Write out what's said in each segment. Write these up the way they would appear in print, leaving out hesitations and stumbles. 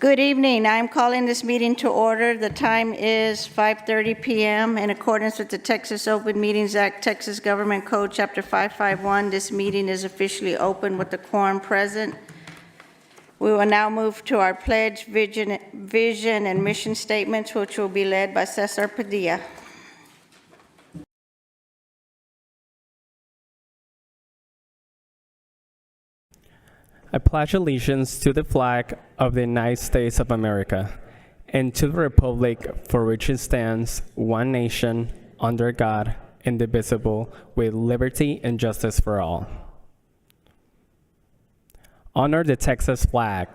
Good evening. I'm calling this meeting to order. The time is 5:30 p.m. In accordance with the Texas Open Meetings Act, Texas Government Code, Chapter 551, this meeting is officially open with the quorum present. We will now move to our pledge, vision, and mission statements, which will be led by Cesar Padilla. I pledge allegiance to the flag of the United States of America and to the republic for which it stands, one nation, under God, indivisible, with liberty and justice for all. Honor the Texas flag.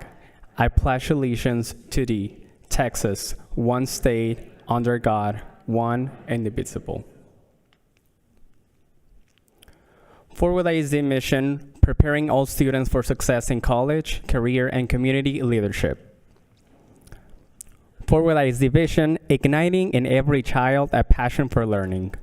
I pledge allegiance to thee, Texas, one state, under God, one indivisible. Forward ISD mission, preparing all students for success in college, career, and community leadership. Forward ISD vision, igniting in every child a passion for learning.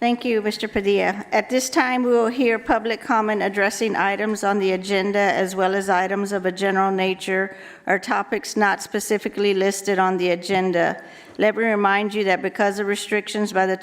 Thank you, Mr. Padilla. At this time, we will hear public comment addressing items on the agenda as well as items of a general nature or topics not specifically listed on the agenda. Let me remind you that because of restrictions by the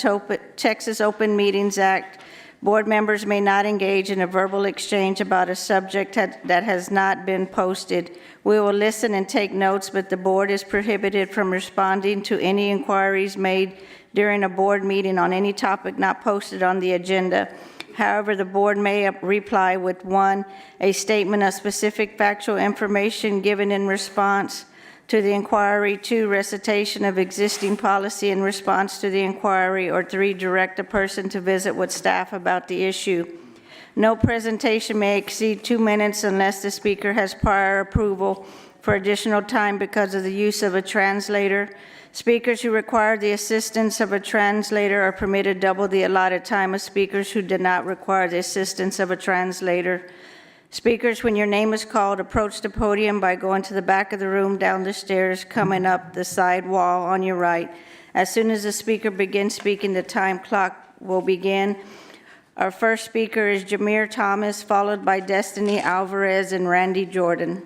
Texas Open Meetings Act, board members may not engage in a verbal exchange about a subject that has not been posted. We will listen and take notes, but the board is prohibited from responding to any inquiries made during a board meeting on any topic not posted on the agenda. However, the board may reply with 1, a statement of specific factual information given in response to the inquiry, 2, recitation of existing policy in response to the inquiry, or 3, direct a person to visit with staff about the issue. No presentation may exceed 2 minutes unless the speaker has prior approval for additional time because of the use of a translator. Speakers who require the assistance of a translator are permitted double the allotted time of speakers who did not require the assistance of a translator. Speakers, when your name is called, approach the podium by going to the back of the room, down the stairs, coming up the side wall on your right. As soon as the speaker begins speaking, the time clock will begin. Our first speaker is Jameer Thomas, followed by Destiny Alvarez and Randy Jordan.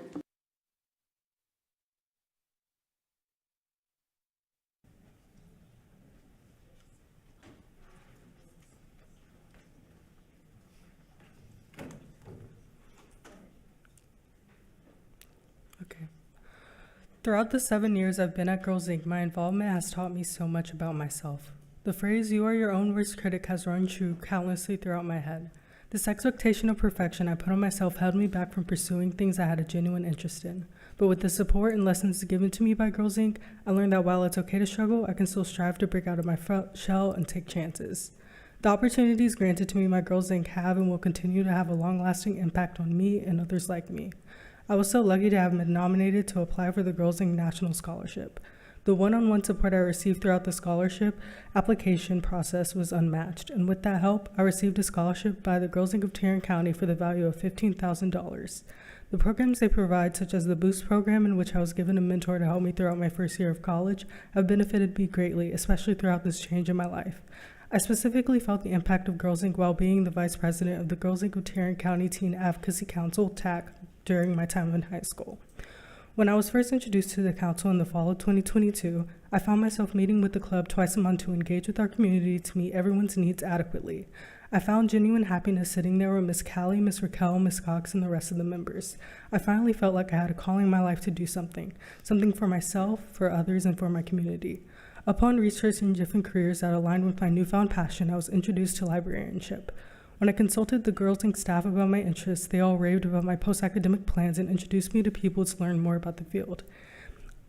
Throughout the 7 years I've been at Girls Inc., my involvement has taught me so much about myself. The phrase, "you are your own worst critic," has rung true countlessly throughout my head. This expectation of perfection I put on myself held me back from pursuing things I had a genuine interest in. But with the support and lessons given to me by Girls Inc., I learned that while it's okay to struggle, I can still strive to break out of my shell and take chances. The opportunities granted to me by Girls Inc. have and will continue to have a long-lasting impact on me and others like me. I was so lucky to have been nominated to apply for the Girls Inc. National Scholarship. The one-on-one support I received throughout the scholarship application process was unmatched, and with that help, I received a scholarship by the Girls Inc. of Tarrant County for the value of $15,000. The programs they provide, such as the Boost program, in which I was given a mentor to help me throughout my first year of college, have benefited me greatly, especially throughout this change in my life. I specifically felt the impact of Girls Inc. while being the vice president of the Girls Inc. of Tarrant County Teen Advocacy Council, TAC, during my time in high school. When I was first introduced to the council in the fall of 2022, I found myself meeting with the club twice a month to engage with our community to meet everyone's needs adequately. I found genuine happiness sitting there with Miss Callie, Miss Raquel, Miss Cox, and the rest of the members. I finally felt like I had a calling in my life to do something for myself, for others, and for my community. Upon researching different careers that aligned with my newfound passion, I was introduced to librarianship. When I consulted the Girls Inc. staff about my interests, they all raved about my post-academic plans and introduced me to people to learn more about the field.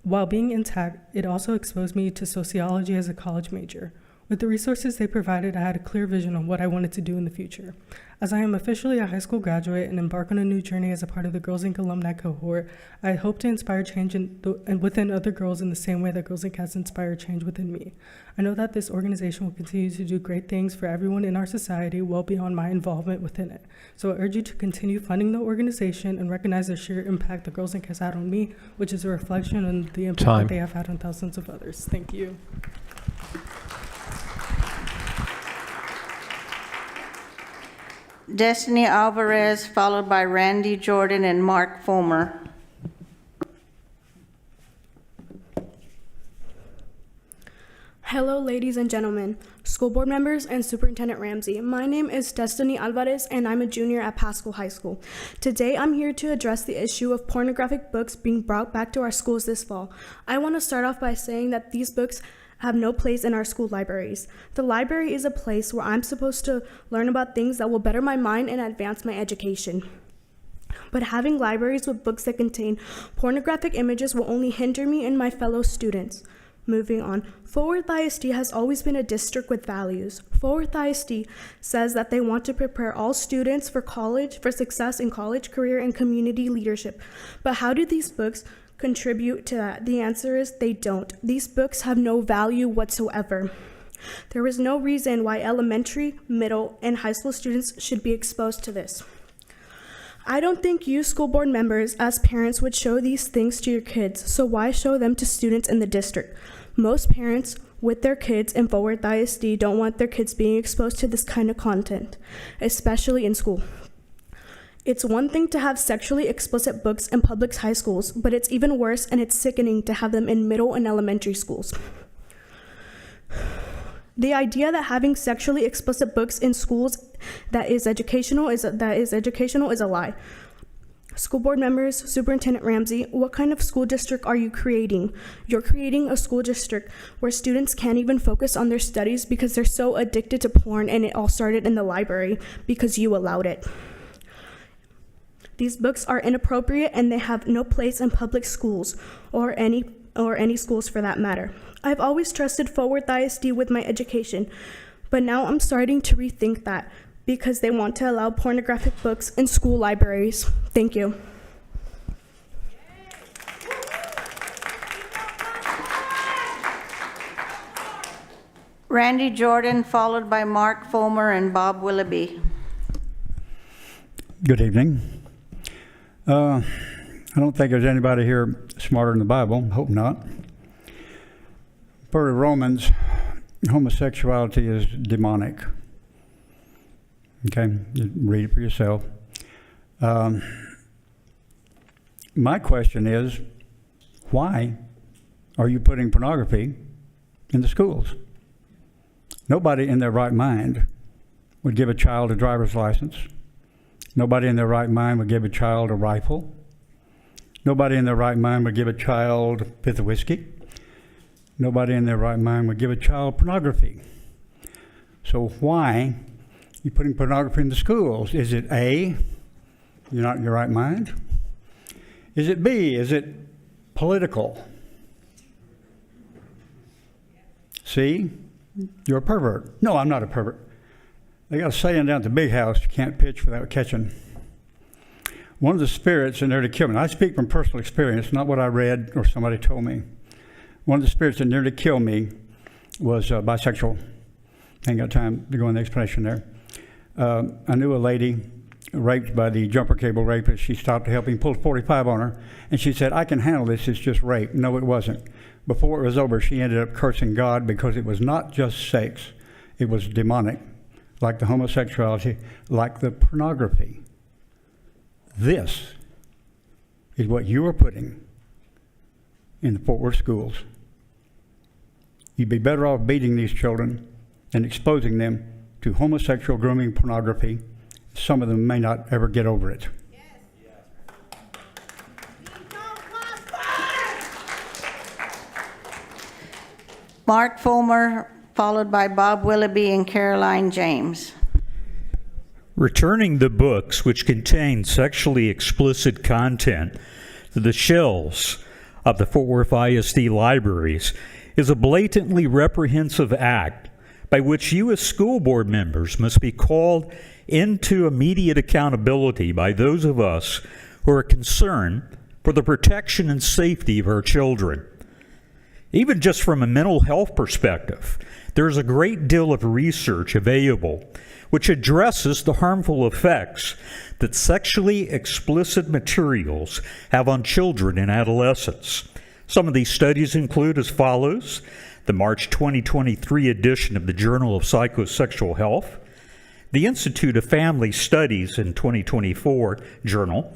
While being in TAC, it also exposed me to sociology as a college major. With the resources they provided, I had a clear vision on what I wanted to do in the future. As I am officially a high school graduate and embark on a new journey as a part of the Girls Inc. alumni cohort, I hope to inspire change within other girls in the same way that Girls Inc. has inspired change within me. I know that this organization will continue to do great things for everyone in our society well beyond my involvement within it. So I urge you to continue funding the organization and recognize the sheer impact that Girls Inc. has had on me, which is a reflection on the impact that they have had on thousands of others. Thank you. Destiny Alvarez, followed by Randy Jordan and Mark Fulmer. Hello, ladies and gentlemen, school board members, and Superintendent Ramsey. My name is Destiny Alvarez, and I'm a junior at Pasco High School. Today, I'm here to address the issue of pornographic books being brought back to our schools this fall. I want to start off by saying that these books have no place in our school libraries. The library is a place where I'm supposed to learn about things that will better my mind and advance my education. But having libraries with books that contain pornographic images will only hinder me and my fellow students. Moving on, Fort Worth ISD has always been a district with values. Fort Worth ISD says that they want to prepare all students for success in college, career, and community leadership. But how do these books contribute to that? The answer is they don't. These books have no value whatsoever. There is no reason why elementary, middle, and high school students should be exposed to this. I don't think you school board members as parents would show these things to your kids, so why show them to students in the district? Most parents with their kids in Fort Worth ISD don't want their kids being exposed to this kind of content, especially in school. It's one thing to have sexually explicit books in public high schools, but it's even worse and it's sickening to have them in middle and elementary schools. The idea that having sexually explicit books in schools that is educational is a lie. School board members, Superintendent Ramsey, what kind of school district are you creating? You're creating a school district where students can't even focus on their studies because they're so addicted to porn, and it all started in the library because you allowed it. These books are inappropriate and they have no place in public schools or any schools for that matter. I've always trusted Fort Worth ISD with my education, but now I'm starting to rethink that because they want to allow pornographic books in school libraries. Thank you. Randy Jordan, followed by Mark Fulmer and Bob Willoughby. Good evening. I don't think there's anybody here smarter than the Bible. Hope not. Per Romans, homosexuality is demonic. Okay, you read it for yourself. My question is, why are you putting pornography in the schools? Nobody in their right mind would give a child a driver's license. Nobody in their right mind would give a child a rifle. Nobody in their right mind would give a child a fifth of whiskey. Nobody in their right mind would give a child pornography. So why are you putting pornography in the schools? Is it A, you're not in your right mind? Is it B, is it political? C, you're a pervert. No, I'm not a pervert. They got a saying down at the big house, you can't pitch without catching. One of the spirits in there to kill me, and I speak from personal experience, not what I read or somebody told me. One of the spirits that nearly killed me was bisexual. I ain't got time to go into the explanation there. I knew a lady raped by the jumper cable rapist. She stopped to help him, pulled 45 on her, and she said, I can handle this, it's just rape. No, it wasn't. Before it was over, she ended up cursing God because it was not just sex, it was demonic, like the homosexuality, like the pornography. This is what you are putting in the Fort Worth schools. You'd be better off beating these children and exposing them to homosexual grooming pornography. Some of them may not ever get over it. Mark Fulmer, followed by Bob Willoughby and Caroline James. Returning the books which contain sexually explicit content to the shelves of the Fort Worth ISD libraries is a blatantly reprehensible act by which you as school board members must be called into immediate accountability by those of us who are concerned for the protection and safety of our children. Even just from a mental health perspective, there is a great deal of research available which addresses the harmful effects that sexually explicit materials have on children and adolescents. Some of these studies include as follows: the March 2023 edition of the Journal of Psychosexual Health, the Institute of Family Studies in 2024 journal,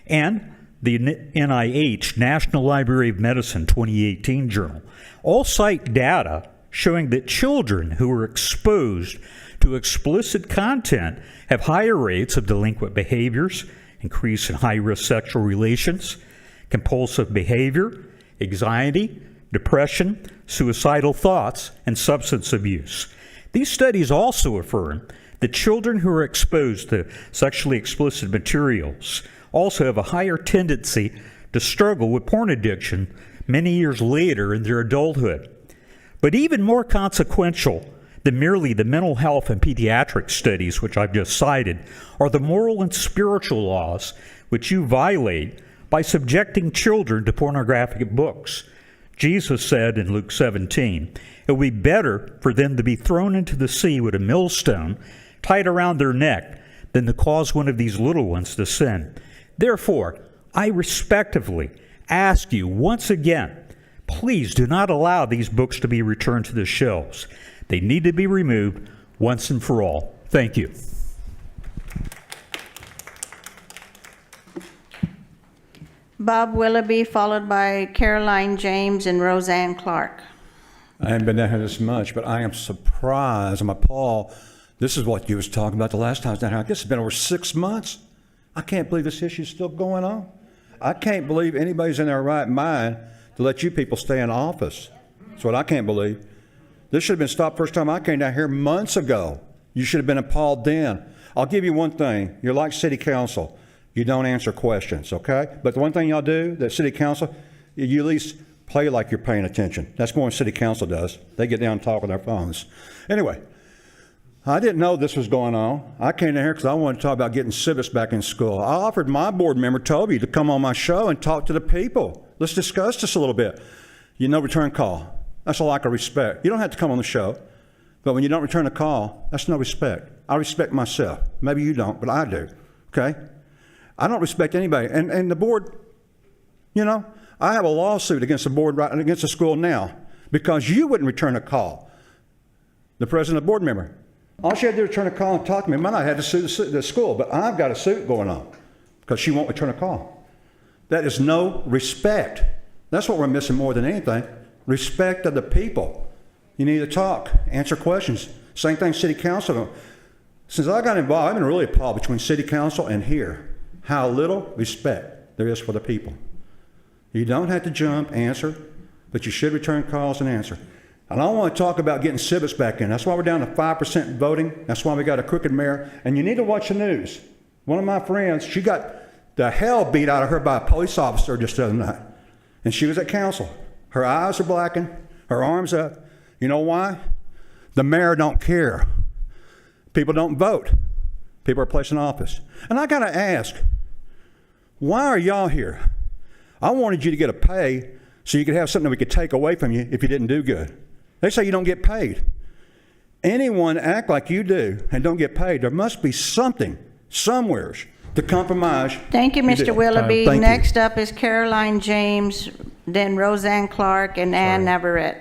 and the NIH National Library of Medicine 2018 journal all cite data showing that children who are exposed to explicit content have higher rates of delinquent behaviors, increase in high-risk sexual relations, compulsive behavior, anxiety, depression, suicidal thoughts, and substance abuse. These studies also affirm that children who are exposed to sexually explicit materials also have a higher tendency to struggle with porn addiction many years later in their adulthood. But even more consequential than merely the mental health and pediatric studies which I've just cited are the moral and spiritual laws which you violate by subjecting children to pornographic books. Jesus said in Luke 17, "It would be better for them to be thrown into the sea with a millstone tied around their neck than to cause one of these little ones to sin." Therefore, I respectfully ask you once again, please do not allow these books to be returned to the shelves. They need to be removed once and for all. Thank you. Bob Willoughby, followed by Caroline James and Roseanne Clark. I haven't been down here this much, but I am surprised. I'm appalled. This is what you was talking about the last time I was down here. I guess it's been over 6 months. I can't believe this issue is still going on. I can't believe anybody's in their right mind to let you people stay in office. That's what I can't believe. This should have been stopped first time I came down here months ago. You should have been appalled then. I'll give you one thing. You're like city council. You don't answer questions, okay? But the one thing y'all do, that city council, you at least play like you're paying attention. That's more than city council does. They get down and talk on their phones. Anyway, I didn't know this was going on. I came down here because I wanted to talk about getting civics back in school. I offered my board member, Toby, to come on my show and talk to the people. Let's discuss this a little bit. You no return call. That's a lack of respect. You don't have to come on the show, but when you don't return a call, that's no respect. I respect myself. Maybe you don't, but I do, okay? I don't respect anybody. And the board, you know, I have a lawsuit against the board, right, against the school now, because you wouldn't return a call. The president of the board member. All she had to do was return a call and talk to me. I might not have had to sue the school, but I've got a suit going on because she won't return a call. That is no respect. That's what we're missing more than anything. Respect of the people. You need to talk, answer questions. Same thing city council. Since I got involved, I've been really appalled between city council and here, how little respect there is for the people. You don't have to jump, answer, but you should return calls and answer. And I want to talk about getting civics back in. That's why we're down to 5% voting. That's why we got a crooked mayor. And you need to watch the news. One of my friends, she got the hell beat out of her by a police officer just the other night. And she was at council. Her eyes are blackened, her arms up. You know why? The mayor don't care. People don't vote. People are placed in office. And I got to ask, why are y'all here? I wanted you to get a pay so you could have something that we could take away from you if you didn't do good. They say you don't get paid. Anyone act like you do and don't get paid, there must be something, somewhere, to compromise. Thank you, Mr. Willoughby. Thank you. Next up is Caroline James, then Roseanne Clark, and Ann Navarrete.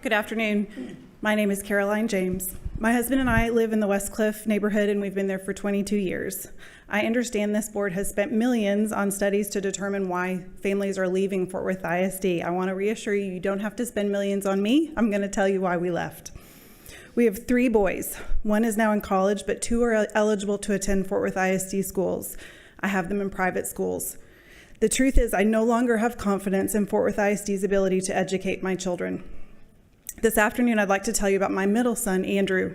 Good afternoon. My name is Caroline James. My husband and I live in the West Cliff neighborhood, and we've been there for 22 years. I understand this board has spent millions on studies to determine why families are leaving Fort Worth ISD. I want to reassure you, you don't have to spend millions on me. I'm going to tell you why we left. We have 3 boys. One is now in college, but 2 are eligible to attend Fort Worth ISD schools. I have them in private schools. The truth is, I no longer have confidence in Fort Worth ISD's ability to educate my children. This afternoon, I'd like to tell you about my middle son, Andrew.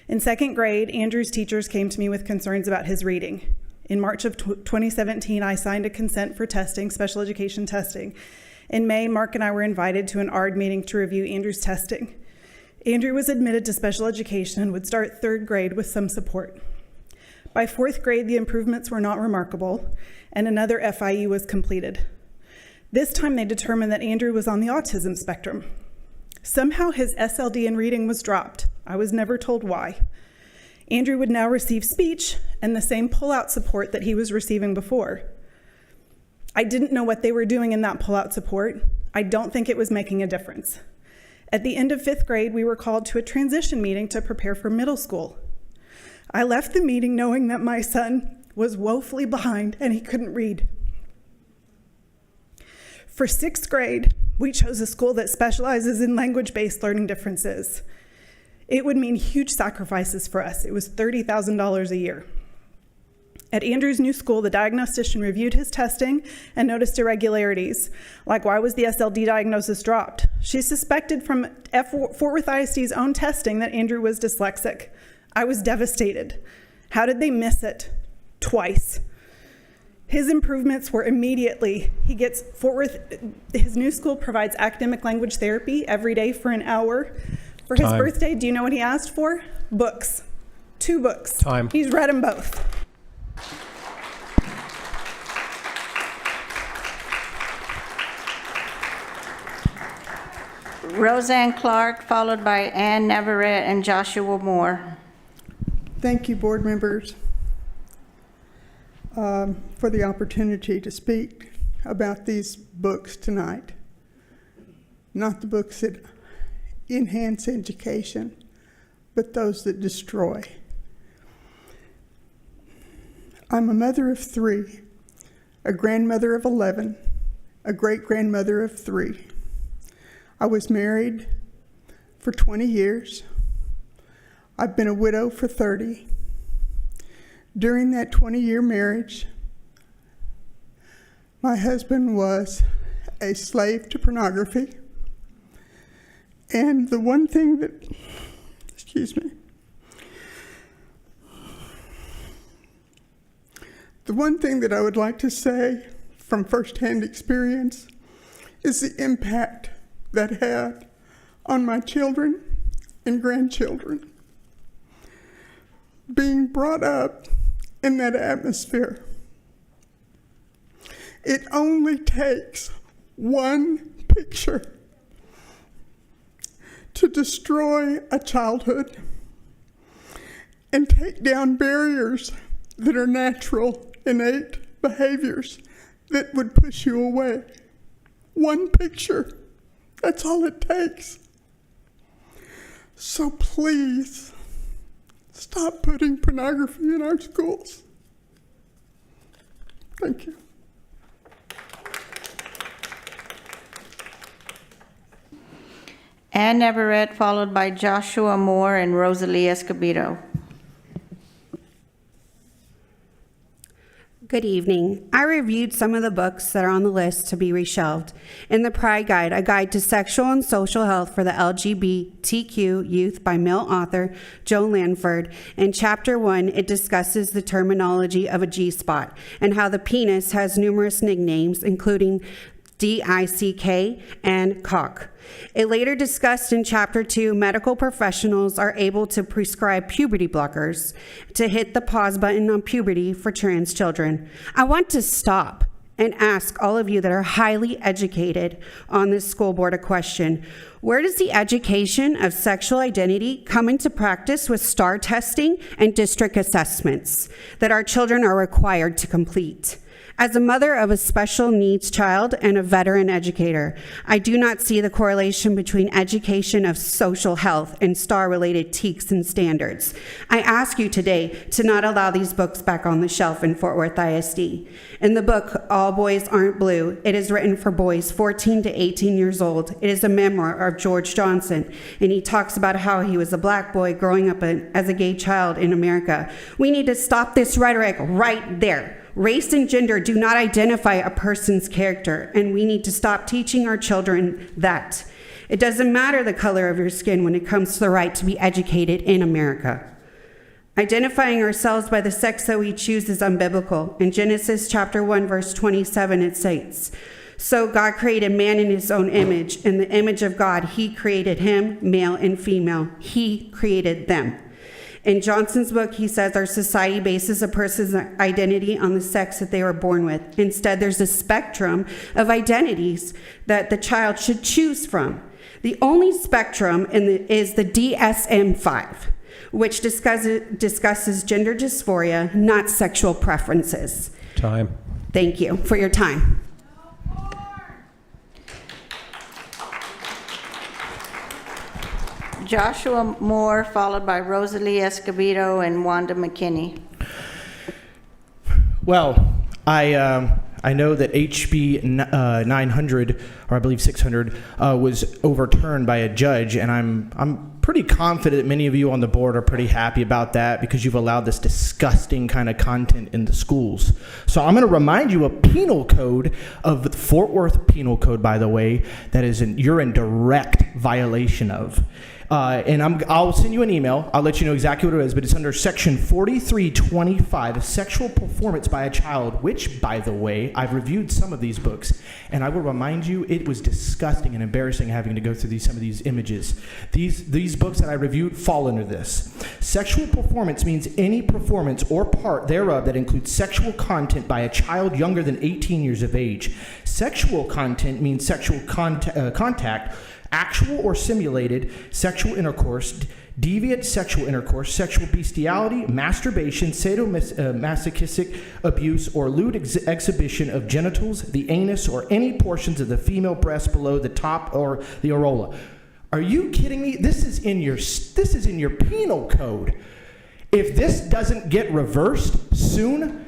In 2nd grade, Andrew's teachers came to me with concerns about his reading. In March of 2017, I signed a consent for testing, special education testing. In May, Mark and I were invited to an ARD meeting to review Andrew's testing. Andrew was admitted to special education and would start 3rd grade with some support. By 4th grade, the improvements were not remarkable, and another FIE was completed. This time, they determined that Andrew was on the autism spectrum. Somehow his SLD in reading was dropped. I was never told why. Andrew would now receive speech and the same pull-out support that he was receiving before. I didn't know what they were doing in that pull-out support. I don't think it was making a difference. At the end of 5th grade, we were called to a transition meeting to prepare for middle school. I left the meeting knowing that my son was woefully behind and he couldn't read. For 6th grade, we chose a school that specializes in language-based learning differences. It would mean huge sacrifices for us. It was $30,000 a year. At Andrew's new school, the diagnostician reviewed his testing and noticed irregularities, like why was the SLD diagnosis dropped? She suspected from Fort Worth ISD's own testing that Andrew was dyslexic. I was devastated. How did they miss it? Twice. His improvements were immediately. He gets Fort Worth, his new school provides academic language therapy every day for an hour. For his birthday, do you know what he asked for? Books. 2 books. Time. He's read them both. Roseanne Clark, followed by Ann Navarrete and Joshua Moore. Thank you, board members, for the opportunity to speak about these books tonight. Not the books that enhance education, but those that destroy. I'm a mother of 3, a grandmother of 11, a great-grandmother of 3. I was married for 20 years. I've been a widow for 30. During that 20-year marriage, my husband was a slave to pornography. And the one thing that, the one thing that I would like to say from firsthand experience is the impact that had on my children and grandchildren. Being brought up in that atmosphere. It only takes one picture to destroy a childhood and take down barriers that are natural, innate behaviors that would push you away. One picture. That's all it takes. So please, stop putting pornography in our schools. Thank you. Ann Navarrete, followed by Joshua Moore and Rosalie Escobedo. Good evening. I reviewed some of the books that are on the list to be reshelved. In the Pride Guide, a guide to sexual and social health for the LGBTQ youth by male author Joe Lanford. In Chapter 1, it discusses the terminology of a G-spot and how the penis has numerous nicknames, including DICK and cock. It later discussed in Chapter 2, medical professionals are able to prescribe puberty blockers to hit the pause button on puberty for trans children. I want to stop and ask all of you that are highly educated on this school board a question. Where does the education of sexual identity come into practice with STAR testing and district assessments that our children are required to complete? As a mother of a special needs child and a veteran educator, I do not see the correlation between education of social health and STAR-related TEKS and standards. I ask you today to not allow these books back on the shelf in Fort Worth ISD. In the book, All Boys Aren't Blue, it is written for boys 14 to 18 years old. It is a memoir of George Johnson, and he talks about how he was a black boy growing up as a gay child in America. We need to stop this rhetoric right there. Race and gender do not identify a person's character, and we need to stop teaching our children that. It doesn't matter the color of your skin when it comes to the right to be educated in America. Identifying ourselves by the sex that we choose is unbiblical. In Genesis chapter 1, verse 27, it states, "So God created man in his own image. In the image of God, he created him, male and female. He created them." In Johnson's book, he says our society bases a person's identity on the sex that they were born with. Instead, there's a spectrum of identities that the child should choose from. The only spectrum is the DSM-5, which discusses gender dysphoria, not sexual preferences. Time. Thank you for your time. Joshua Moore, followed by Rosalie Escobedo and Wanda McKinney. Well, I know that HB 900, or I believe 600, was overturned by a judge, and I'm pretty confident many of you on the board are pretty happy about that because you've allowed this disgusting kind of content in the schools. So I'm going to remind you of penal code, of the Fort Worth Penal Code, by the way, that you're in direct violation of. And I'll send you an email. I'll let you know exactly what it is, but it's under Section 4325, sexual performance by a child, which, by the way, I've reviewed some of these books, and I will remind you, it was disgusting and embarrassing having to go through some of these images. These books that I reviewed fall under this. Sexual performance means any performance or part thereof that includes sexual content by a child younger than 18 years of age. Sexual content means sexual contact, actual or simulated sexual intercourse, deviant sexual intercourse, sexual bestiality, masturbation, sadomasochistic abuse, or lewd exhibition of genitals, the anus, or any portions of the female breast below the top or the areola. Are you kidding me? This is in your penal code. If this doesn't get reversed soon,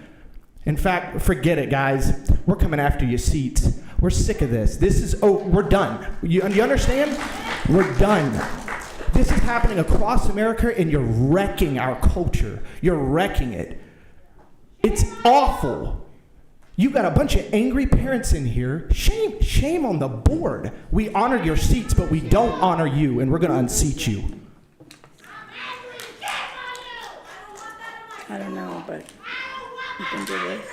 in fact, forget it, guys. We're coming after your seats. We're sick of this. We're done. You understand? We're done. This is happening across America, and you're wrecking our culture. You're wrecking it. It's awful. You got a bunch of angry parents in here. Shame on the board. We honor your seats, but we don't honor you, and we're going to unseat you. I don't know, but you can do this.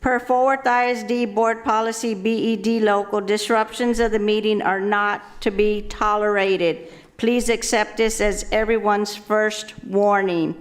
Per Fort Worth ISD Board Policy BED Local, disruptions of the meeting are not to be tolerated. Please accept this as everyone's first warning.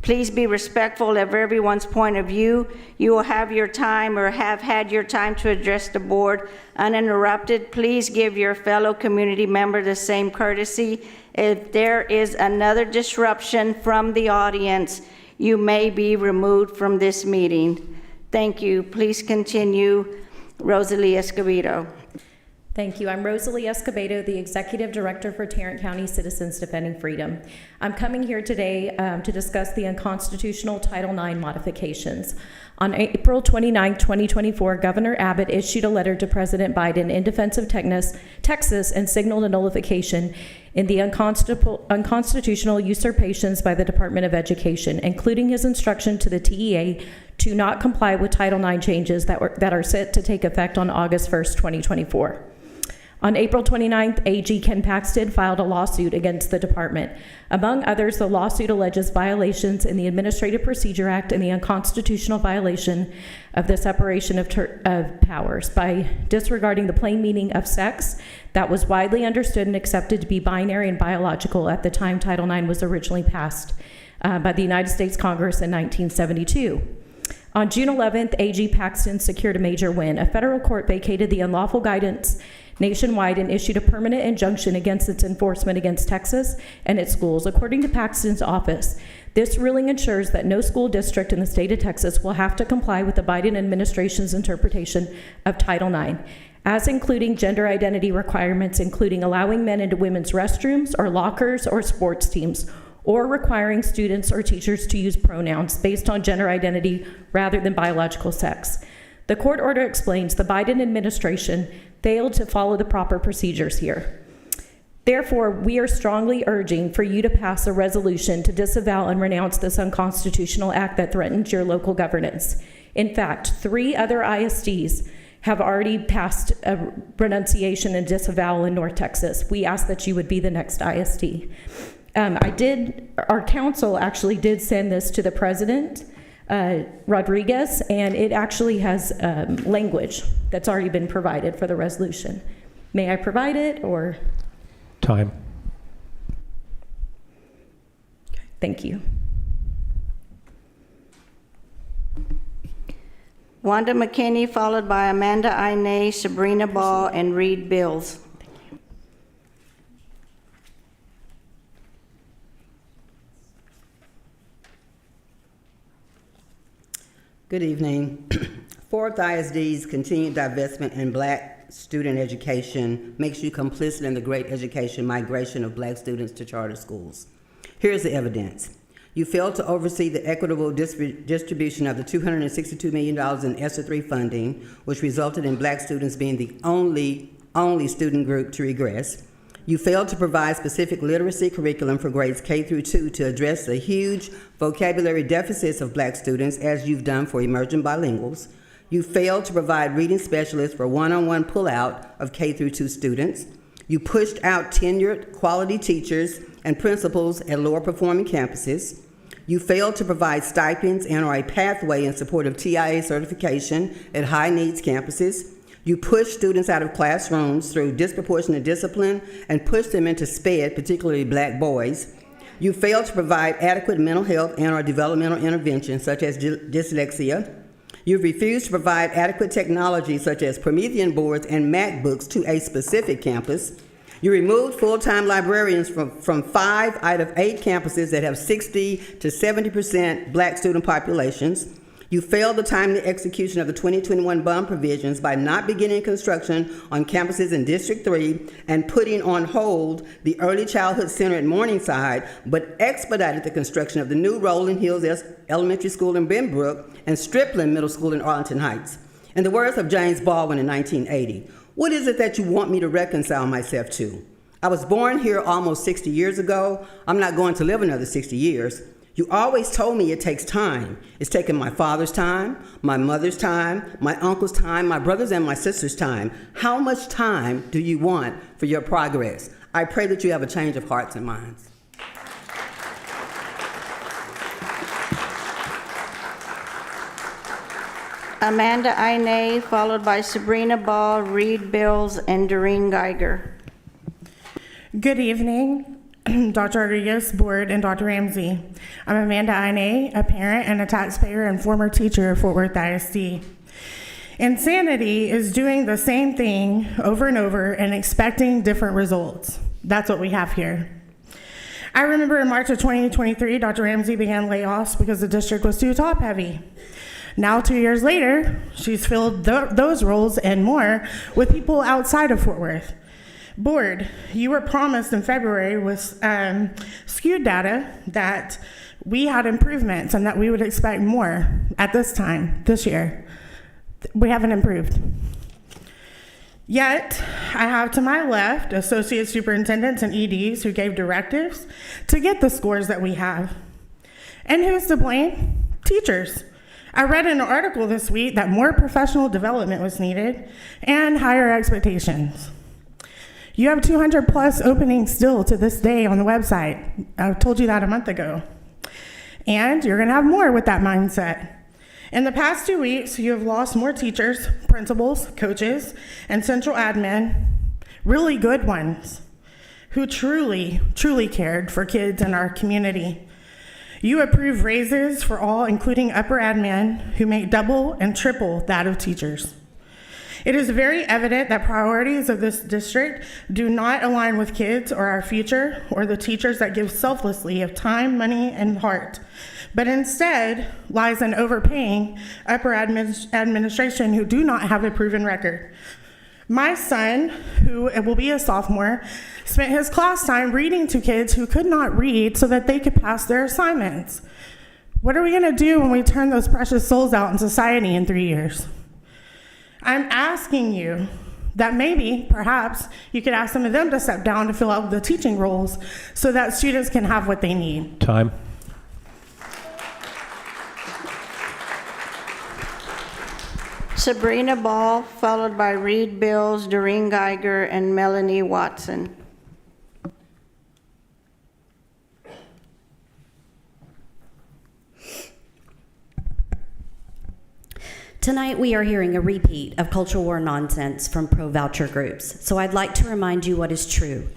Please be respectful of everyone's point of view. You will have your time or have had your time to address the board uninterrupted. Please give your fellow community member the same courtesy. If there is another disruption from the audience, you may be removed from this meeting. Thank you. Please continue, Rosalie Escobedo. Thank you. I'm Rosalie Escobedo, the Executive Director for Tarrant County Citizens Defending Freedom. I'm coming here today to discuss the unconstitutional Title IX modifications. On April 29, 2024, Governor Abbott issued a letter to President Biden in defense of Texas and signaled a nullification in the unconstitutional usurpations by the Department of Education, including his instruction to the TEA to not comply with Title IX changes that are set to take effect on August 1st, 2024. On April 29th, AG Ken Paxton filed a lawsuit against the department. Among others, the lawsuit alleges violations in the Administrative Procedure Act and the unconstitutional violation of the separation of powers by disregarding the plain meaning of sex that was widely understood and accepted to be binary and biological at the time Title IX was originally passed by the United States Congress in 1972. On June 11th, AG Paxton secured a major win. A federal court vacated the unlawful guidance nationwide and issued a permanent injunction against its enforcement against Texas and its schools. According to Paxton's office, this ruling ensures that no school district in the state of Texas will have to comply with the Biden administration's interpretation of Title IX, as including gender identity requirements, including allowing men into women's restrooms or lockers or sports teams, or requiring students or teachers to use pronouns based on gender identity rather than biological sex. The court order explains the Biden administration failed to follow the proper procedures here. Therefore, we are strongly urging for you to pass a resolution to disavow and renounce this unconstitutional act that threatens your local governance. In fact, 3 other ISDs have already passed a renunciation and disavowal in North Texas. We ask that you would be the next ISD. Our council actually did send this to the president, Rodriguez, and it actually has language that's already been provided for the resolution. May I provide it, or? Time. Thank you. Wanda McKinney, followed by Amanda Inez, Sabrina Ball, and Reed Bills. Good evening. Fort Worth ISD's continued divestment in Black student education makes you complicit in the great education migration of black students to charter schools. Here's the evidence. You failed to oversee the equitable distribution of the $262 million in ESSER III funding, which resulted in black students being the only student group to regress. You failed to provide specific literacy curriculum for grades K through 2 to address the huge vocabulary deficits of black students, as you've done for emerging bilinguals. You failed to provide reading specialists for one-on-one pullout of K through 2 students. You pushed out tenured quality teachers and principals at lower performing campuses. You failed to provide stipends and/or a pathway in support of TIA certification at high needs campuses. You pushed students out of classrooms through disproportionate discipline and pushed them into SPED, particularly black boys. You failed to provide adequate mental health and/or developmental interventions such as dyslexia. You've refused to provide adequate technology such as Promethean boards and MacBooks to a specific campus. You removed full-time librarians from 5 out of 8 campuses that have 60 to 70% black student populations. You failed the timely execution of the 2021 bond provisions by not beginning construction on campuses in District 3 and putting on hold the Early Childhood Center at Morningside, but expedited the construction of the new Rolling Hills Elementary School in Benbrook and Stripling Middle School in Arlington Heights. In the words of James Baldwin in 1980, what is it that you want me to reconcile myself to? I was born here almost 60 years ago. I'm not going to live another 60 years. You always told me it takes time. It's taken my father's time, my mother's time, my uncle's time, my brother's and my sister's time. How much time do you want for your progress? I pray that you have a change of hearts and minds. Amanda Ine, followed by Sabrina Ball, Reed Bills, and Doreen Geiger. Good evening, Dr. Rodriguez, Board, and Dr. Ramsey. I'm Amanda Ine, a parent and a taxpayer and former teacher at Fort Worth ISD. Insanity is doing the same thing over and over and expecting different results. That's what we have here. I remember in March of 2023, Dr. Ramsey began layoffs because the district was too top-heavy. Now, 2 years later, she's filled those roles and more with people outside of Fort Worth. Board, you were promised in February with skewed data that we had improvements and that we would expect more at this time, this year. We haven't improved. Yet, I have to my left associate superintendents and EDs who gave directives to get the scores that we have. And who's to blame? Teachers. I read in an article this week that more professional development was needed and higher expectations. You have 200 plus openings still to this day on the website. I told you that a month ago. And you're gonna have more with that mindset. In the past 2 weeks, you have lost more teachers, principals, coaches, and central admin, really good ones, who truly, truly cared for kids in our community. You approve raises for all, including upper admin, who make double and triple that of teachers. It is very evident that priorities of this district do not align with kids or our future or the teachers that give selflessly of time, money, and heart, but instead lies in overpaying upper administration who do not have a proven record. My son, who will be a sophomore, spent his class time reading to kids who could not read so that they could pass their assignments. What are we gonna do when we turn those precious souls out in society in 3 years? I'm asking you that maybe, perhaps, you could ask some of them to step down to fill out the teaching roles so that students can have what they need. Time. Sabrina Ball, followed by Reed Bills, Doreen Geiger, and Melanie Watson. Tonight we are hearing a repeat of culture war nonsense from pro-voucher groups, so I'd like to remind you what is true.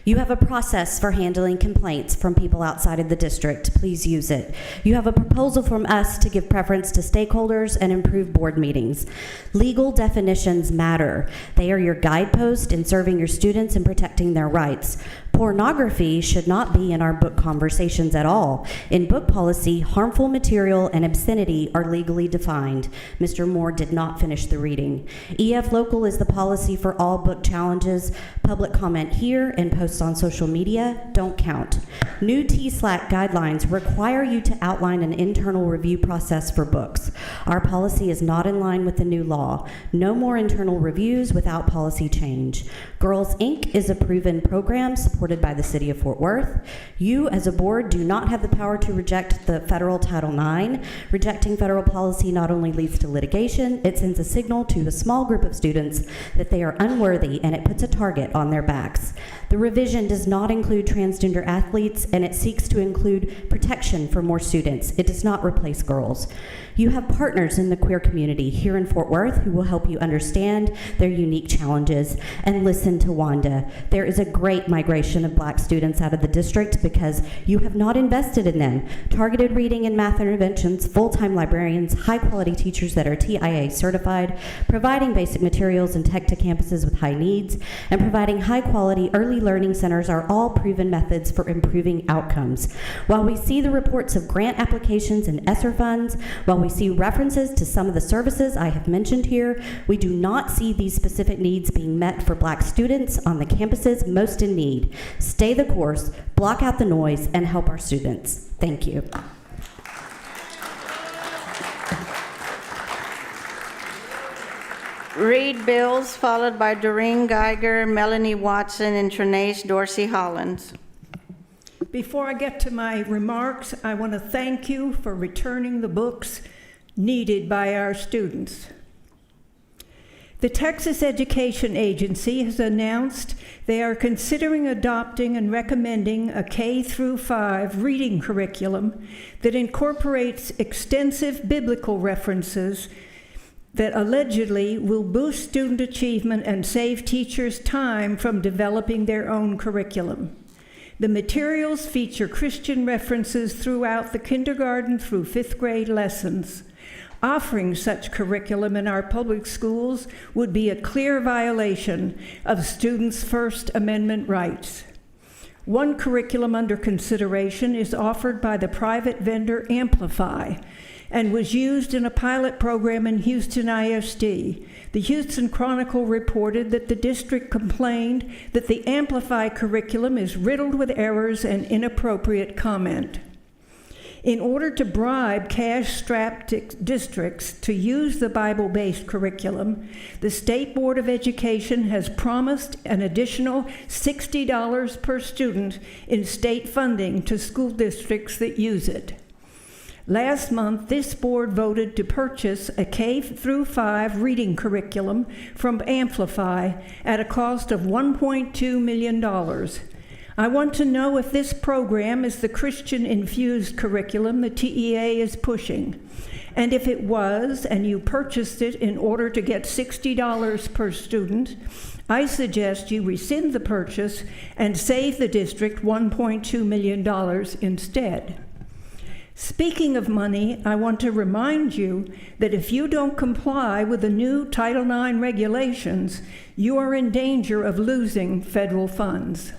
You have a process for handling complaints from people outside of the district. Please use it. You have a proposal from us to give preference to stakeholders and improve board meetings. Legal definitions matter. They are your guidepost in serving your students and protecting their rights. Pornography should not be in our book conversations at all. In book policy, harmful material and obscenity are legally defined. Mr. Moore did not finish the reading. EF Local is the policy for all book challenges. Public comment here and posts on social media don't count. New TSLAC guidelines require you to outline an internal review process for books. Our policy is not in line with the new law. No more internal reviews without policy change. Girls Inc. is a proven program supported by the City of Fort Worth. You, as a board, do not have the power to reject the federal Title IX. Rejecting federal policy not only leads to litigation, it sends a signal to a small group of students that they are unworthy, and it puts a target on their backs. The revision does not include transgender athletes, and it seeks to include protection for more students. It does not replace girls. You have partners in the queer community here in Fort Worth who will help you understand their unique challenges and listen to Wanda. There is a great migration of Black students out of the district because you have not invested in them. Targeted reading and math interventions, full-time librarians, high-quality teachers that are TIA certified, providing basic materials and tech to campuses with high needs, and providing high-quality early learning centers are all proven methods for improving outcomes. While we see the reports of grant applications and ESSER funds, while we see references to some of the services I have mentioned here, we do not see these specific needs being met for Black students on the campuses most in need. Stay the course, block out the noise, and help our students. Thank you. Read bills, followed by Doreen Geiger, Melanie Watson, and Trinace Dorsey Hollins. Before I get to my remarks, I want to thank you for returning the books needed by our students. The Texas Education Agency has announced they are considering adopting and recommending a K-5 reading curriculum that incorporates extensive biblical references that allegedly will boost student achievement and save teachers time from developing their own curriculum. The materials feature Christian references throughout the kindergarten through 5th grade lessons. Offering such curriculum in our public schools would be a clear violation of students' First Amendment rights. One curriculum under consideration is offered by the private vendor Amplify and was used in a pilot program in Houston ISD. The Houston Chronicle reported that the district complained that the Amplify curriculum is riddled with errors and inappropriate comment. In order to bribe cash-strapped districts to use the Bible-based curriculum, the State Board of Education has promised an additional $60 per student in state funding to school districts that use it. Last month, this board voted to purchase a K-5 reading curriculum from Amplify at a cost of $1.2 million. I want to know if this program is the Christian-infused curriculum the TEA is pushing. And if it was, and you purchased it in order to get $60 per student, I suggest you rescind the purchase and save the district $1.2 million instead. Speaking of money, I want to remind you that if you don't comply with the new Title IX regulations, you are in danger of losing federal funds.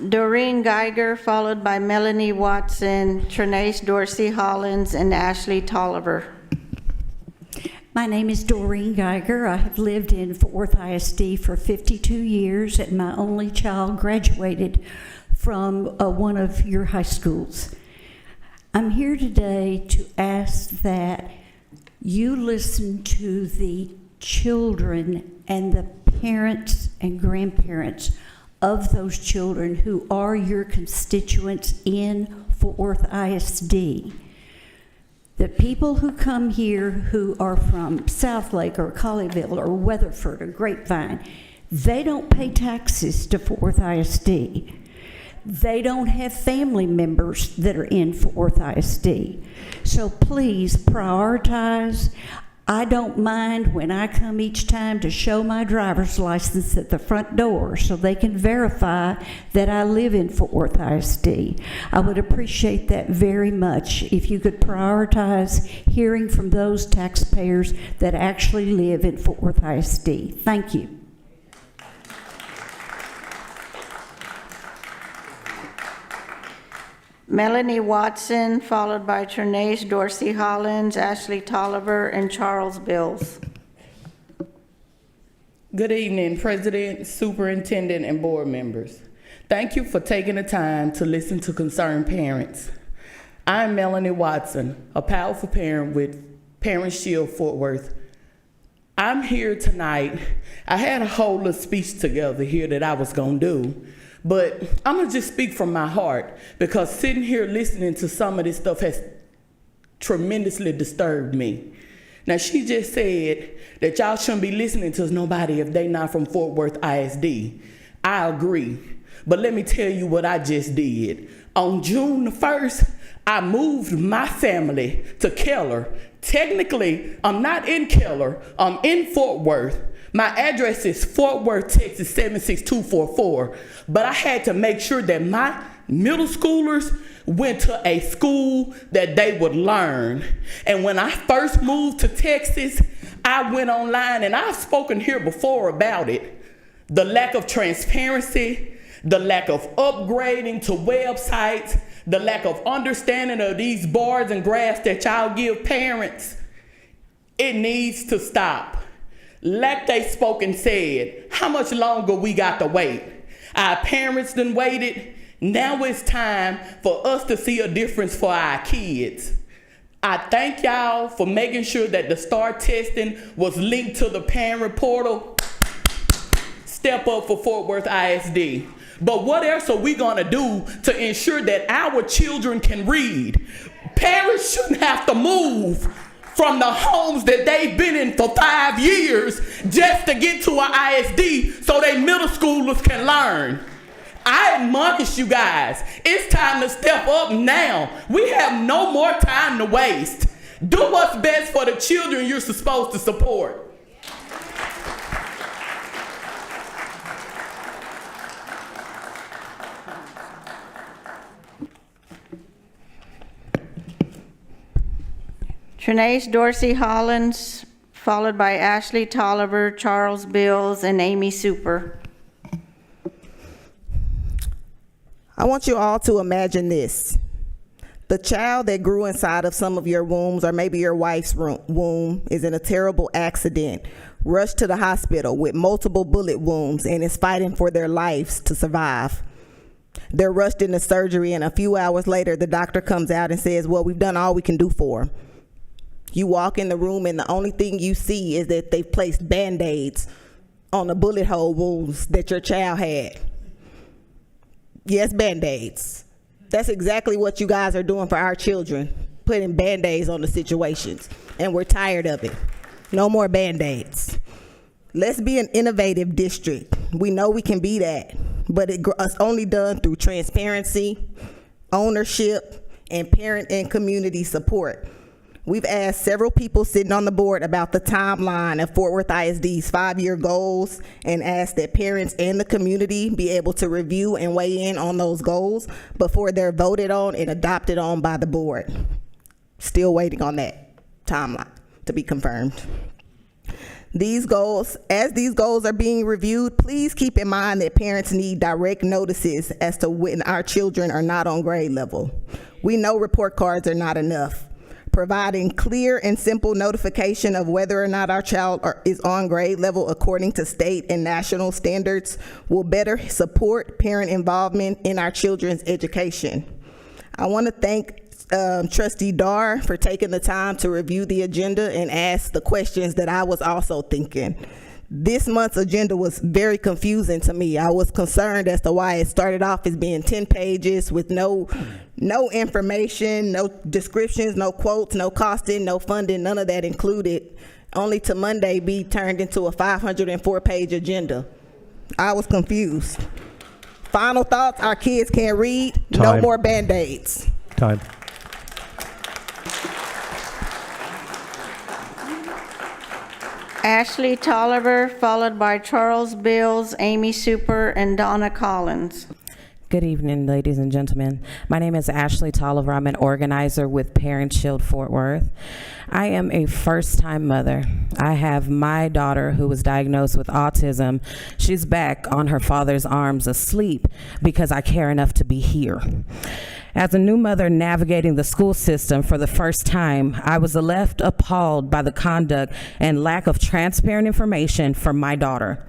Doreen Geiger, followed by Melanie Watson, Trinace Dorsey Hollins, and Ashley Tolliver. My name is Doreen Geiger. I have lived in Fort Worth ISD for 52 years, and my only child graduated from one of your high schools. I'm here today to ask that you listen to the children and the parents and grandparents of those children who are your constituents in Fort Worth ISD. The people who come here who are from Southlake or Colleyville or Weatherford or Grapevine, they don't pay taxes to Fort Worth ISD. They don't have family members that are in Fort Worth ISD. So please prioritize. I don't mind when I come each time to show my driver's license at the front door so they can verify that I live in Fort Worth ISD. I would appreciate that very much if you could prioritize hearing from those taxpayers that actually live in Fort Worth ISD. Thank you. Melanie Watson, followed by Trinace Dorsey Hollins, Ashley Tolliver, and Charles Bills. Good evening, President, Superintendent, and board members. Thank you for taking the time to listen to concerned parents. I'm Melanie Watson, a powerful parent with Parent Shield Fort Worth. I'm here tonight. I had a whole little speech together here that I was gonna do, but I'm gonna just speak from my heart because sitting here listening to some of this stuff has tremendously disturbed me. Now, she just said that y'all shouldn't be listening to nobody if they not from Fort Worth ISD. I agree, but let me tell you what I just did. On June the 1st, I moved my family to Keller. Technically, I'm not in Keller, I'm in Fort Worth. My address is Fort Worth, Texas 76244, but I had to make sure that my middle schoolers went to a school that they would learn. And when I first moved to Texas, I went online, and I've spoken here before about it. The lack of transparency, the lack of upgrading to websites, the lack of understanding of these bars and graphs that y'all give parents, it needs to stop. Like they spoke and said, how much longer we got to wait? Our parents done waited. Now it's time for us to see a difference for our kids. I thank y'all for making sure that the STAR testing was linked to the parent portal. Step up for Fort Worth ISD. But what else are we gonna do to ensure that our children can read? Parents shouldn't have to move from the homes that they've been in for 5 years just to get to an ISD so they middle schoolers can learn. I admonish you guys, it's time to step up now. We have no more time to waste. Do what's best for the children you're supposed to support. Trinace Dorsey Hollins, followed by Ashley Tolliver, Charles Bills, and Amy Super. I want you all to imagine this. The child that grew inside of some of your wombs, or maybe your wife's womb, is in a terrible accident, rushed to the hospital with multiple bullet wounds, and is fighting for their lives to survive. They're rushed into surgery, and a few hours later, the doctor comes out and says, well, we've done all we can do for them. You walk in the room, and the only thing you see is that they've placed Band-Aids on the bullet hole wounds that your child had. Yes, Band-Aids. That's exactly what you guys are doing for our children, putting Band-Aids on the situations, and we're tired of it. No more Band-Aids. Let's be an innovative district. We know we can be that, but it's only done through transparency, ownership, and parent and community support. We've asked several people sitting on the board about the timeline of Fort Worth ISD's 5-year goals and asked that parents and the community be able to review and weigh in on those goals before they're voted on and adopted on by the board. Still waiting on that timeline to be confirmed. As these goals are being reviewed, please keep in mind that parents need direct notices as to when our children are not on grade level. We know report cards are not enough. Providing clear and simple notification of whether or not our child is on grade level according to state and national standards will better support parent involvement in our children's education. I want to thank Trustee Dar for taking the time to review the agenda and ask the questions that I was also thinking. This month's agenda was very confusing to me. I was concerned as to why it started off as being 10 pages with no information, no descriptions, no quotes, no costing, no funding, none of that included, only to Monday be turned into a 504-page agenda. I was confused. Final thoughts, our kids can't read. Time. No more Band-Aids. Time. Ashley Tolliver, followed by Charles Bills, Amy Super, and Donna Collins. Good evening, ladies and gentlemen. My name is Ashley Tolliver. I'm an organizer with Parent Shield Fort Worth. I am a first-time mother. I have my daughter who was diagnosed with autism. She's back on her father's arms asleep because I care enough to be here. As a new mother navigating the school system for the first time, I was left appalled by the conduct and lack of transparent information from my daughter.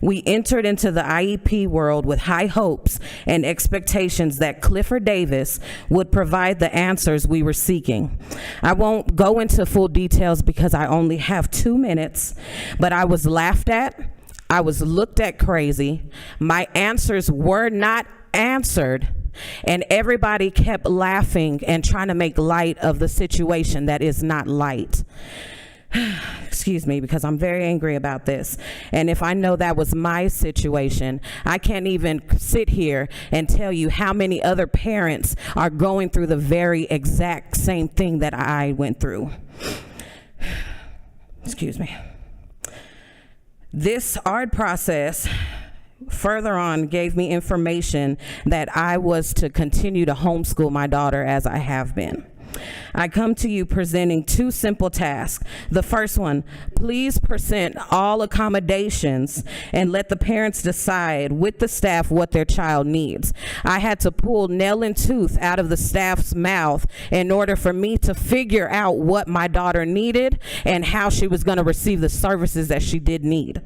We entered into the IEP world with high hopes and expectations that Clifford Davis would provide the answers we were seeking. I won't go into full details because I only have 2 minutes, but I was laughed at, I was looked at crazy, my answers were not answered, and everybody kept laughing and trying to make light of the situation that is not light. Excuse me, because I'm very angry about this. And if I know that was my situation, I can't even sit here and tell you how many other parents are going through the very exact same thing that I went through. Excuse me. This ARD process further on gave me information that I was to continue to homeschool my daughter as I have been. I come to you presenting 2 simple tasks. The first one, please present all accommodations and let the parents decide with the staff what their child needs. I had to pull nail and tooth out of the staff's mouth in order for me to figure out what my daughter needed and how she was going to receive the services that she did need.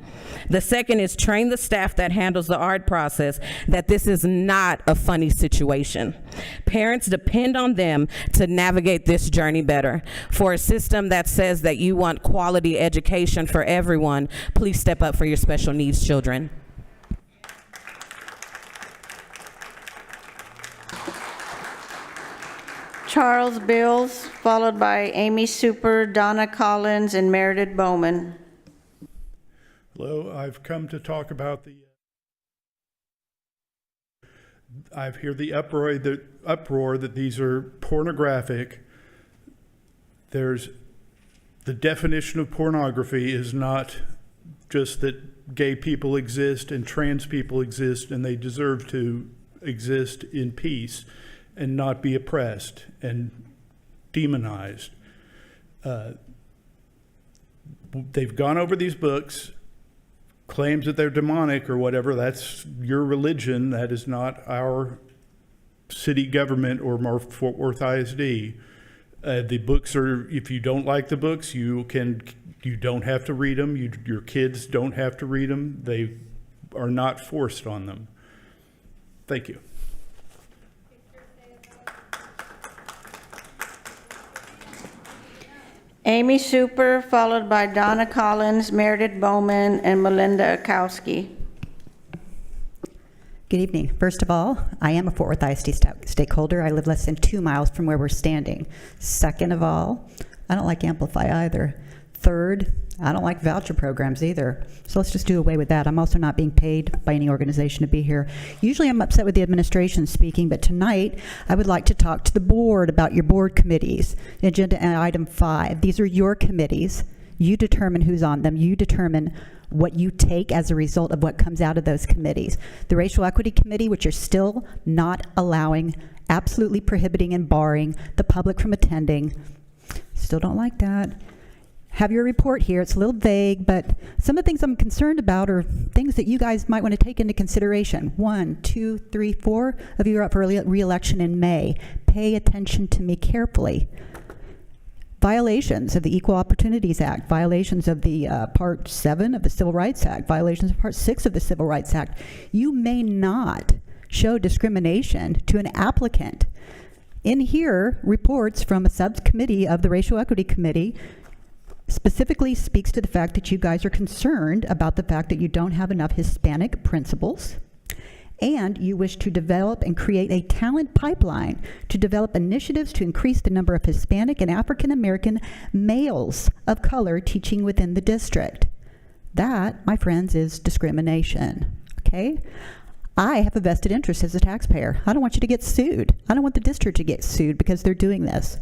The second is train the staff that handles the ARD process that this is not a funny situation. Parents depend on them to navigate this journey better. For a system that says that you want quality education for everyone, please step up for your special needs children. Charles Bills, followed by Amy Super, Donna Collins, and Meredith Bowman. Hello, I've come to talk about I've heard the uproar that these are pornographic. There's the definition of pornography is not just that gay people exist and trans people exist and they deserve to exist in peace and not be oppressed and demonized. They've gone over these books, claims that they're demonic or whatever. That's your religion. That is not our city government or Fort Worth ISD. The books are, if you don't like the books, you don't have to read them. Your kids don't have to read them. They are not forced on them. Thank you. Amy Super, followed by Donna Collins, Meredith Bowman, and Melinda Akowski. Good evening. First of all, I am a Fort Worth ISD stakeholder. I live less than 2 miles from where we're standing. Second of all, I don't like Amplify either. Third, I don't like voucher programs either. So let's just do away with that. I'm also not being paid by any organization to be here. Usually I'm upset with the administration speaking, but tonight I would like to talk to the board about your board committees. Agenda item 5. These are your committees. You determine who's on them. You determine what you take as a result of what comes out of those committees. The Racial Equity Committee, which are still not allowing, absolutely prohibiting and barring the public from attending. Still don't like that. Have your report here. It's a little vague, but some of the things I'm concerned about are things that you guys might want to take into consideration. 1, 2, 3, 4 of you are up for re-election in May. Pay attention to me carefully. Violations of the Equal Opportunities Act, violations of the Part 7 of the Civil Rights Act, violations of Part 6 of the Civil Rights Act. You may not show discrimination to an applicant. In here, reports from a subcommittee of the Racial Equity Committee specifically speaks to the fact that you guys are concerned about the fact that you don't have enough Hispanic principals, and you wish to develop and create a talent pipeline to develop initiatives to increase the number of Hispanic and African American males of color teaching within the district. That, my friends, is discrimination, okay? I have a vested interest as a taxpayer. I don't want you to get sued. I don't want the district to get sued because they're doing this.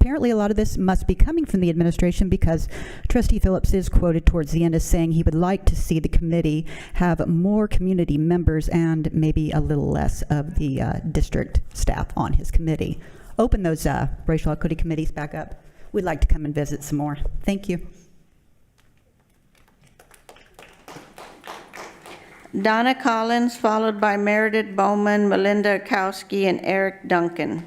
apparently a lot of this must be coming from the administration, because Trustee Phillips is quoted towards the end as saying he would like to see the committee have more community members and maybe a little less of the district staff on his committee. Open those racial equity committees back up. We'd like to come and visit some more. Thank you. Donna Collins, followed by Meredith Bowman, Melinda Akowski, and Eric Duncan.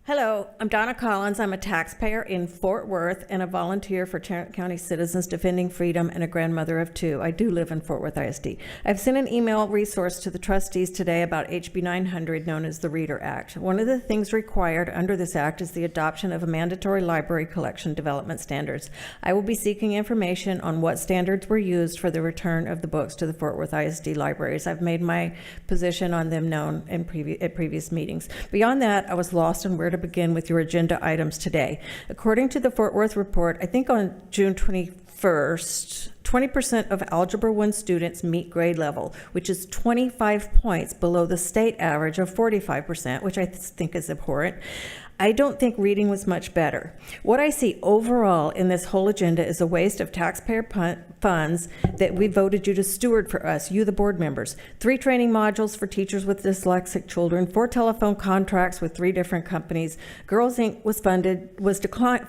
Hello, I'm Donna Collins. I'm a taxpayer in Fort Worth and a volunteer for Tarrant County Citizens Defending Freedom and a grandmother of 2. I do live in Fort Worth ISD. I've sent an email resource to the trustees today about HB 900, known as the Reader Act. One of the things required under this act is the adoption of a mandatory library collection development standards. I will be seeking information on what standards were used for the return of the books to the Fort Worth ISD libraries. I've made my position on them known in previous meetings. Beyond that, I was lost on where to begin with your agenda items today. According to the Fort Worth report, I think on June 21st, 20% of Algebra 1 students meet grade level, which is 25 points below the state average of 45%, which I think is abhorrent. I don't think reading was much better. What I see overall in this whole agenda is a waste of taxpayer funds that we voted you to steward for us, you the board members. 3 training modules for teachers with dyslexic children, 4 telephone contracts with 3 different companies. Girls Inc.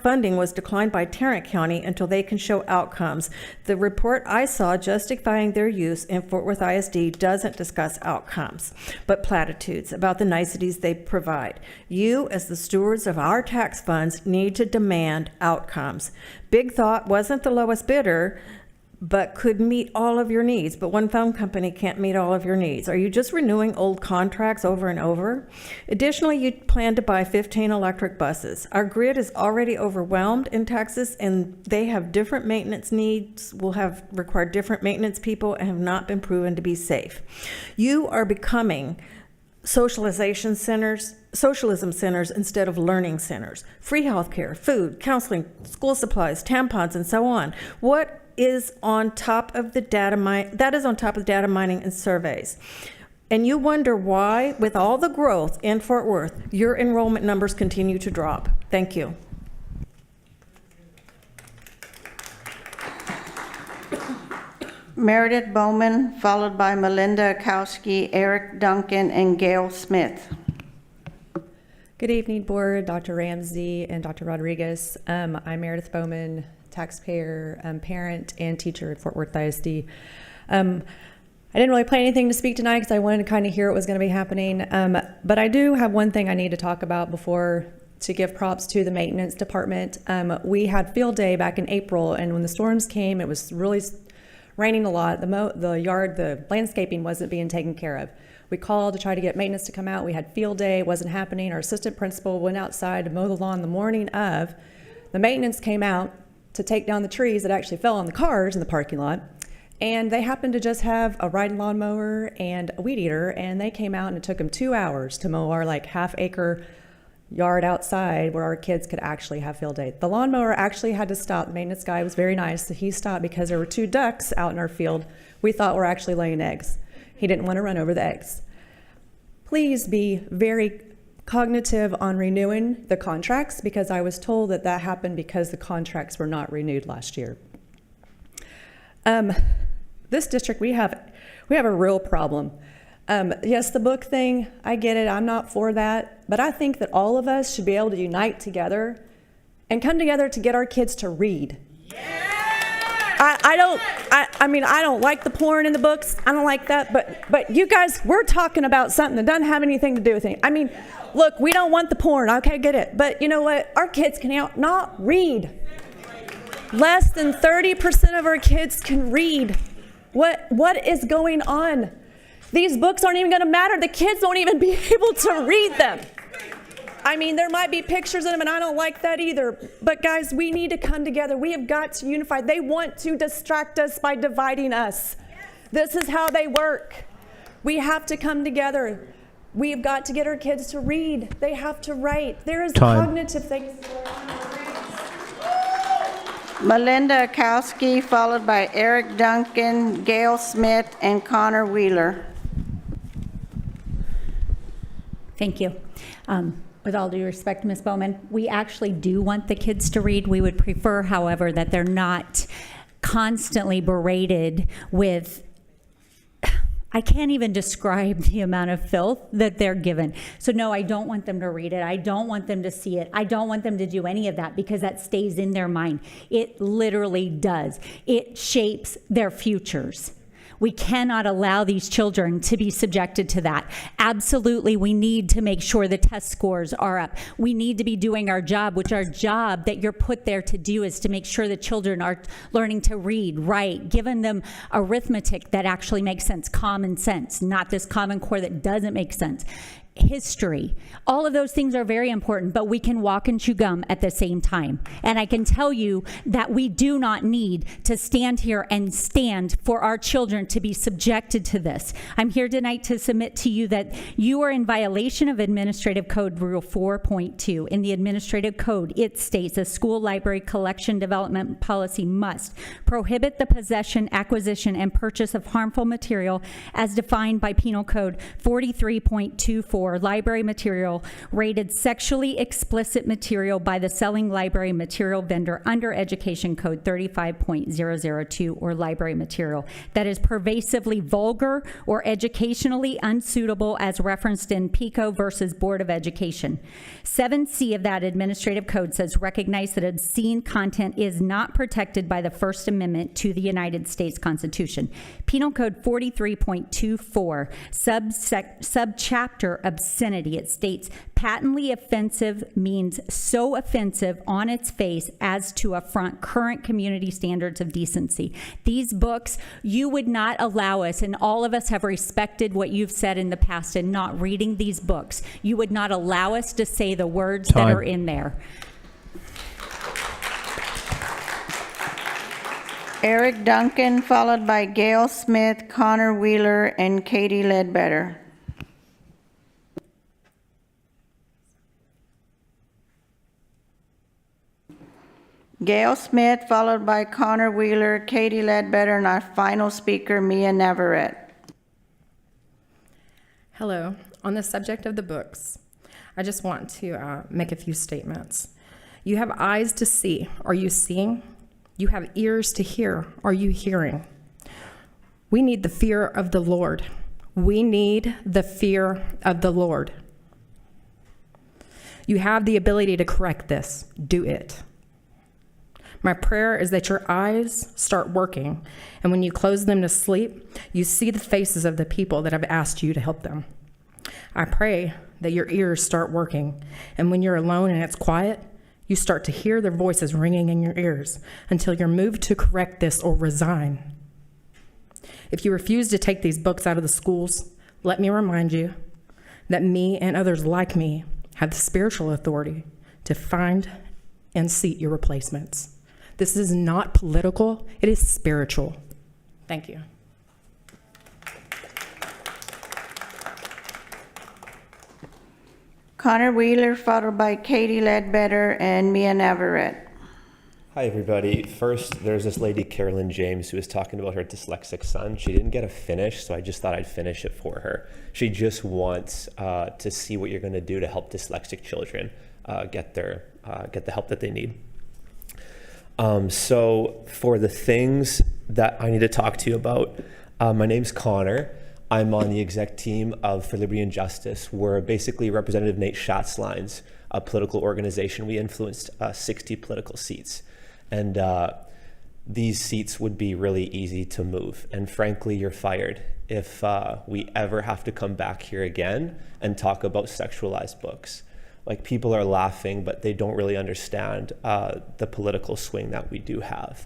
funding was declined by Tarrant County until they can show outcomes. The report I saw justifying their use in Fort Worth ISD doesn't discuss outcomes, but platitudes about the niceties they provide. You, as the stewards of our tax funds, need to demand outcomes. Big Thought wasn't the lowest bidder, but could meet all of your needs. But one phone company can't meet all of your needs. Are you just renewing old contracts over and over? Additionally, you plan to buy 15 electric buses. Our grid is already overwhelmed in Texas, and they have different maintenance needs, will have required different maintenance people, and have not been proven to be safe. You are becoming socialism centers instead of learning centers. Free healthcare, food, counseling, school supplies, tampons, and so on. What is on top of the data data mining and surveys. And you wonder why, with all the growth in Fort Worth, your enrollment numbers continue to drop. Thank you. Meredith Bowman, followed by Melinda Akowski, Eric Duncan, and Gail Smith. Good evening, Board, Dr. Ramsey, and Dr. Rodriguez. I'm Meredith Bowman, taxpayer, parent, and teacher at Fort Worth ISD. I didn't really plan anything to speak tonight because I wanted to kind of hear what was going to be happening. But I do have one thing I need to talk about before to give props to the maintenance department. We had field day back in April, and when the storms came, it was really raining a lot. The landscaping wasn't being taken care of. We called to try to get maintenance to come out. We had field day, it wasn't happening. Our assistant principal went outside to mow the lawn the morning of. The maintenance came out to take down the trees that actually fell on the cars in the parking lot. And they happened to just have a riding lawnmower and a weed eater, and they came out and it took them 2 hours to mow our half-acre yard outside where our kids could actually have field day. The lawnmower actually had to stop. The maintenance guy was very nice. So he stopped because there were 2 ducks out in our field we thought were actually laying eggs. He didn't want to run over the eggs. Please be very cognitive on renewing the contracts, because I was told that happened because the contracts were not renewed last year. This district, we have a real problem. Yes, the book thing, I get it, I'm not for that, but I think that all of us should be able to unite together and come together to get our kids to read. Yeah! I don't like the porn in the books, I don't like that, but you guys, we're talking about something that doesn't have anything to do with it. Look, we don't want the porn, okay, get it, but you know what, our kids can not read. Less than 30% of our kids can read. What is going on? These books aren't even going to matter. The kids won't even be able to read them. There might be pictures in them, and I don't like that either. But guys, we need to come together. We have got to unify. They want to distract us by dividing us. This is how they work. We have to come together. We have got to get our kids to read. They have to write. There is cognitive things. Melinda Akowski, followed by Eric Duncan, Gail Smith, and Connor Wheeler. Thank you. With all due respect, Ms. Bowman, we actually do want the kids to read. We would prefer, however, that they're not constantly berated with, I can't even describe the amount of filth that they're given. So no, I don't want them to read it. I don't want them to see it. I don't want them to do any of that because that stays in their mind. It literally does. It shapes their futures. We cannot allow these children to be subjected to that. Absolutely, we need to make sure the test scores are up. We need to be doing our job, which our job that you're put there to do is to make sure the children are learning to read, write, giving them arithmetic that actually makes sense, common sense, not this Common Core that doesn't make sense. History. All of those things are very important, but we can walk and chew gum at the same time. And I can tell you that we do not need to stand here and stand for our children to be subjected to this. I'm here tonight to submit to you that you are in violation of Administrative Code Rule 4.2. In the Administrative Code, it states a school library collection development policy must prohibit the possession, acquisition, and purchase of harmful material as defined by Penal Code 43.24, library material rated sexually explicit material by the selling library material vendor under Education Code 35.002, or library material that is pervasively vulgar or educationally unsuitable as referenced in PICO versus Board of Education. 7C of that administrative code says recognize that obscene content is not protected by the First Amendment to the United States Constitution. Penal Code 43.24, subchapter obscenity, it states patently offensive means so offensive on its face as to affront current community standards of decency. These books, you would not allow us, and all of us have respected what you've said in the past in not reading these books. You would not allow us to say the words that are in there. Eric Duncan, followed by Gail Smith, Connor Wheeler, and Katie Ledbetter. Gail Smith, followed by Connor Wheeler, Katie Ledbetter, and our final speaker, Mia Navarrete. Hello. On the subject of the books, I just want to make a few statements. You have eyes to see. Are you seeing? You have ears to hear. Are you hearing? We need the fear of the Lord. We need the fear of the Lord. You have the ability to correct this. Do it. My prayer is that your eyes start working, and when you close them to sleep, you see the faces of the people that have asked you to help them. I pray that your ears start working, and when you're alone and it's quiet, you start to hear their voices ringing in your ears until you're moved to correct this or resign. If you refuse to take these books out of the schools, let me remind you that me and others like me have the spiritual authority to find and seat your replacements. This is not political, it is spiritual. Thank you. Connor Wheeler, followed by Katie Ledbetter and Mia Navarrete. Hi, everybody. First, there's this lady, Carolyn James, who was talking about her dyslexic son. She didn't get a finish, so I just thought I'd finish it for her. She just wants to see what you're going to do to help dyslexic children get the help that they need. So for the things that I need to talk to you about, my name's Connor. I'm on the exec team of For Liberty and Justice. We're basically Representative Nate Schatzline's political organization. We influenced 60 political seats. And these seats would be really easy to move. And frankly, you're fired if we ever have to come back here again and talk about sexualized books. Like, people are laughing, but they don't really understand the political swing that we do have.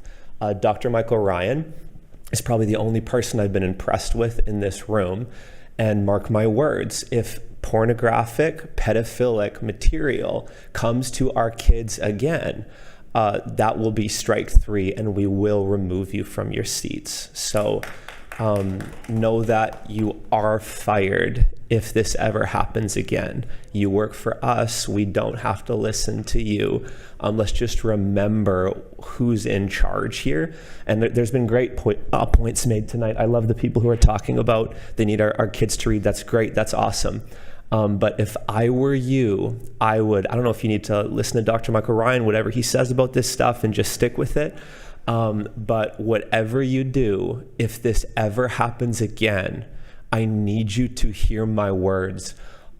Dr. Michael Ryan is probably the only person I've been impressed with in this room. And mark my words, if pornographic, pedophilic material comes to our kids again, that will be strike 3 and we will remove you from your seats. So know that you are fired if this ever happens again. You work for us. We don't have to listen to you. Let's just remember who's in charge here. And there's been great points made tonight. I love the people who are talking about they need our kids to read. That's great. That's awesome. But if I were you, I don't know if you need to listen to Dr. Michael Ryan, whatever he says about this stuff, and just stick with it. But whatever you do, if this ever happens again, I need you to hear my words.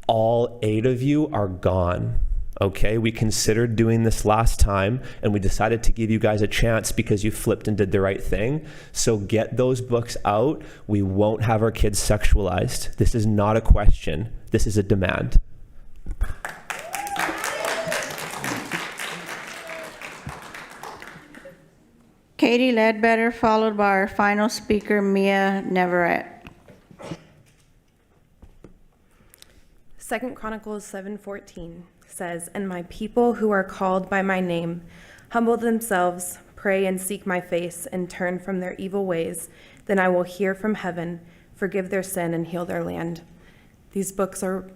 All 8 of you are gone. Okay, we considered doing this last time and we decided to give you guys a chance because you flipped and did the right thing. So get those books out. We won't have our kids sexualized. This is not a question. This is a demand. Katie Ledbetter, followed by our final speaker, Mia Neverett. 2 Chronicles 7:14 says, "And my people who are called by my name humble themselves, pray and seek my face, and turn from their evil ways, then I will hear from heaven, forgive their sin, and heal their land." These books are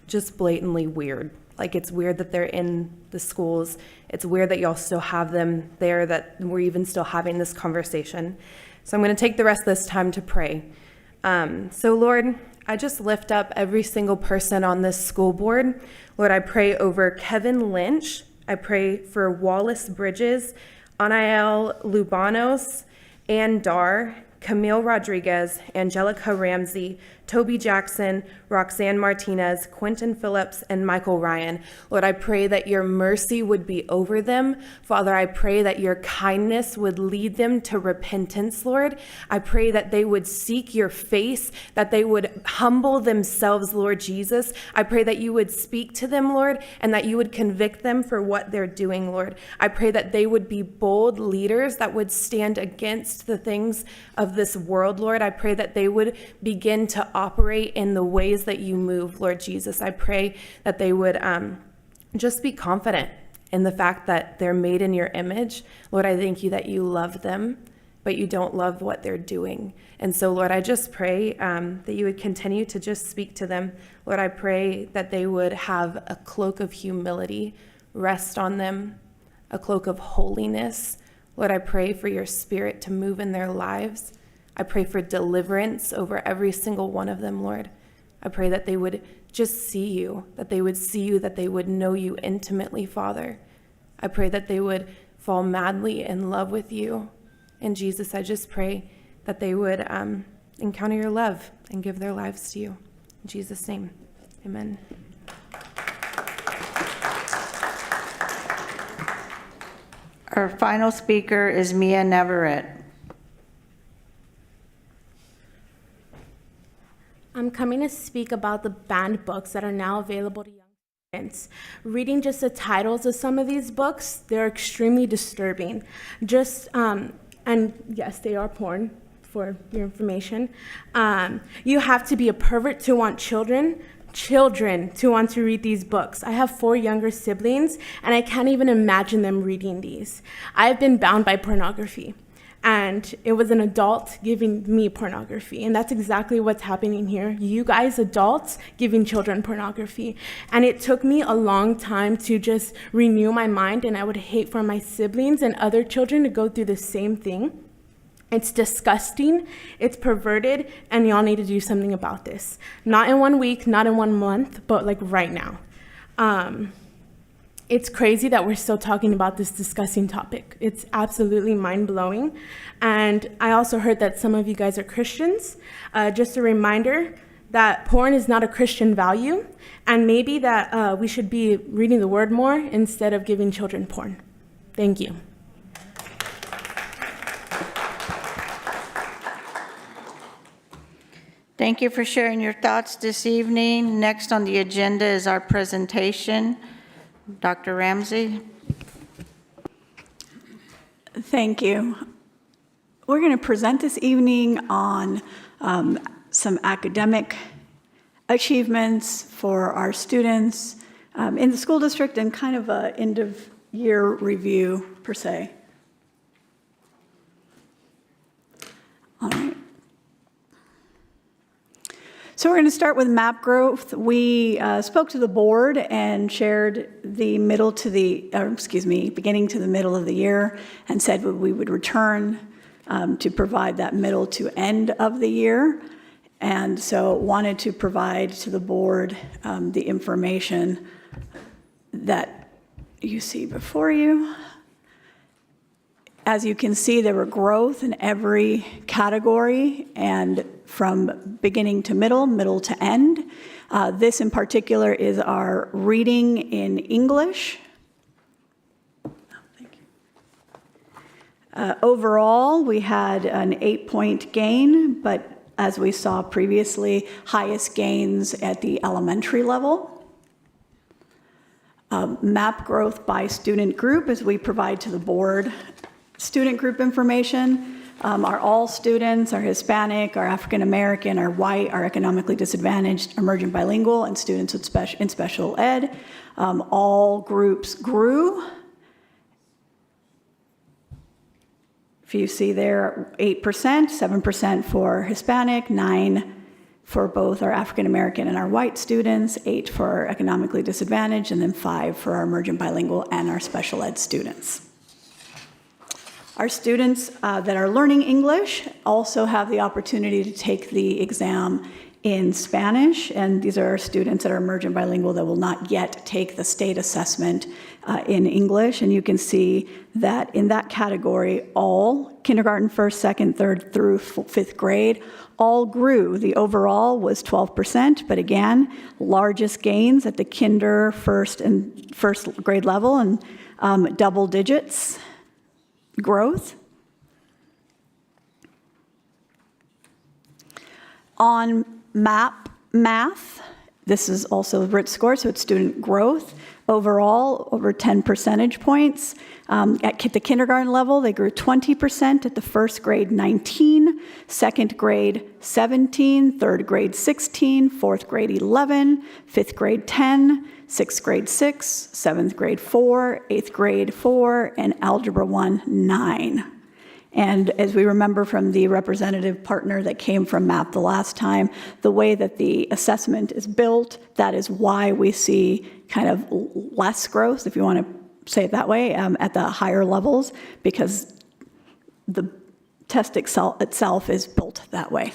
just blatantly weird. Like, it's weird that they're in the schools. It's weird that y'all still have them there, that we're even still having this conversation. So I'm going to take the rest of this time to pray. So Lord, I just lift up every single person on this school board. Lord, I pray over Kevin Lynch. I pray for Wallace Bridges, Anael Lubanos, Ann Dar, Camille Rodriguez, Angelica Ramsey, Toby Jackson, Roxanne Martinez, Quentin Phillips, and Michael Ryan. Lord, I pray that your mercy would be over them. Father, I pray that your kindness would lead them to repentance, Lord. I pray that they would seek your face, that they would humble themselves, Lord Jesus. I pray that you would speak to them, Lord, and that you would convict them for what they're doing, Lord. I pray that they would be bold leaders that would stand against the things of this world, Lord. I pray that they would begin to operate in the ways that you move, Lord Jesus. I pray that they would just be confident in the fact that they're made in your image. Lord, I thank you that you love them, but you don't love what they're doing. And so, Lord, I just pray that you would continue to just speak to them. Lord, I pray that they would have a cloak of humility rest on them, a cloak of holiness. Lord, I pray for your spirit to move in their lives. I pray for deliverance over every single one of them, Lord. I pray that they would just see you, that they would see you, that they would know you intimately, Father. I pray that they would fall madly in love with you. And Jesus, I just pray that they would encounter your love and give their lives to you. In Jesus' name, amen. Our final speaker is Mia Neverett. I'm coming to speak about the banned books that are now available to young students. Reading just the titles of some of these books, they're extremely disturbing. And yes, they are porn, for your information. You have to be a pervert to want children to want to read these books. I have 4 younger siblings, and I can't even imagine them reading these. I've been bound by pornography. And it was an adult giving me pornography. And that's exactly what's happening here. You guys, adults, giving children pornography. And it took me a long time to just renew my mind, and I would hate for my siblings and other children to go through the same thing. It's disgusting, it's perverted, and y'all need to do something about this. Not in 1 week, not in 1 month, but like right now. It's crazy that we're still talking about this disgusting topic. It's absolutely mind-blowing. And I also heard that some of you guys are Christians. Just a reminder that porn is not a Christian value, and maybe that we should be reading the word more instead of giving children porn. Thank you. Thank you for sharing your thoughts this evening. Next on the agenda is our presentation. Dr. Ramsey. Thank you. We're going to present this evening on some academic achievements for our students in the school district and kind of an end-of-year review, per se. All right. So we're going to start with map growth. We spoke to the board and shared the beginning to the middle of the year, and said we would return to provide that middle to end of the year. And so wanted to provide to the board the information that you see before you. As you can see, there were growth in every category and from beginning to middle to end. This in particular is our reading in English. Overall, we had an 8-point gain, but as we saw previously, highest gains at the elementary level. MAP growth by student group, as we provide to the board student group information. Our all students, our Hispanic, our African American, our white, our economically disadvantaged, emerging bilingual, and students with in special ed. All groups grew. If you see there, 8%, 7% for Hispanic, 9% for both our African American and our white students, 8% for our economically disadvantaged, and then 5% for our emerging bilingual and our special ed students. Our students that are learning English also have the opportunity to take the exam in Spanish, and these are our students that are emerging bilingual that will not yet take the state assessment in English. And you can see that in that category, all kindergarten, first, second, third through fifth grade, all grew. The overall was 12%, but again, largest gains at the kinder, first grade level, and double digits growth. On math, this is also the RIT score, so it's student growth. Overall, over 10 percentage points. At the kindergarten level, they grew 20%, at the first grade 19, second grade 17, third grade 16, fourth grade 11, fifth grade 10, sixth grade 6, seventh grade 4, eighth grade 4, and Algebra 1, 9. And as we remember from the representative partner that came from MAP the last time, the way that the assessment is built, that is why we see kind of less growth, if you want to say it that way, at the higher levels, because the test itself is built that way.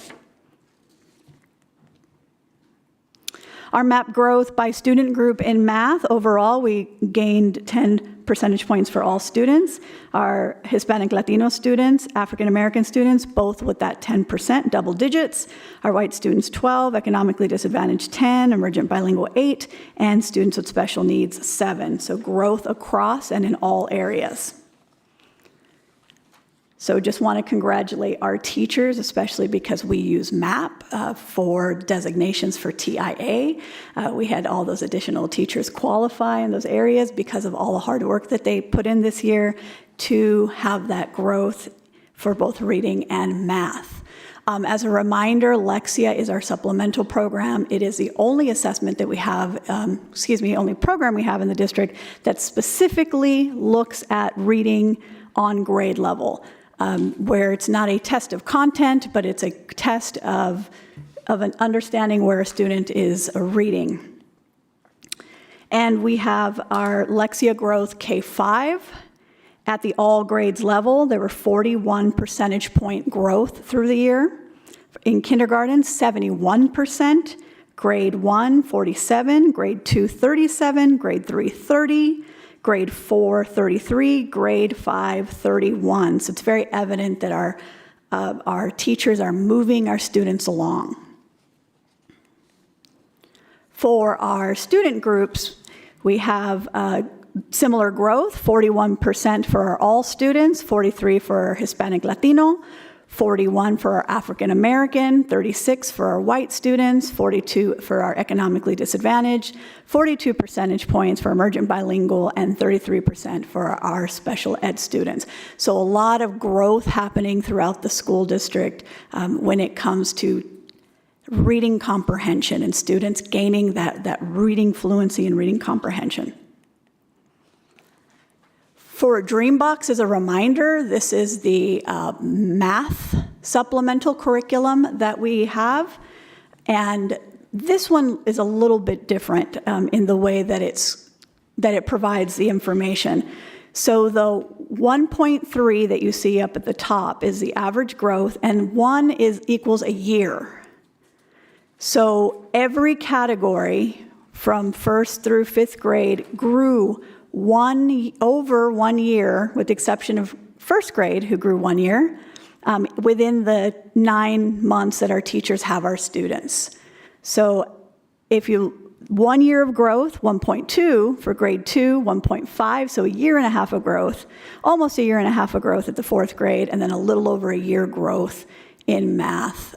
Our MAP growth by student group in math, overall, we gained 10 percentage points for all students. Our Hispanic Latino students, African American students, both with that 10%, double digits. Our white students, 12, economically disadvantaged, 10, emergent bilingual, 8, and students with special needs, 7. So growth across and in all areas. So just want to congratulate our teachers, especially because we use MAP for designations for TIA. We had all those additional teachers qualify in those areas because of all the hard work that they put in this year to have that growth for both reading and math. As a reminder, Lexia is our supplemental program. It is the only assessment that we have, only program we have in the district that specifically looks at reading on grade level. Where it's not a test of content, but it's a test of an understanding where a student is reading. And we have our Lexia growth K-5 at the all grades level. There were 41 percentage point growth through the year. In kindergarten, 71%, grade 1, 47, grade 2, 37, grade 3, 30, grade 4, 33, grade 5, 31. So it's very evident that our teachers are moving our students along. For our student groups, we have similar growth, 41% for our all students, 43 for our Hispanic Latino, 41 for our African American, 36 for our white students, 42 for our economically disadvantaged, 42 percentage points for emergent bilingual, and 33% for our special ed students. So a lot of growth happening throughout the school district when it comes to reading comprehension and students gaining that reading fluency and reading comprehension. For Dreambox, as a reminder, this is the math supplemental curriculum that we have. And this one is a little bit different in the way that it provides the information. So the 1.3 that you see up at the top is the average growth, and 1 equals a year. So every category from 1st through 5th grade grew over 1 year, with the exception of 1st grade, who grew 1 year, within the 9 months that our teachers have our students. So if you 1 year of growth, 1.2 for grade 2, 1.5, so a year and a half of growth, almost a year and a half of growth at the 4th grade, and then a little over a year growth in math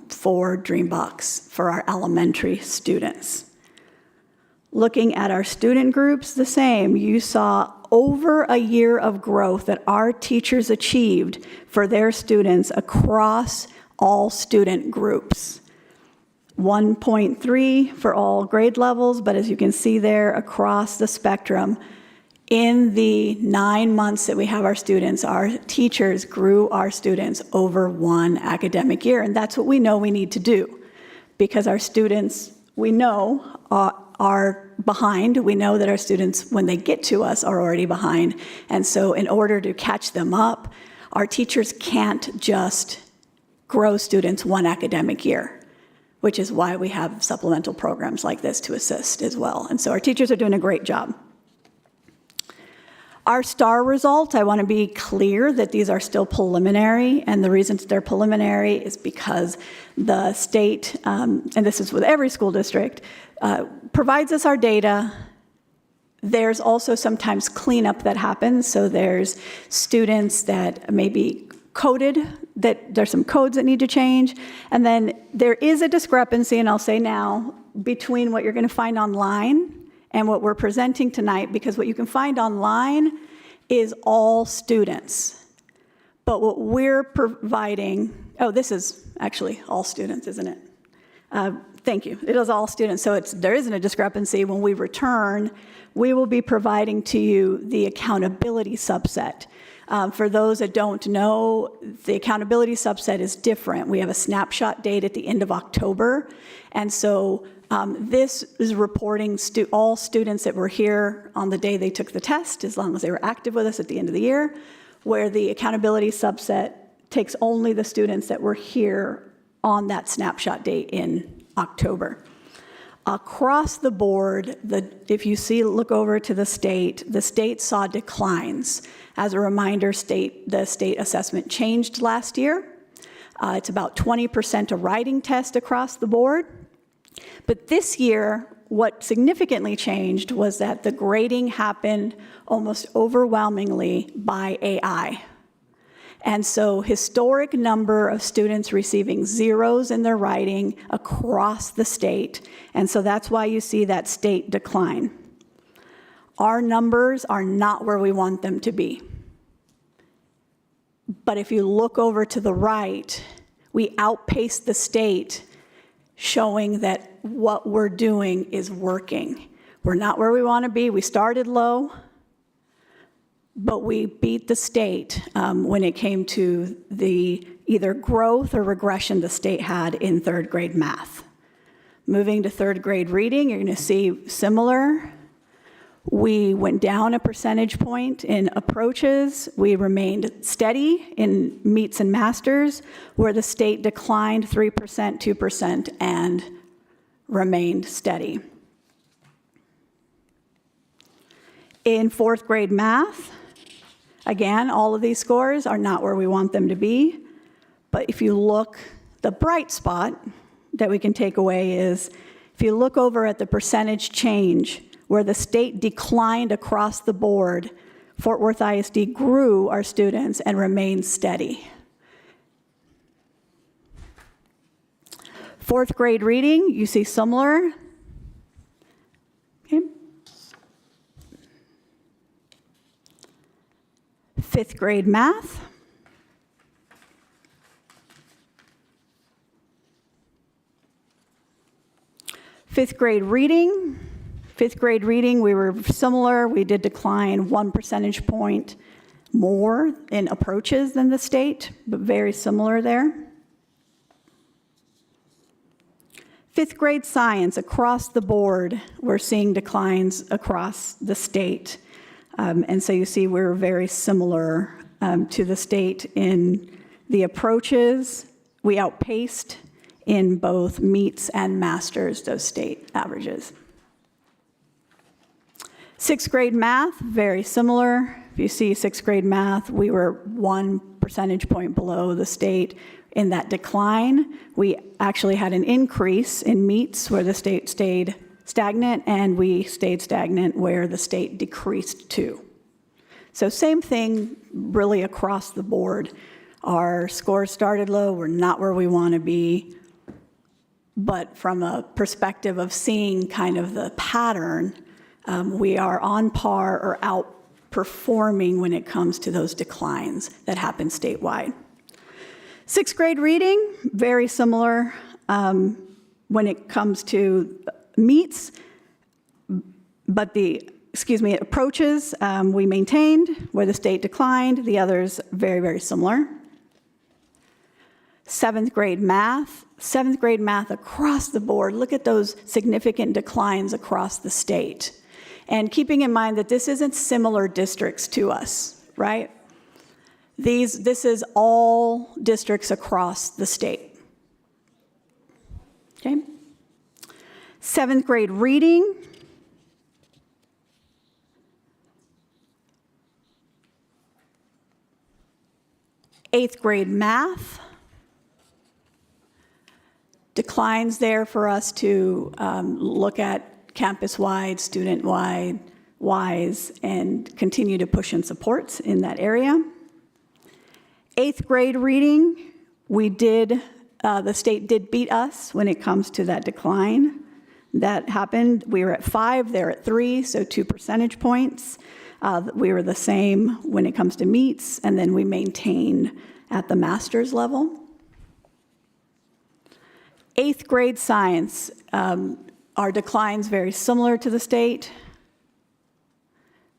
for Dreambox for our elementary students. Looking at our student groups, the same. You saw over a year of growth that our teachers achieved for their students across all student groups. 1.3 for all grade levels, but as you can see there, across the spectrum, in the 9 months that we have our students, our teachers grew our students over 1 academic year, and that's what we know we need to do, because our students, we know, are behind. We know that our students, when they get to us, are already behind, and so in order to catch them up, our teachers can't just grow students 1 academic year, which is why we have supplemental programs like this to assist as well. And so our teachers are doing a great job. Our STAR results, I want to be clear that these are still preliminary, and the reason they're preliminary is because the state, and this is with every school district, provides us our data. There's also sometimes cleanup that happens, so there's students that may be coded, that there's some codes that need to change, and then there is a discrepancy, and I'll say now, between what you're going to find online and what we're presenting tonight, because what you can find online is all students. But what we're providing, oh, this is actually all students, isn't it? Thank you. It is all students, so there isn't a discrepancy. When we return, we will be providing to you the accountability subset. For those that don't know, the accountability subset is different. We have a snapshot date at the end of October, and so this is reporting all students that were here on the day they took the test, as long as they were active with us at the end of the year, where the accountability subset takes only the students that were here on that snapshot date in October. Across the board, if you look over to the state saw declines. As a reminder, the state assessment changed last year. It's about 20% a writing test across the board. But this year, what significantly changed was that the grading happened almost overwhelmingly by AI. And so historic number of students receiving zeros in their writing across the state. And so that's why you see that state decline. Our numbers are not where we want them to be. But if you look over to the right, we outpace the state, showing that what we're doing is working. We're not where we want to be. We started low, but we beat the state when it came to the either growth or regression the state had in 3rd grade math. Moving to 3rd grade reading, you're going to see similar. We went down a percentage point in approaches. We remained steady in meets and masters, where the state declined 3%, 2%, and remained steady. In 4th grade math, again, all of these scores are not where we want them to be. But if you look, the bright spot that we can take away is, if you look over at the percentage change, where the state declined across the board, Fort Worth ISD grew our students and remained steady. 4th grade reading, you see similar. Okay. 5th grade math. Fifth grade reading. 5th grade reading, we were similar. We did decline 1 percentage point more in approaches than the state, but very similar there. 5th grade science, across the board, we're seeing declines across the state. And so you see we're very similar to the state in the approaches. We outpaced in both meets and masters, those state averages. 6th grade math, very similar. If you see 6th grade math, we were 1 percentage point below the state in that decline. We actually had an increase in meets where the state stayed stagnant, and we stayed stagnant where the state decreased too. So same thing really across the board. Our scores started low, we're not where we want to be, but from a perspective of seeing kind of the pattern, we are on par or outperforming when it comes to those declines that happen statewide. 6th grade reading, very similar when it comes to meets, but approaches we maintained where the state declined, the others very, very similar. 7th grade math across the board, look at those significant declines across the state. And keeping in mind that this isn't similar districts to us, right? This is all districts across the state. Okay? 7th grade reading. Eighth grade math. Declines there for us to look at campus-wide, student-wide, wise, and continue to push in supports in that area. 8th grade reading, the state did beat us when it comes to that decline. That happened. We were at 5, they're at 3, so 2 percentage points. We were the same when it comes to meets, and then we maintained at the master's level. 8th grade science, our declines very similar to the state.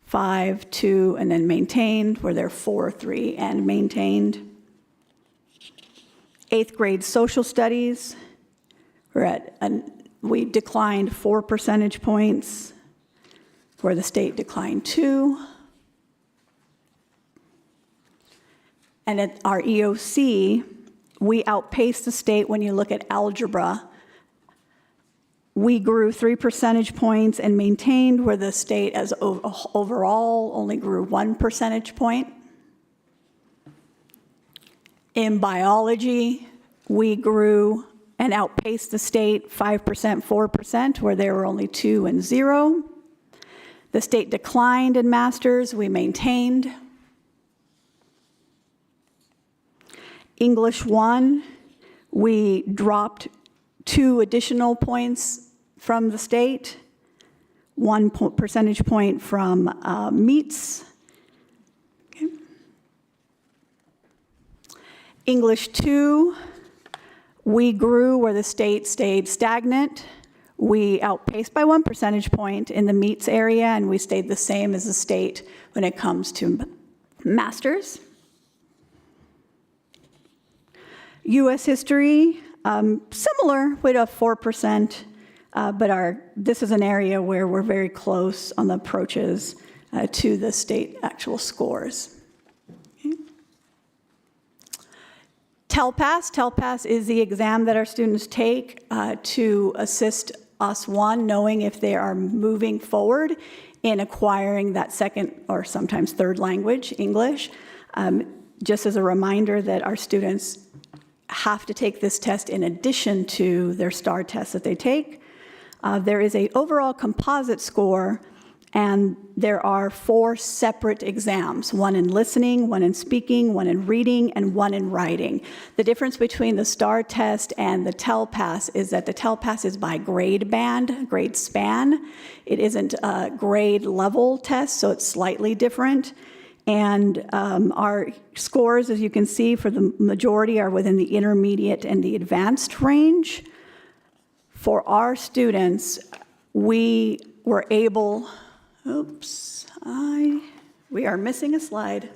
5, 2, and then maintained, where they're 4, 3, and maintained. 8th grade social studies, we declined 4 percentage points, where the state declined 2. And at our EOC, we outpaced the state when you look at algebra. We grew 3 percentage points and maintained where the state as overall only grew 1 percentage point. In biology, we grew and outpaced the state 5%, 4%, where they were only 2 and 0. The state declined in masters, we maintained. English 1, we dropped 2 additional points from the state, 1 percentage point from meets. Okay. English 2, we grew where the state stayed stagnant. We outpaced by 1 percentage point in the meets area, and we stayed the same as the state when it comes to masters. U.S. history, similar with a 4%, but this is an area where we're very close on the approaches to the state actual scores. Okay. TELPAS is the exam that our students take to assist us, knowing if they are moving forward in acquiring that second or sometimes third language, English. Just as a reminder that our students have to take this test in addition to their STAR test that they take. There is an overall composite score, and there are 4 separate exams, 1 in listening, 1 in speaking, 1 in reading, and 1 in writing. The difference between the STAR test and the TELPAS is that the TELPAS is by grade band, grade span. It isn't a grade level test, so it's slightly different. And our scores, as you can see, for the majority are within the intermediate and the advanced range. For our students, we were able, we are missing a slide,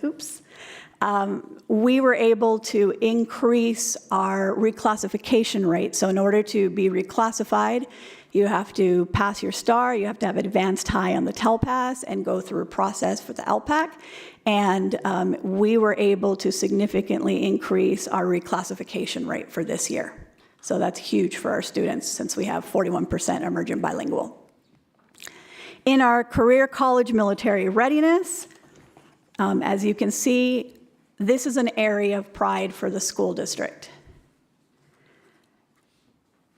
we were able to increase our reclassification rate. So in order to be reclassified, you have to pass your STAR, you have to have advanced high on the TELPAS, and go through a process for the LPAC. And we were able to significantly increase our reclassification rate for this year. So that's huge for our students since we have 41% emergent bilingual. In our career college military readiness, as you can see, this is an area of pride for the school district.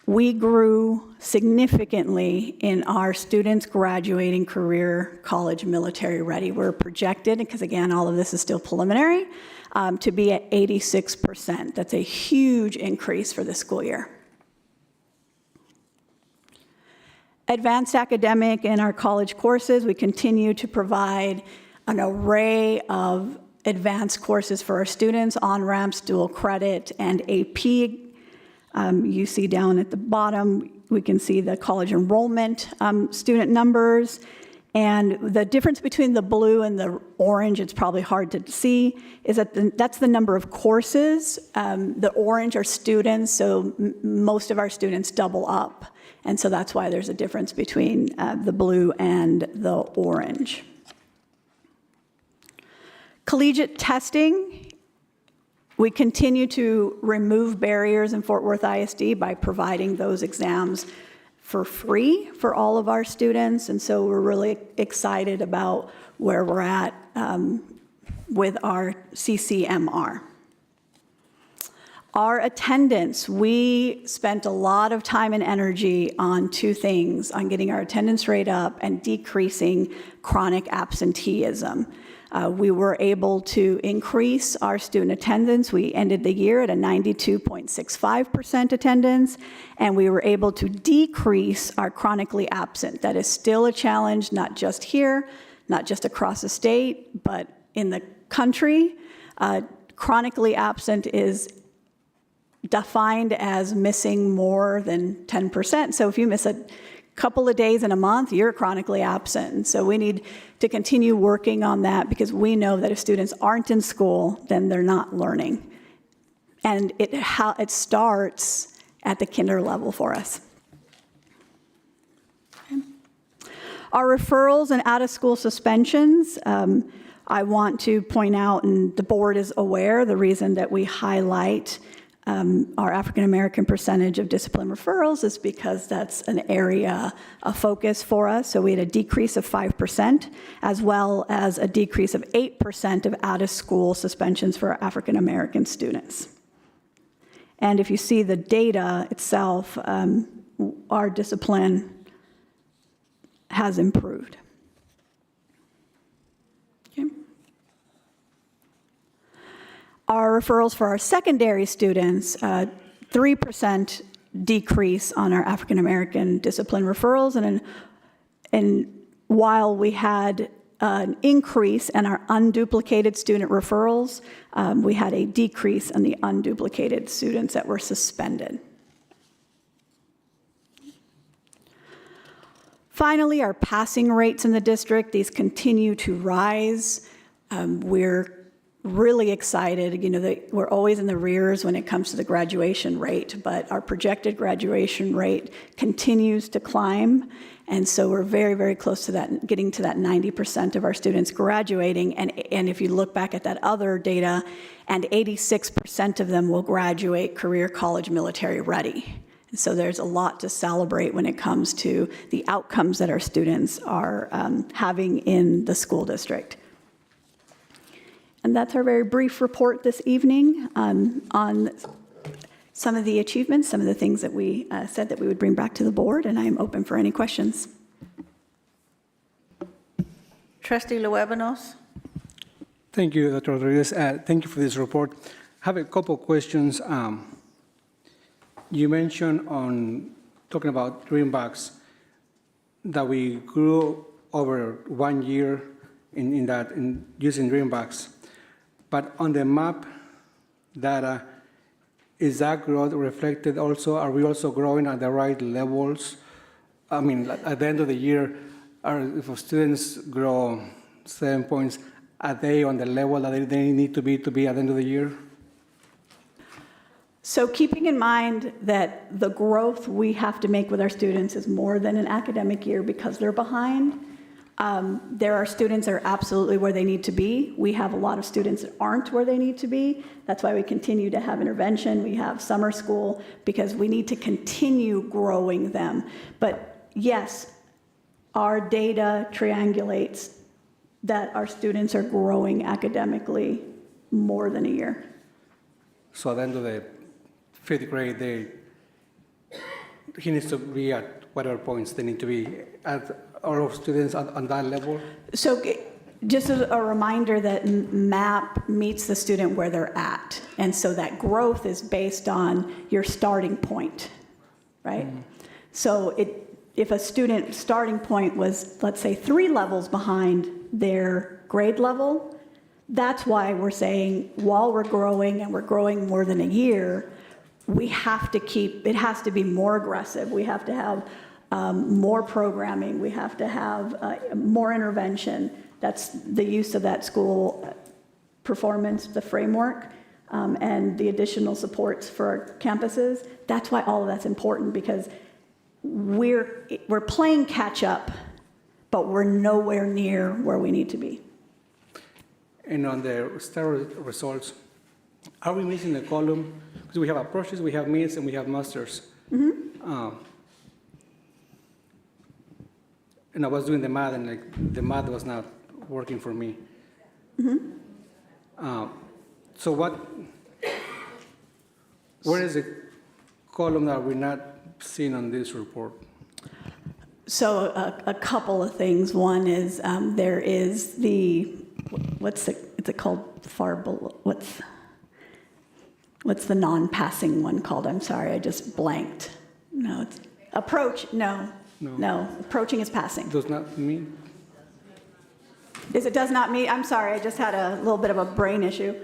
We grew significantly in our students graduating career college military ready. We're projected, because again, all of this is still preliminary, to be at 86%. That's a huge increase for this school year. Advanced academic in our college courses, we continue to provide an array of advanced courses for our students, on-ramps, dual credit, and AP. You see down at the bottom, we can see the college enrollment student numbers. And the difference between the blue and the orange, it's probably hard to see, is that that's the number of courses. The orange are students, so most of our students double up. And so that's why there's a difference between the blue and the orange. Collegiate testing. We continue to remove barriers in Fort Worth ISD by providing those exams for free for all of our students. And so we're really excited about where we're at with our CCMR. Our attendance, we spent a lot of time and energy on two things, on getting our attendance rate up and decreasing chronic absenteeism. We were able to increase our student attendance. We ended the year at a 92.65% attendance, and we were able to decrease our chronically absent. That is still a challenge, not just here, not just across the state, but in the country. Chronically absent is defined as missing more than 10%. So if you miss a couple of days in a month, you're chronically absent. And so we need to continue working on that because we know that if students aren't in school, then they're not learning. And it starts at the kinder level for us. Okay. Our referrals and out-of-school suspensions, I want to point out, and the board is aware, the reason that we highlight our African American percentage of discipline referrals is because that's an area of focus for us. So we had a decrease of 5%, as well as a decrease of 8% of out-of-school suspensions for African American students. And if you see the data itself, our discipline has improved. Our referrals for our secondary students, 3% decrease on our African American discipline referrals, and while we had an increase in our unduplicated student referrals, we had a decrease in the unduplicated students that were suspended. Finally, our passing rates in the district, these continue to rise. We're really excited, that we're always in the rears when it comes to the graduation rate, but our projected graduation rate continues to climb. And so we're very, very close to that, getting to that 90% of our students graduating. And if you look back at that other data, and 86% of them will graduate career college military ready. And so there's a lot to celebrate when it comes to the outcomes that our students are having in the school district. And that's our very brief report this evening on some of the achievements, some of the things that we said that we would bring back to the board, and I am open for any questions. Trustee Luevanos. Thank you, Dr. Rodriguez. Thank you for this report. I have a couple of questions. You mentioned on talking about greenbacks that we grew over 1 year in using greenbacks. But on the map data, is that growth reflected also? Are we also growing at the right levels? I mean, at the end of the year, if students grow 7 points, are they on the level that they need to be at the end of the year? So keeping in mind that the growth we have to make with our students is more than an academic year because they're behind, There are students that are absolutely where they need to be. We have a lot of students that aren't where they need to be. That's why we continue to have intervention. We have summer school because we need to continue growing them. But yes, our data triangulates that our students are growing academically more than a year. So at the end of the 5th grade, he needs to be at whatever points they need to be at. All of students on that level? So just a reminder that MAP meets the student where they're at. And so that growth is based on your starting point, right? So if a student starting point was, let's say, 3 levels behind their grade level, that's why we're saying while we're growing and we're growing more than a year, we have to keep, it has to be more aggressive. We have to have more programming, we have to have more intervention. That's the use of that school performance, the framework, and the additional supports for our campuses. That's why all of that's important, because we're playing catch up, but we're nowhere near where we need to be. And on the STAR results, are we missing a column? Because we have approaches, we have meets, and we have masters. And I was doing the math, and the math was not working for me. So where is the column that we're not seeing on this report? So a couple of things. One is there is the, is it called far below, what's the non-passing one called? I'm sorry, I just blanked. No, it's approach, no, approaching is passing. Does not mean? It does not mean, I'm sorry, I just had a little bit of a brain issue.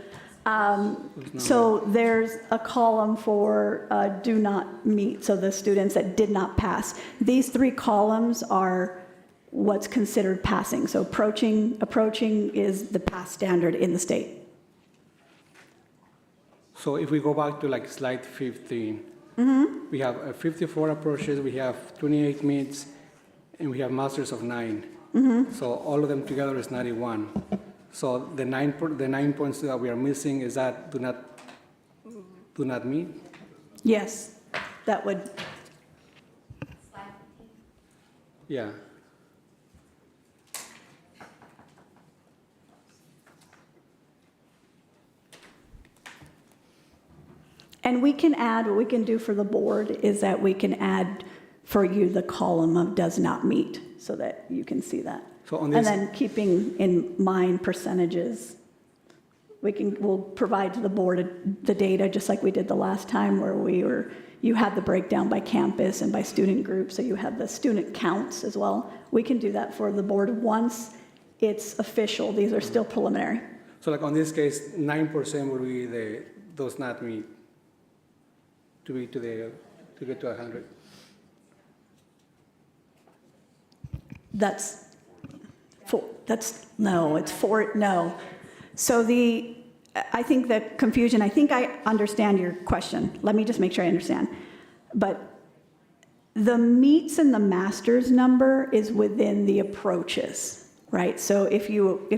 So there's a column for do not meet, so the students that did not pass. These 3 columns are what's considered passing. So approaching is the pass standard in the state. So if we go back to slide 15, we have 54 approaches, we have 28 meets, and we have masters of 9. So all of them together is 91. So the 9 points that we are missing is that do not meet? Yes, that would. Yeah. And we can add, what we can do for the board is that we can add for you the column of does not meet so that you can see that. So on this, and then keeping in mind percentages, we'll provide to the board the data just like we did the last time where you had the breakdown by campus and by student group, so you have the student counts as well. We can do that for the board once it's official. These are still preliminary. So on this case, 9% will be the does not meet to get to 100. That's 4. It's 4. No. So I think the confusion, I think I understand your question. Let me just make sure I understand. But the meets and the masters number is within the approaches, right? So if you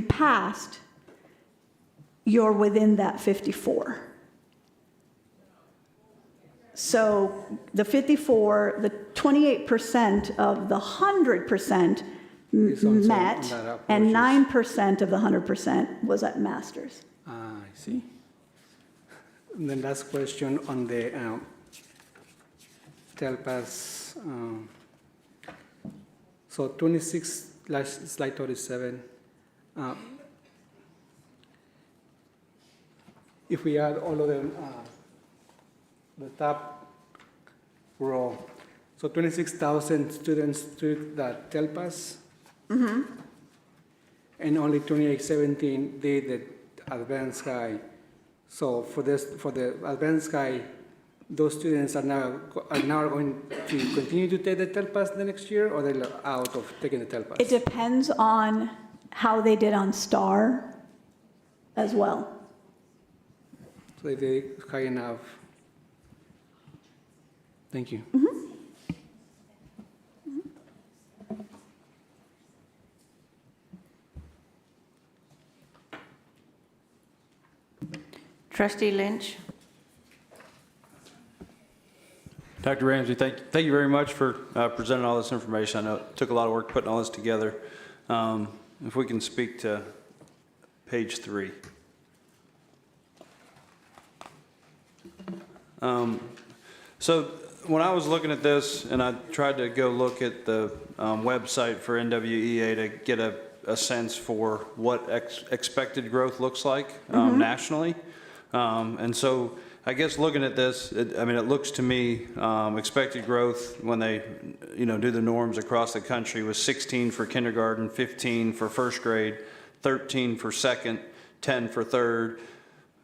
passed, you're within that 54. So the 54, the 28% of the 100% met, and 9% of the 100% was at masters. I see. And then last question on the TELPAS. So 26, slide 37. If we add all of them, the top row, so 26,000 students took that TELPAS, and only 2817 did the advanced high. So for the advanced high, those students are now going to continue to take the TELPAS the next year, or they're out of taking the TELPAS? It depends on how they did on STAR as well. So if they high enough. Thank you. Trustee Lynch? Dr. Ramsey, thank you very much for presenting all this information. I know it took a lot of work putting all this together. If we can speak to page 3. So when I was looking at this, and I tried to go look at the website for NWEA to get a sense for what expected growth looks like nationally. And so I guess looking at this, it looks to me expected growth when they do the norms across the country was 16 for kindergarten, 15 for first grade, 13 for second, 10 for third,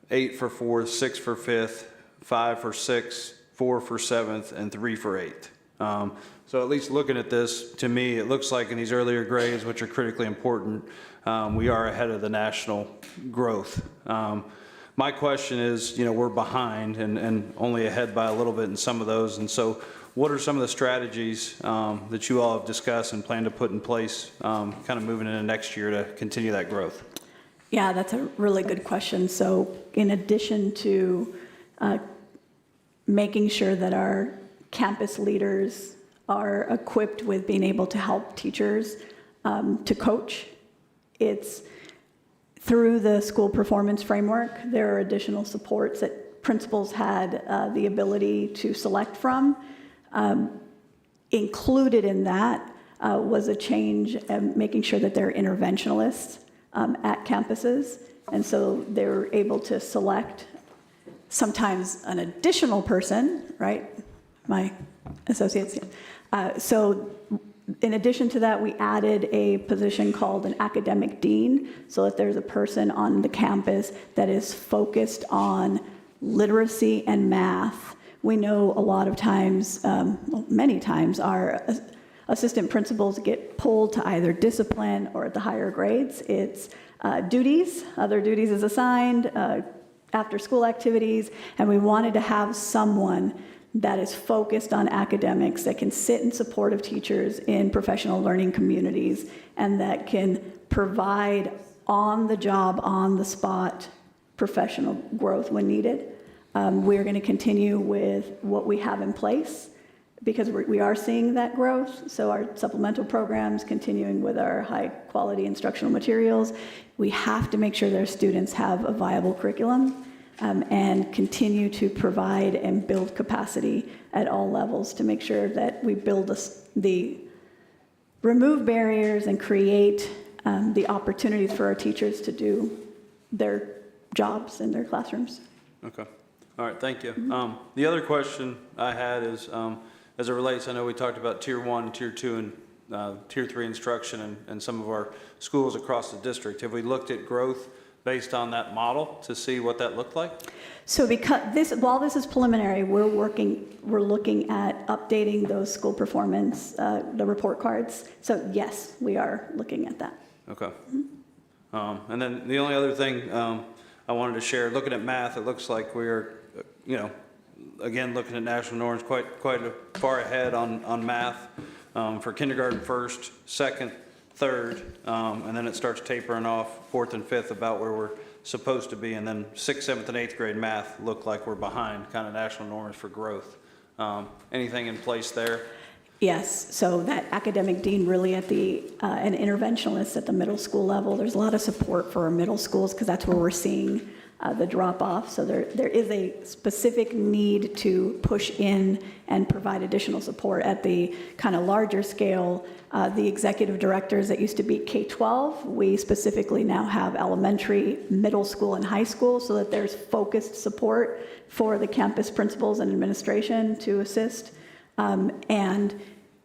8 for fourth, 6 for fifth, 5 for sixth, 4 for seventh, and 3 for eighth. So at least looking at this, to me, it looks like in these earlier grades, which are critically important, we are ahead of the national growth. My question is, we're behind and only ahead by a little bit in some of those. And so what are some of the strategies that you all have discussed and plan to put in place kind of moving into next year to continue that growth? Yeah, that's a really good question. So in addition to making sure that our campus leaders are equipped with being able to help teachers to coach, it's through the school performance framework. There are additional supports that principals had the ability to select from. Included in that was a change in making sure that there are interventionalists at campuses. And so they were able to select sometimes an additional person, right? My associates. So in addition to that, we added a position called an academic dean, so that there's a person on the campus that is focused on literacy and math. We know a lot of times, many times, our assistant principals get pulled to either discipline or at the higher grades. It's duties, other duties is assigned, after school activities, and we wanted to have someone that is focused on academics, that can sit in support of teachers in professional learning communities, and that can provide on the job, on the spot professional growth when needed. We're going to continue with what we have in place because we are seeing that growth. So our supplemental programs, continuing with our high quality instructional materials. We have to make sure that our students have a viable curriculum and continue to provide and build capacity at all levels to make sure that we build remove barriers and create the opportunities for our teachers to do their jobs in their classrooms. Okay. All right, thank you. The other question I had is, as it relates, I know we talked about Tier 1, Tier 2, and Tier 3 instruction and some of our schools across the district. Have we looked at growth based on that model to see what that looked like? So while this is preliminary, we're looking at updating those school performance, the report cards. So yes, we are looking at that. Okay. And then the only other thing I wanted to share, looking at math, it looks like we're, again, looking at national norms, quite far ahead on math for kindergarten first, second, third, and then it starts tapering off fourth and fifth about where we're supposed to be, and then 6th, 7th, and 8th grade math look like we're behind kind of national norms for growth. Anything in place there? Yes, so that academic dean really at an interventionalist at the middle school level. There's a lot of support for our middle schools because that's where we're seeing the drop off. So there is a specific need to push in and provide additional support at the kind of larger scale. The executive directors that used to be K-12, we specifically now have elementary, middle school, and high school so that there's focused support for the campus principals and administration to assist. And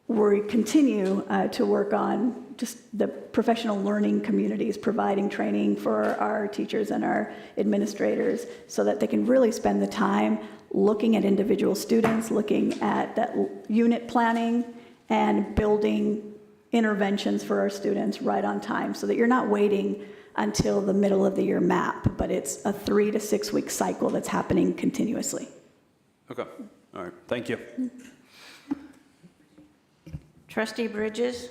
we continue to work on just the professional learning communities, providing training for our teachers and our administrators so that they can really spend the time looking at individual students, looking at that unit planning, and building interventions for our students right on time so that you're not waiting until the middle of the year map, but it's a 3 to 6 week cycle that's happening continuously. Okay. All right. Thank you. Trustee Bridges?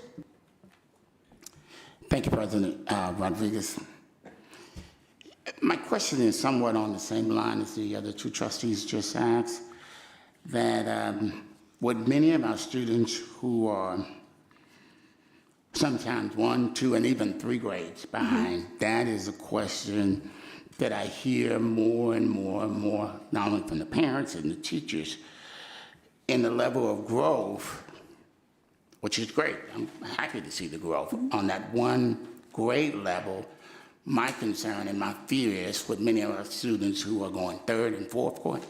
Thank you, President Rodriguez. My question question is somewhat on the same line as the other two trustees just asked, that with many of our students who are sometimes 1, 2, and even 3 grades behind, that is a question that I hear more and more and more, not only from the parents and the teachers, in the level of growth, which is great. I'm happy to see the growth on that 1 grade level. My concern and my fear is with many of our students who are going 3rd and 4th grade,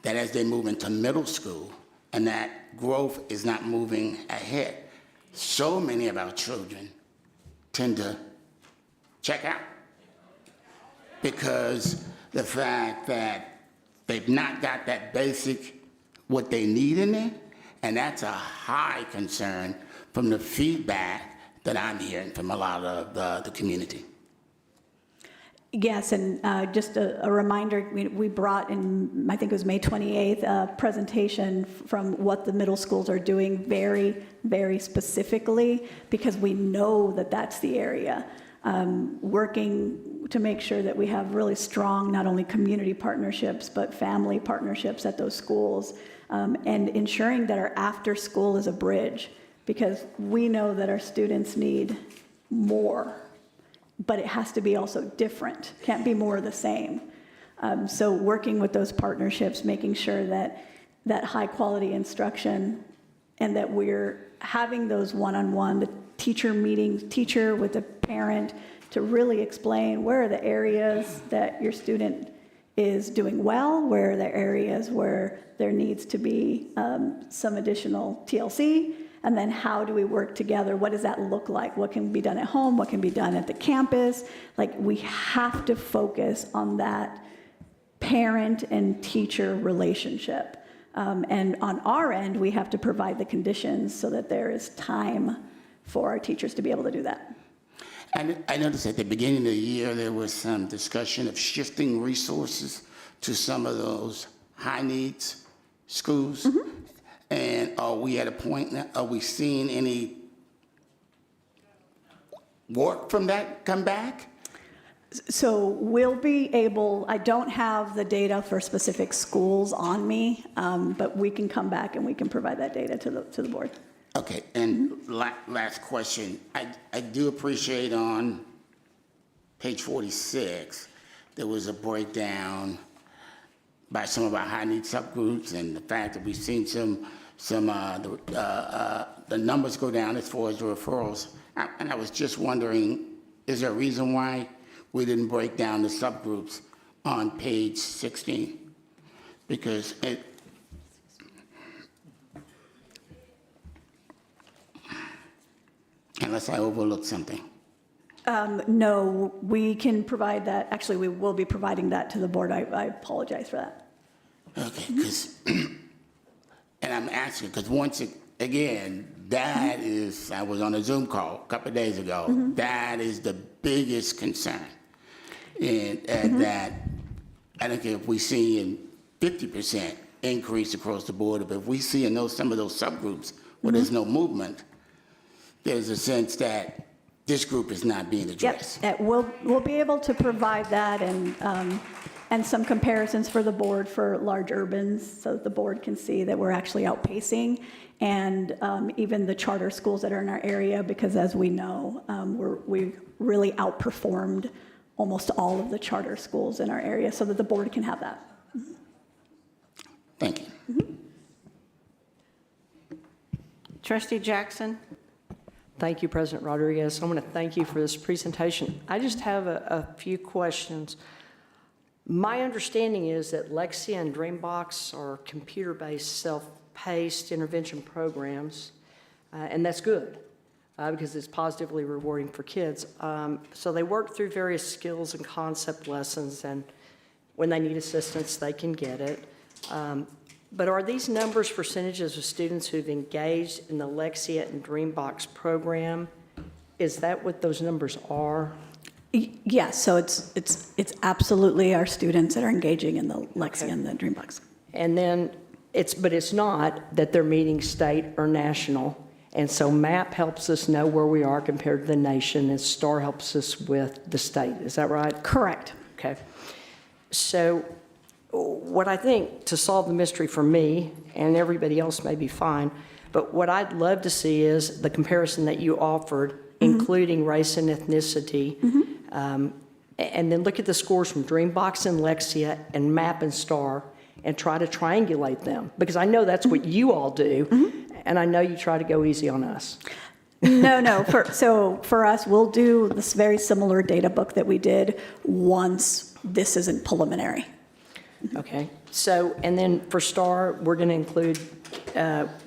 that as they move into middle school and that growth is not moving ahead, so many of our children tend to check out because the fact that they've not got that basic, what they need in there, and that's a high concern from the feedback that I'm hearing from a lot of the community. Yes, and just a reminder, we brought in, I think it was May 28th, a presentation from what the middle schools are doing very, very specifically, because we know that that's the area. Working to make sure that we have really strong, not only community partnerships, but family partnerships at those schools, and ensuring that our after school is a bridge, because we know that our students need more. But it has to be also different. Can't be more of the same. So working with those partnerships, making sure that that high quality instruction and that we're having those one-on-one, the teacher meetings, teacher with the parent, to really explain where are the areas that your student is doing well, where are the areas where there needs to be some additional TLC, and then how do we work together? What does that look like? What can be done at home? What can be done at the campus? Like, we have to focus on that parent and teacher relationship. And on our end, we have to provide the conditions so that there is time for our teachers to be able to do that. I noticed at the beginning of the year, there was some discussion of shifting resources to some of those high needs schools. And are we at a point now, are we seeing any work from that come back? So we'll be able, I don't have the data for specific schools on me, but we can come back and we can provide that data to the board. Okay, and last question. I do appreciate on page 46, there was a breakdown by some of our high need subgroups, and the fact that we've seen the numbers go down as far as the referrals. And I was just wondering, is there a reason why we didn't break down the subgroups on page 16? Because unless I overlooked something. No, we can provide that. Actually, we will be providing that to the board. I apologize for that. Okay, because, and I'm asking, because once again, that is, I was on a Zoom call a couple of days ago. That is the biggest concern. And that, I don't care if we see in 50% increase across the board, but if we see in some of those subgroups where there's no movement, there's a sense that this group is not being addressed. Yep, we'll be able to provide that and some comparisons for the board for large urbans, so that the board can see that we're actually outpacing, and even the charter schools that are in our area, because as we know, we really outperformed almost all of the charter schools in our area, so that the board can have that. Thank you. Trustee Jackson. Thank you, President Rodriguez. I want to thank you for this presentation. I just have a few questions. My understanding is that Lexia and Dreambox are computer-based, self-paced intervention programs, and that's good because it's positively rewarding for kids. So they work through various skills and concept lessons, and when they need assistance, they can get it. But are these numbers percentages of students who've engaged in the Lexia and Dreambox program? Is that what those numbers are? Yes, so it's absolutely our students that are engaging in the Lexia and the Dreambox. And then but it's not that they're meeting state or national. And so MAP helps us know where we are compared to the nation, and STAR helps us with the state. Is that right? Correct. Okay. So what I think to solve the mystery for me, and everybody else may be fine, but what I'd love to see is the comparison that you offered, including race and ethnicity, and then look at the scores from Dreambox and Lexia and MAP and STAR and try to triangulate them, because I know that's what you all do, and I know you try to go easy on us. No. So for us, we'll do this very similar data book that we did once this isn't preliminary. Okay. So, and then for STAR, we're going to include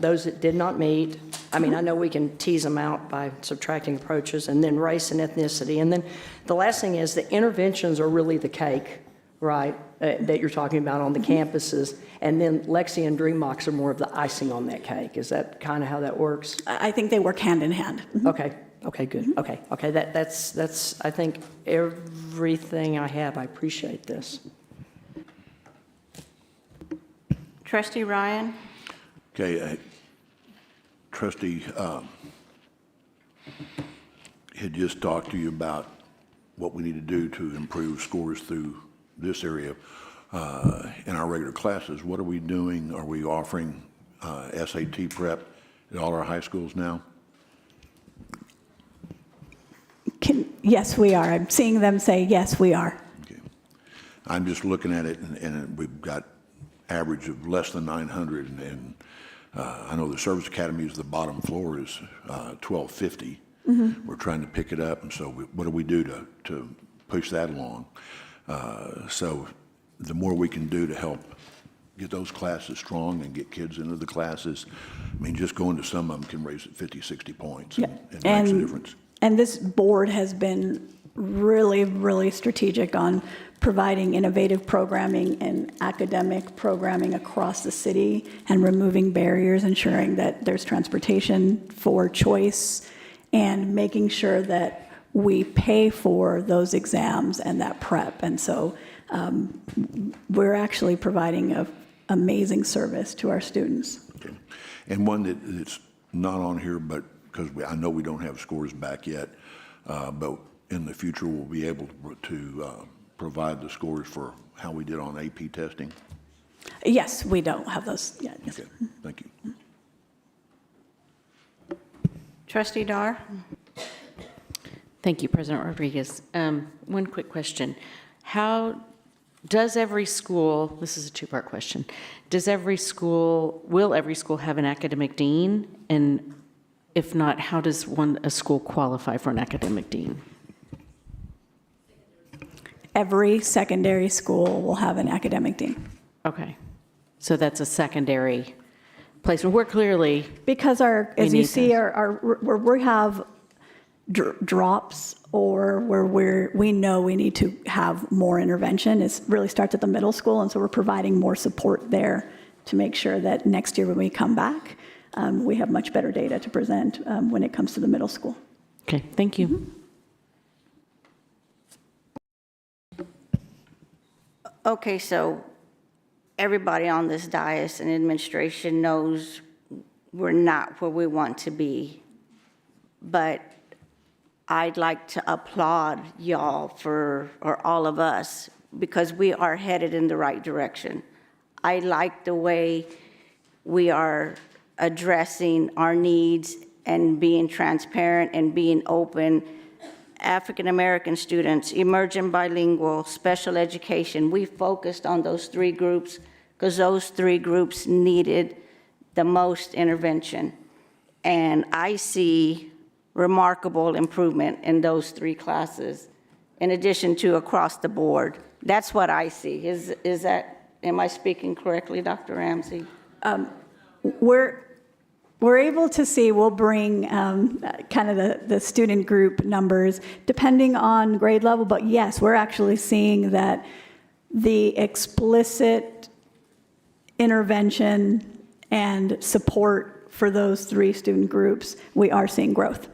those that did not meet. I mean, I know we can tease them out by subtracting approaches, and then race and ethnicity. And then the last thing is the interventions are really the cake, right, that you're talking about on the campuses. And then Lexi and Dreambox are more of the icing on that cake. Is that kind of how that works? I think they work hand in hand. Okay. Okay, good. Okay. That's I think everything I have. I appreciate this. Trustee Ryan? Okay, Trustee had just talked to you about what we need to do to improve scores through this area in our regular classes. What are we doing? Are we offering SAT prep at all our high schools now? Yes, we are. I'm seeing them say, yes, we are. Okay. I'm just looking at it, and we've got average of less than 900, and I know the service academies, the bottom floor is 1250. We're trying to pick it up, and so what do we do to push that along? So the more we can do to help get those classes strong and get kids into the classes, I mean, just going to some of them can raise it 50, 60 points, and it makes a difference. And this board has been really, really strategic on providing innovative programming and academic programming across the city and removing barriers, ensuring that there's transportation for choice, and making sure that we pay for those exams and that prep. And so we're actually providing an amazing service to our students. Okay. And one that's not on here, but because I know we don't have scores back yet, but in the future we'll be able to provide the scores for how we did on AP testing? Yes, we don't have those yet. Yes. Okay, thank you. Trustee Dar? Thank you, President Rodriguez. One quick question. How does every school, this is a two-part question, will every school have an academic dean? And if not, how does a school qualify for an academic dean? Every secondary school will have an academic dean. Okay. So that's a secondary placement. We're clearly... Because as you see, where we have drops or where we know we need to have more intervention, it really starts at the middle school, and so we're providing more support there to make sure that next year when we come back, we have much better data to present when it comes to the middle school. Okay, thank you. Okay, so everybody on this dais and administration knows we're not where we want to be, but I'd like to applaud y'all or all of us, because we are headed in the right direction. I like the way we are addressing our needs and being transparent and being open. African American students, emerging bilingual, special education, we focused on those three groups because those three groups needed the most intervention. And I see remarkable improvement in those three classes, in addition to across the board. That's what I see. Am I speaking correctly, Dr. Ramsey? We're able to see, we'll bring kind of the student group numbers depending on grade level, but yes, we're actually seeing that the explicit intervention and support for those three student groups, we are seeing growth.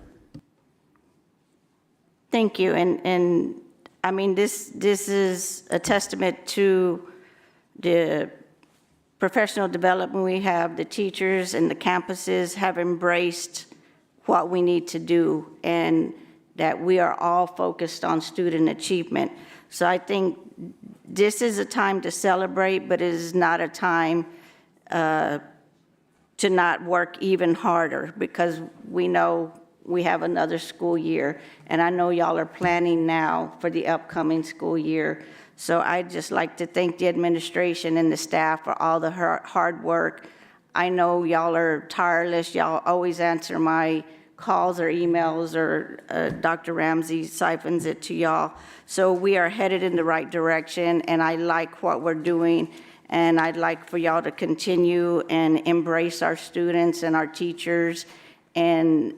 Thank you, and I mean, this is a testament to the professional development we have. The teachers and the campuses have embraced what we need to do, and that we are all focused on student achievement. So I think this is a time to celebrate, but it is not a time to not work even harder, because we know we have another school year, and I know y'all are planning now for the upcoming school year. So I'd just like to thank the administration and the staff for all the hard work. I know y'all are tireless. Y'all always answer my calls or emails, or Dr. Ramsey siphons it to y'all. So we are headed in the right direction, and I like what we're doing. And I'd like for y'all to continue and embrace our students and our teachers. And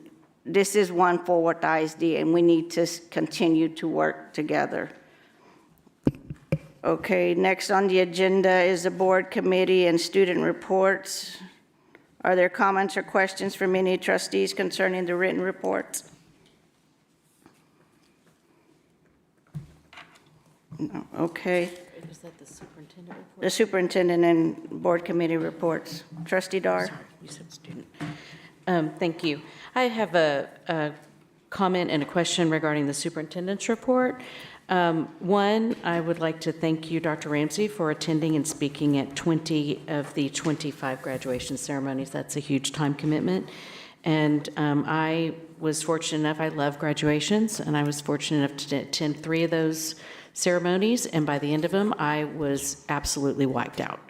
this is one Fort Worth ISD, and we need to continue to work together. Okay, next on the agenda is the board committee and student reports. Are there comments or questions from any trustees concerning the written reports? No, okay. Was that the superintendent report? The superintendent and board committee reports. Trustee Dar? Sorry, you said student. Thank you. I have a comment and a question regarding the superintendent's report. One, I would like to thank you, Dr. Ramsey, for attending and speaking at 20 of the 25 graduation ceremonies. That's a huge time commitment. And I was fortunate enough, I love graduations, and I was fortunate enough to attend 3 of those ceremonies, and by the end of them, I was absolutely wiped out.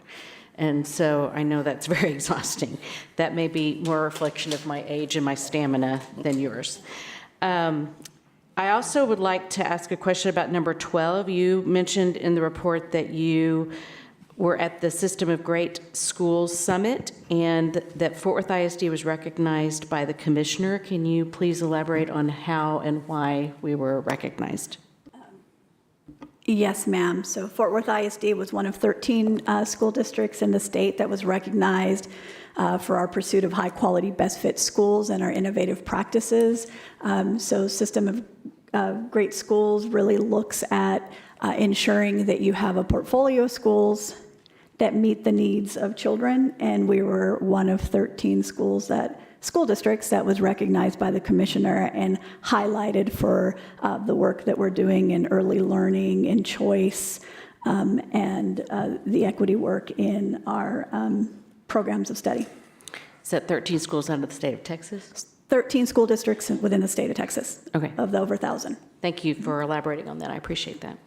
And so I know that's very exhausting. That may be more a reflection of my age and my stamina than yours. I also would like to ask a question about number 12. You mentioned in the report that you were at the System of Great Schools Summit, and that Fort Worth ISD was recognized by the commissioner. Can you please elaborate on how and why we were recognized? Yes, ma'am. So Fort Worth ISD was one of 13 school districts in the state that was recognized for our pursuit of high-quality, best-fit schools and our innovative practices. So System of Great Schools really looks at ensuring that you have a portfolio of schools that meet the needs of children, and we were one of 13 school districts that was recognized by the commissioner and highlighted for the work that we're doing in early learning and choice, and the equity work in our programs of study. Is that 13 schools out of the state of Texas? 13 school districts within the state of Texas. Okay. Of the over 1,000. Thank you for elaborating on that. I appreciate that.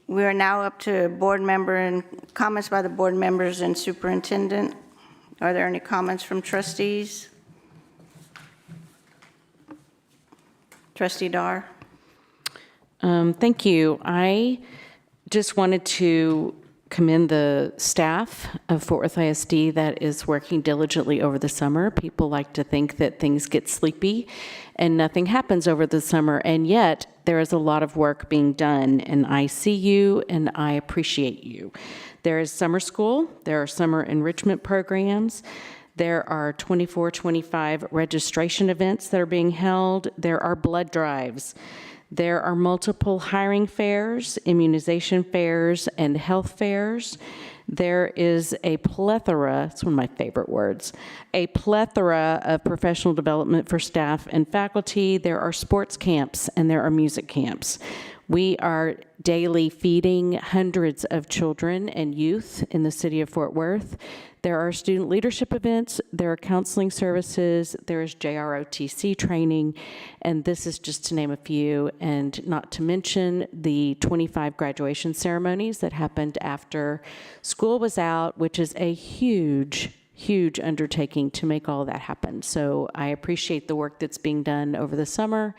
We are now up to board member and comments by the board members and superintendent. Are there any comments from trustees? Trustee Dar? Thank you. I just wanted to commend the staff of Fort Worth ISD that is working diligently over the summer. People like to think that things get sleepy and nothing happens over the summer, and yet there is a lot of work being done, and I see you and I appreciate you. There is summer school, there are summer enrichment programs, there are 24-25 registration events that are being held, there are blood drives. There are multiple hiring fairs, immunization fairs, and health fairs. There is a plethora, it's one of my favorite words, a plethora of professional development for staff and faculty. There are sports camps and there are music camps. We are daily feeding hundreds of children and youth in the city of Fort Worth. There are student leadership events, there are counseling services, there is JROTC training, and this is just to name a few, and not to mention the 25 graduation ceremonies that happened after school was out, which is a huge undertaking to make all of that happen. So I appreciate the work that's being done over the summer,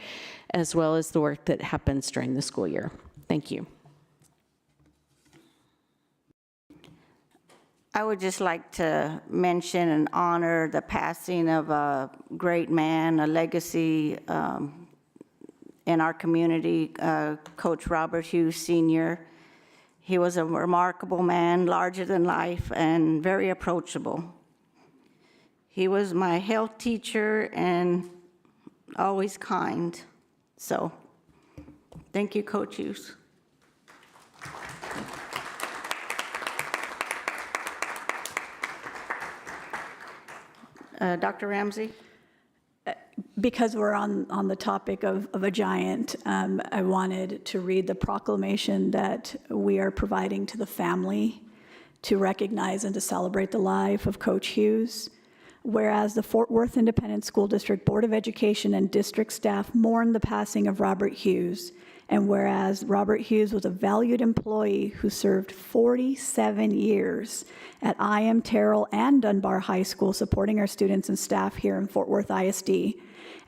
as well as the work that happens during the school year. Thank you. I would just like to mention and honor the passing of a great man, a legacy in our community, Coach Robert Hughes Sr. He was a remarkable man, larger than life, and very approachable. He was my health teacher and always kind. So, thank you, Coach Hughes. Dr. Ramsey? Because we're on the topic of a giant, I wanted to read the proclamation that we are providing to the family to recognize and to celebrate the life of Coach Hughes. Whereas the Fort Worth Independent School District Board of Education and district staff mourn the passing of Robert Hughes, and whereas Robert Hughes was a valued employee who served 47 years at IM Terrell and Dunbar High School supporting our students and staff here in Fort Worth ISD,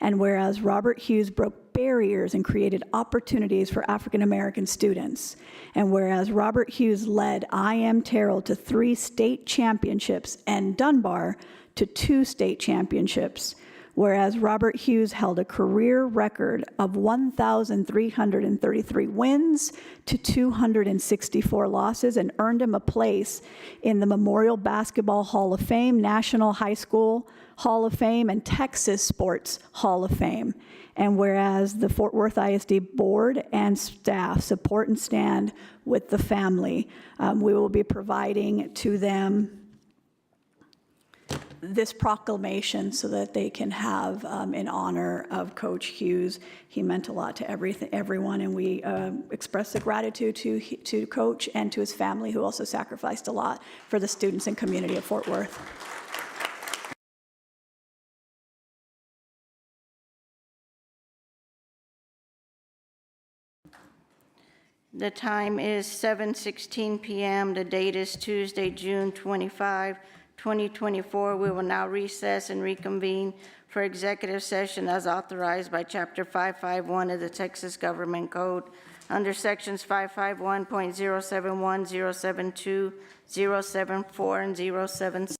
and whereas Robert Hughes broke barriers and created opportunities for African American students, and whereas Robert Hughes led IM Terrell to 3 state championships and Dunbar to 2 state championships, whereas Robert Hughes held a career record of 1,333 wins to 264 losses and earned him a place in the Memorial Basketball Hall of Fame, National High School Hall of Fame, and Texas Sports Hall of Fame. And whereas the Fort Worth ISD board and staff support and stand with the family, we will be providing to them this proclamation so that they can have in honor of Coach Hughes. He meant a lot to everyone, and we express the gratitude to Coach and to his family, who also sacrificed a lot for the students and community of Fort Worth. The time is 7:16 p.m. The date is Tuesday, June 25, 2024. We will now recess and reconvene for executive session as authorized by Chapter 551 of the Texas Government Code under Sections 551.071, 072, 074, and 076.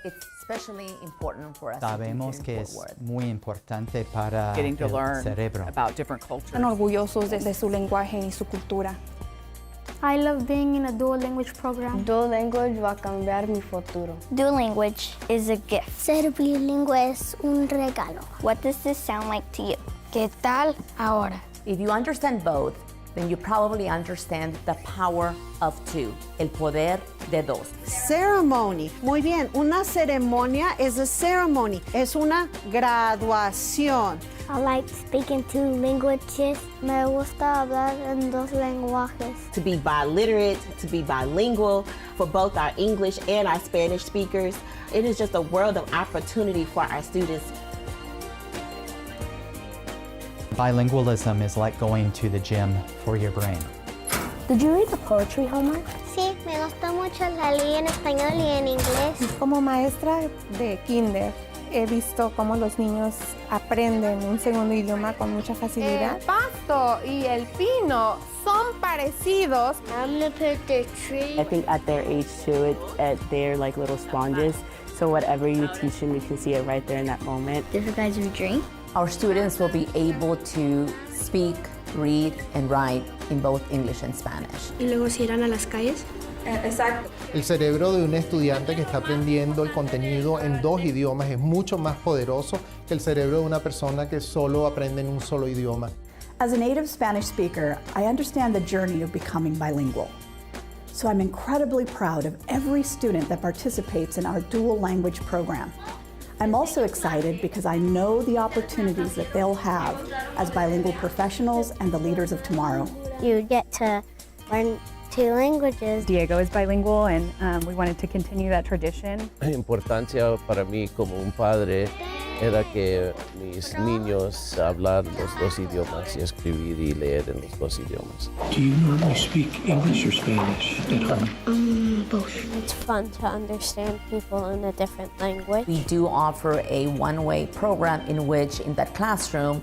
It's especially important for us Sabemos que es muy importante para getting to el learn cerebro. about different cultures. Están orgullosos de su lenguaje y su cultura. I love being in a dual language program. Dual language va a cambiar mi futuro. Dual language is a gift. Ser bilingüe es un regalo. What does this sound like to you? ¿Qué tal ahora? If you understand both, then you probably understand the power of two, el poder de dos. Ceremony. Muy bien, una ceremonia is a ceremony. Es una graduación. I like speaking two languages. Me gusta hablar en dos lenguajes. To be biliterate, to be bilingual for both our English and our Spanish speakers. It is just a world of opportunity for our students. Bilingualism is like going to the gym for your brain. Did you read the poetry homework? Sí, me gusta mucho la leí en español y en inglés. Como maestra de kinder, he visto cómo los niños aprenden un segundo idioma con mucha facilidad. El pasto y el pino son parecidos. I'm gonna put the tree. I think at their age too, they're like little sponges. So whatever you teach them, you can see it right there in that moment. Did you guys drink? Our students will be able to speak, read, and write in both English and Spanish. ¿Y luego se irán a las calles? Exacto. El cerebro de un estudiante que está aprendiendo el contenido en dos idiomas es mucho más poderoso que el cerebro de una persona que solo aprende en un solo idioma. As a native Spanish speaker, I understand the journey of becoming bilingual. So I'm incredibly proud of every student that participates in our dual language program. I'm also excited because I know the opportunities that they'll have as bilingual professionals and the leaders of tomorrow. You get to learn two languages. Diego is bilingual and we wanted to continue that tradition. La importancia para mí como un padre era que mis niños hablar los dos idiomas y escribir y leer en los dos idiomas. Do you normally speak English or Spanish at home? Both. It's fun to understand people in a different language. We do offer a one-way program in which in that classroom,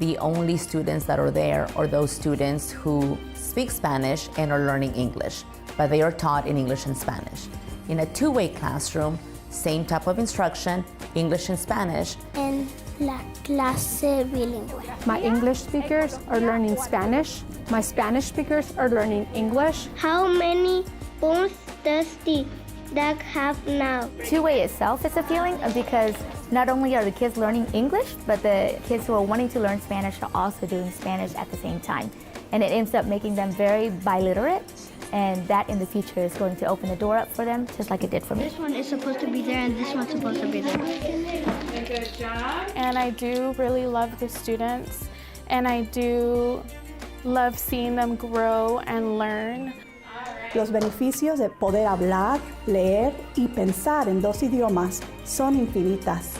the only students that are there are those students who speak Spanish and are learning English, but they are taught in English and Spanish. In a two-way classroom, same type of instruction, English and Spanish. En la clase bilingüe. My English speakers are learning Spanish. My Spanish speakers are learning English. How many bones does the dog have now? Two-way itself is appealing because not only are the kids learning English, but the kids who are wanting to learn Spanish are also doing Spanish at the same time. And it ends up making them very biliterate, and that in the future is going to open the door up for them, just like it did for me. This one is supposed to be there and this one's supposed to be there. Good job. And I do really love the students, and I do love seeing them grow and learn. Los beneficios de poder hablar, leer y pensar en dos idiomas son infinitas.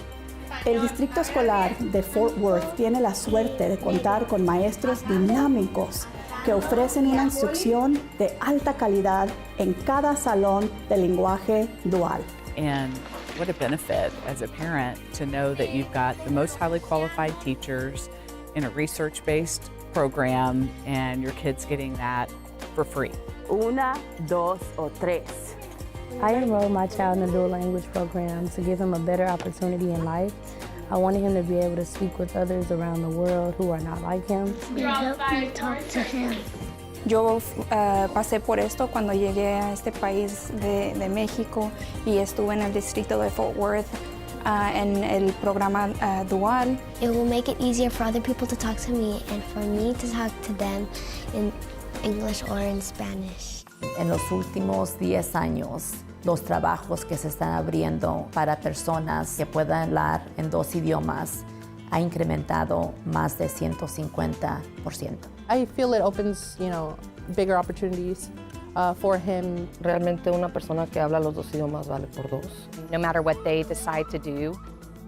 El Distrito Escolar de Fort Worth tiene la suerte de contar con maestros dinámicos que ofrecen una instrucción de alta calidad en cada salón de lenguaje dual. And what a benefit as a parent to know that you've got the most highly qualified teachers in a research-based program and your kid's getting that for free. Una, dos o tres. I enrolled my child in a dual language program to give him a better opportunity in life. I wanted him to be able to speak with others around the world who are not like him. It helped me talk to him. Yo pasé por esto cuando llegué a este país de México y estuve en el distrito de Fort Worth en el programa dual. It will make it easier for other people to talk to me and for me to talk to them in English or in Spanish. En los últimos 10 años, los trabajos que se están abriendo para personas que puedan hablar en dos idiomas ha incrementado más de 150%. I feel it opens, bigger opportunities for him. Realmente una persona que habla los dos idiomas vale por dos. No matter what they decide to do,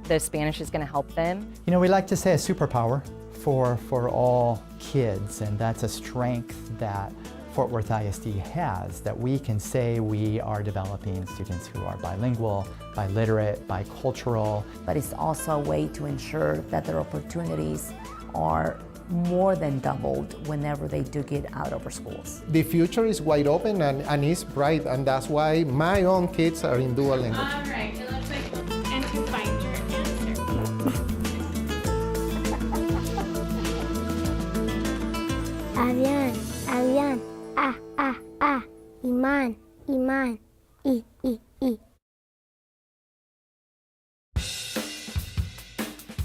the Spanish is going to help them. We like to say a superpower for all kids, and that's a strength that Fort Worth ISD has, that we can say we are developing students who are bilingual, biliterate, bicultural. But it's also a way to ensure that their opportunities are more than doubled whenever they do get out of our schools. The future is wide open and it's bright, and that's why my own kids are in dual language. All right, Iman, Iman, I.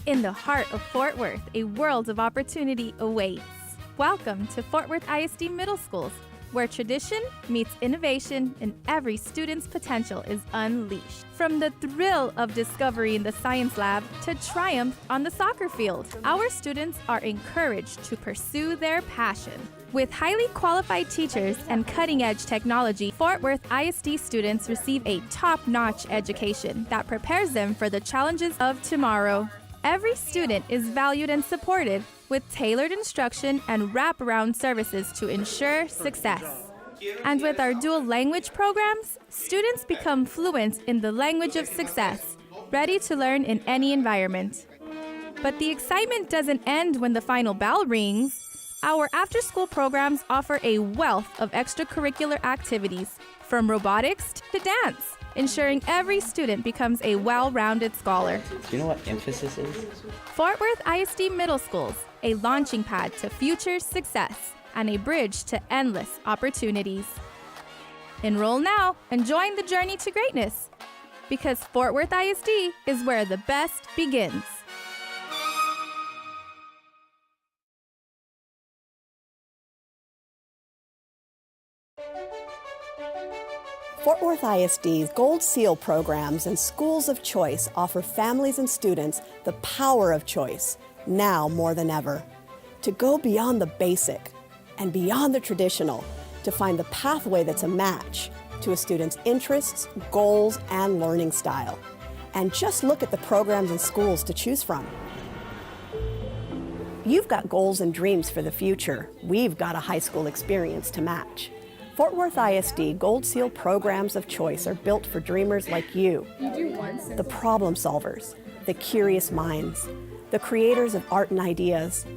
In the heart of Fort Worth, a world of opportunity awaits. Welcome to Fort Worth ISD Middle Schools, where tradition meets innovation and every student's potential is unleashed. From the thrill of discovery in the science lab to triumph on the soccer field, our students are encouraged to pursue their passion. With highly qualified teachers and cutting-edge technology, Fort Worth ISD students receive a top-notch education that prepares them for the challenges of tomorrow. Every student is valued and supported with tailored instruction and wraparound services to ensure success. And with our dual language programs, students become fluent in the language of success, ready to learn in any environment. But the excitement doesn't end when the final bell rings. Our after-school programs offer a wealth of extracurricular activities, from robotics to dance, ensuring every student becomes a well-rounded scholar. Do you know what emphasis is? Fort Worth ISD Middle Schools, a launching pad to future success and a bridge to endless opportunities. Enroll now and join the journey to greatness, because Fort Worth ISD is where the best begins. Fort Worth ISD's Gold Seal programs and schools of choice offer families and students the power of choice, now more than ever. To go beyond the basic and beyond the traditional, to find the pathway that's a match to a student's interests, goals, and learning style. And just look at the programs and schools to choose from. You've got goals and dreams for the future. We've got a high school experience to match. Fort Worth ISD Gold Seal programs of choice are built for dreamers like you, the problem solvers, the curious minds, the creators of art and ideas.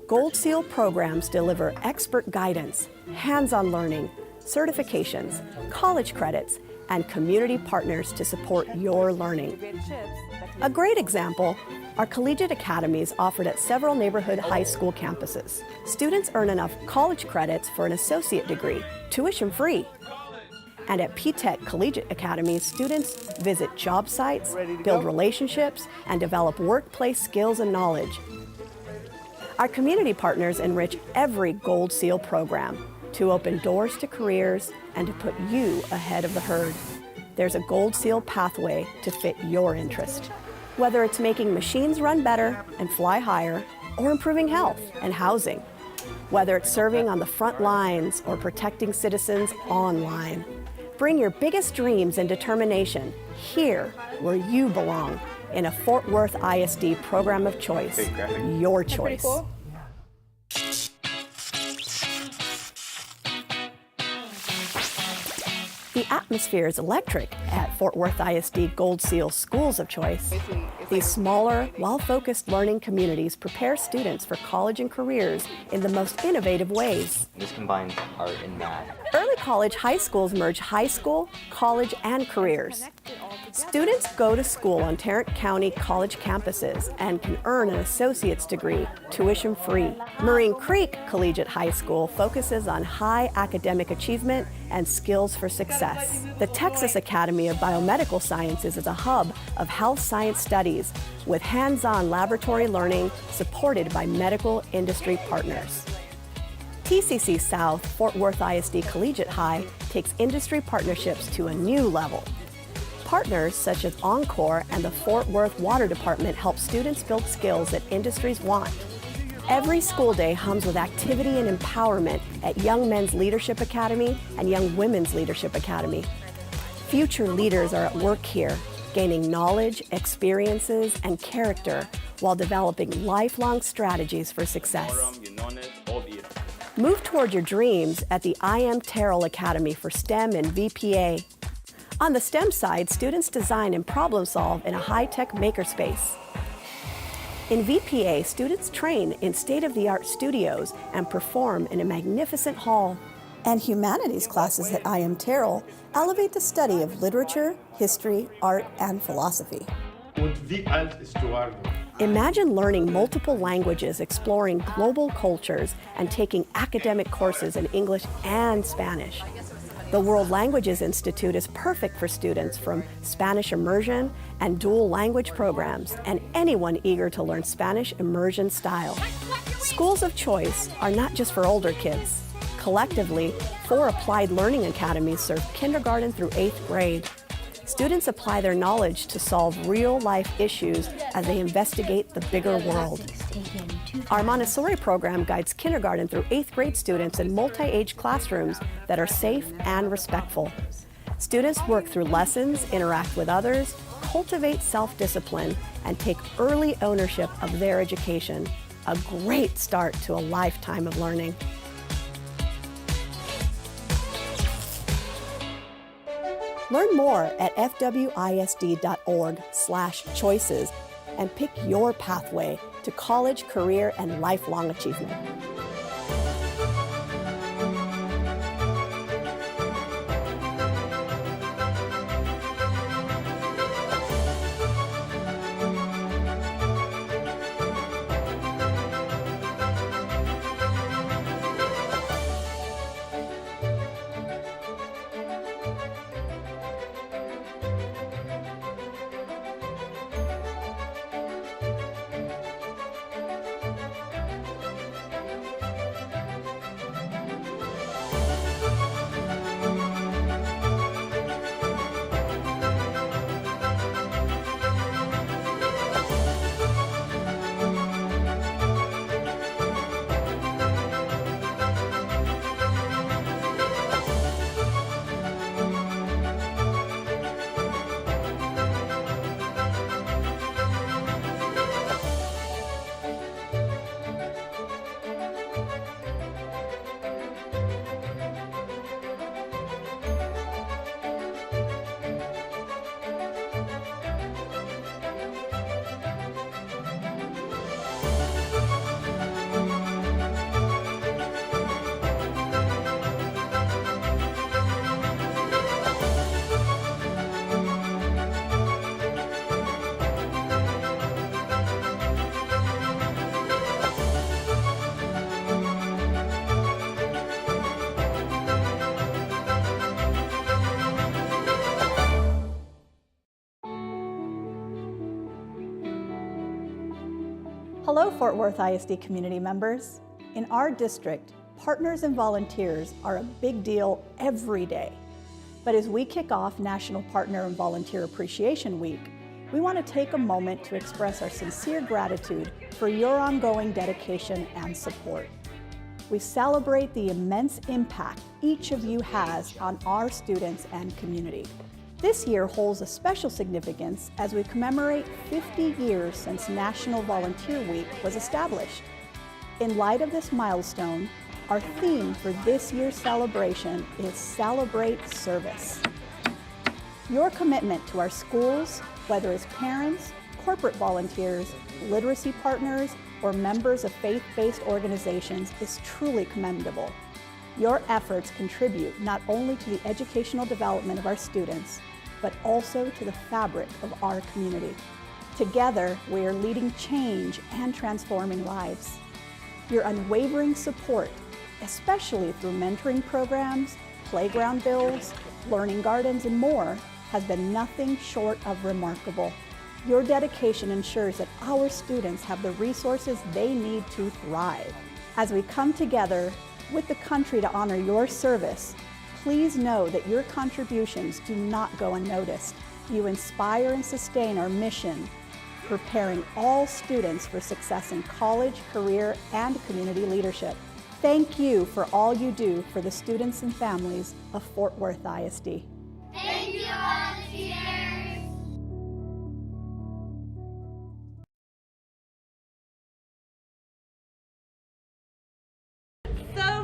Gold Seal programs deliver expert guidance, hands-on learning, certifications, college credits, and community partners to support your learning. A great example are collegiate academies offered at several neighborhood high school campuses. Students earn enough college credits for an associate degree, tuition-free. And at P-Tech Collegiate Academies, students visit job sites, build relationships, and develop workplace skills and knowledge. Our community partners enrich every Gold Seal program to open doors to careers and to put you ahead of the herd. There's a Gold Seal pathway to fit your interest. Whether it's making machines run better and fly higher, or improving health and housing. Whether it's serving on the front lines or protecting citizens online. Bring your biggest dreams and determination here where you belong, in a Fort Worth ISD program of choice. Your choice. The atmosphere is electric at Fort Worth ISD Gold Seal Schools of Choice. These smaller, well-focused learning communities prepare students for college and careers in the most innovative ways. This combines art and math. Early college high schools merge high school, college, and careers. Students go to school on Tarrant County college campuses and can earn an associate's degree, tuition-free. Marine Creek Collegiate High School focuses on high academic achievement and skills for success. The Texas Academy of Biomedical Sciences is a hub of health science studies with hands-on laboratory learning supported by medical industry partners. TCC South Fort Worth ISD Collegiate High takes industry partnerships to a new level. Partners such as Encore and the Fort Worth Water Department help students build skills that industries want. Every school day hums with activity and empowerment at Young Men's Leadership Academy and Young Women's Leadership Academy. Future leaders are at work here, gaining knowledge, experiences, and character while developing lifelong strategies for success. Move toward your dreams at the I.M. Terrell Academy for STEM and VPA. On the STEM side, students design and problem solve in a high-tech makerspace. In VPA, students train in state-of-the-art studios and perform in a magnificent hall. And humanities classes at I.M. Terrell elevate the study of literature, history, art, and philosophy. Imagine learning multiple languages, exploring global cultures, and taking academic courses in English and Spanish. The World Languages Institute is perfect for students from Spanish immersion and dual language programs and anyone eager to learn Spanish immersion style. Schools of choice are not just for older kids. Collectively, 4 applied learning academies serve kindergarten through 8th grade. Students apply their knowledge to solve real-life issues as they investigate the bigger world. Our Montessori program guides kindergarten through 8th grade students in multi-age classrooms that are safe and respectful. Students work through lessons, interact with others, cultivate self-discipline, and take early ownership of their education. A great start to a lifetime of learning. Learn more at fwisd.org/choices and pick your pathway to college, career, and lifelong achievement. Hello, Fort Worth ISD community members. In our district, partners and volunteers are a big deal every day. But as we kick off National Partner and Volunteer Appreciation Week, we want to take a moment to express our sincere gratitude for your ongoing dedication and support. We celebrate the immense impact each of you has on our students and community. This year holds a special significance as we commemorate 50 years since National Volunteer Week was established. In light of this milestone, our theme for this year's celebration is Celebrate Service. Your commitment to our schools, whether as parents, corporate volunteers, literacy partners, or members of faith-based organizations, is truly commendable. Your efforts contribute not only to the educational development of our students, but also to the fabric of our community. Together, we are leading change and transforming lives. Your unwavering support, especially through mentoring programs, playground builds, learning gardens, and more, has been nothing short of remarkable. Your dedication ensures that our students have the resources they need to thrive. As we come together with the country to honor your service, please know that your contributions do not go unnoticed. You inspire and sustain our mission, preparing all students for success in college, career, and community leadership. Thank you for all you do for the students and families of Fort Worth ISD. Thank you, volunteers!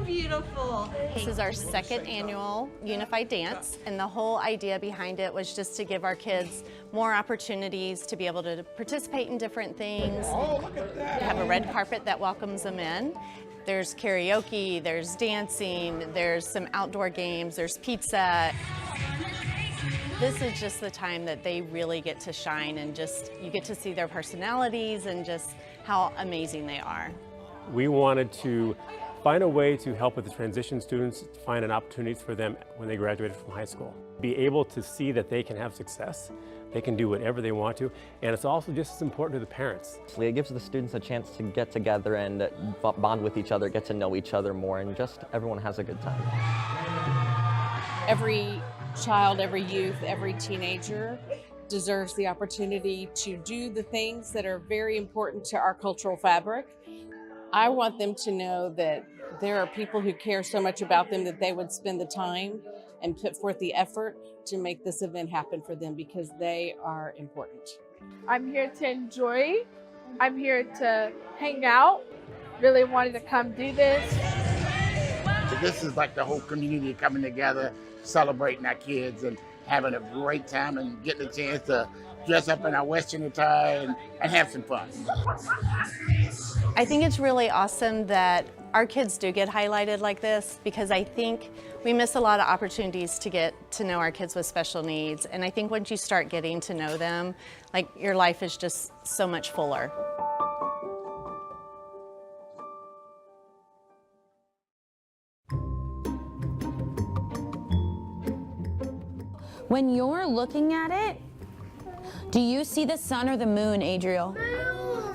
Beautiful. This is our second annual Unified Dance, and the whole idea behind it was just to give our kids more opportunities to be able to participate in different things. We have a red carpet that welcomes them in. There's karaoke, there's dancing, there's some outdoor games, there's pizza. This is just the time that they really get to shine, and just you get to see their personalities and just how amazing they are. We wanted to Find a way to help with the transition students, find an opportunities for them when they graduated from high school. Be able to see that they can have success, they can do whatever they want to, and it's also just as important to the parents. It gives the students a chance to get together and bond with each other, get to know each other more, and just everyone has a good time. Every child, every youth, every teenager deserves the opportunity to do the things that are very important to our cultural fabric. I want them to know that there are people who care so much about them that they would spend the time and put forth the effort to make this event happen for them because they are important. I'm here to enjoy. I'm here to hang out. Really wanted to come do this. This is like the whole community coming together, celebrating our kids and having a great time and getting a chance to dress up in our Western attire and have some fun. I think it's really awesome that our kids do get highlighted like this because I think we miss a lot of opportunities to get to know our kids with special needs. And I think once you start getting to know them, like your life is just so much fuller. When you're looking at it, do you see the sun or the moon, Adriel?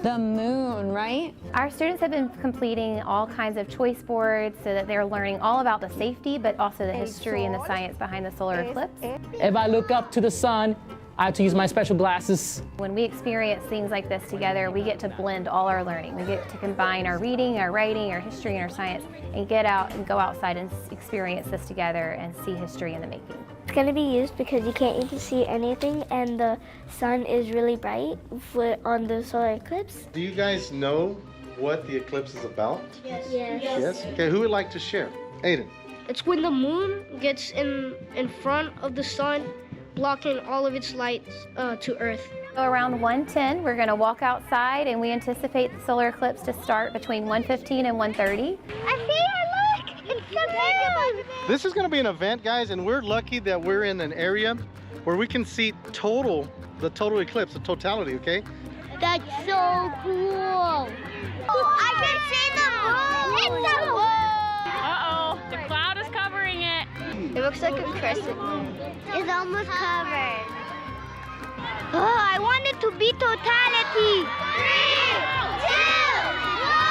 The moon, right? Our students have been completing all kinds of choice boards so that they're learning all about the safety, but also the history and the science behind the solar eclipse. If I look up to the sun, I have to use my special glasses. When we experience things like this together, we get to blend all our learning. We get to combine our reading, our writing, our history, and our science, and get out and go outside and experience this together and see history in the making. It's going to be used because you can't even see anything and the sun is really bright on the solar eclipse. Do you guys know what the eclipse is about? Yes. Yes? Okay, who would like to share? Aiden. It's when the moon gets in front of the sun, blocking all of its light to Earth. Around 1:10, we're going to walk outside and we anticipate the solar eclipse to start between 1:15 and 1:30. I see it, look! It's so big! This is going to be an event, guys, and we're lucky that we're in an area where we can see the total eclipse, the totality, okay? That's so cool! Oh, I can see the moon! It's the moon! Uh-oh, the cloud is covering it. It looks like a crescent moon. It's almost covered. Oh, I want it to be totality. 3, 2, 1!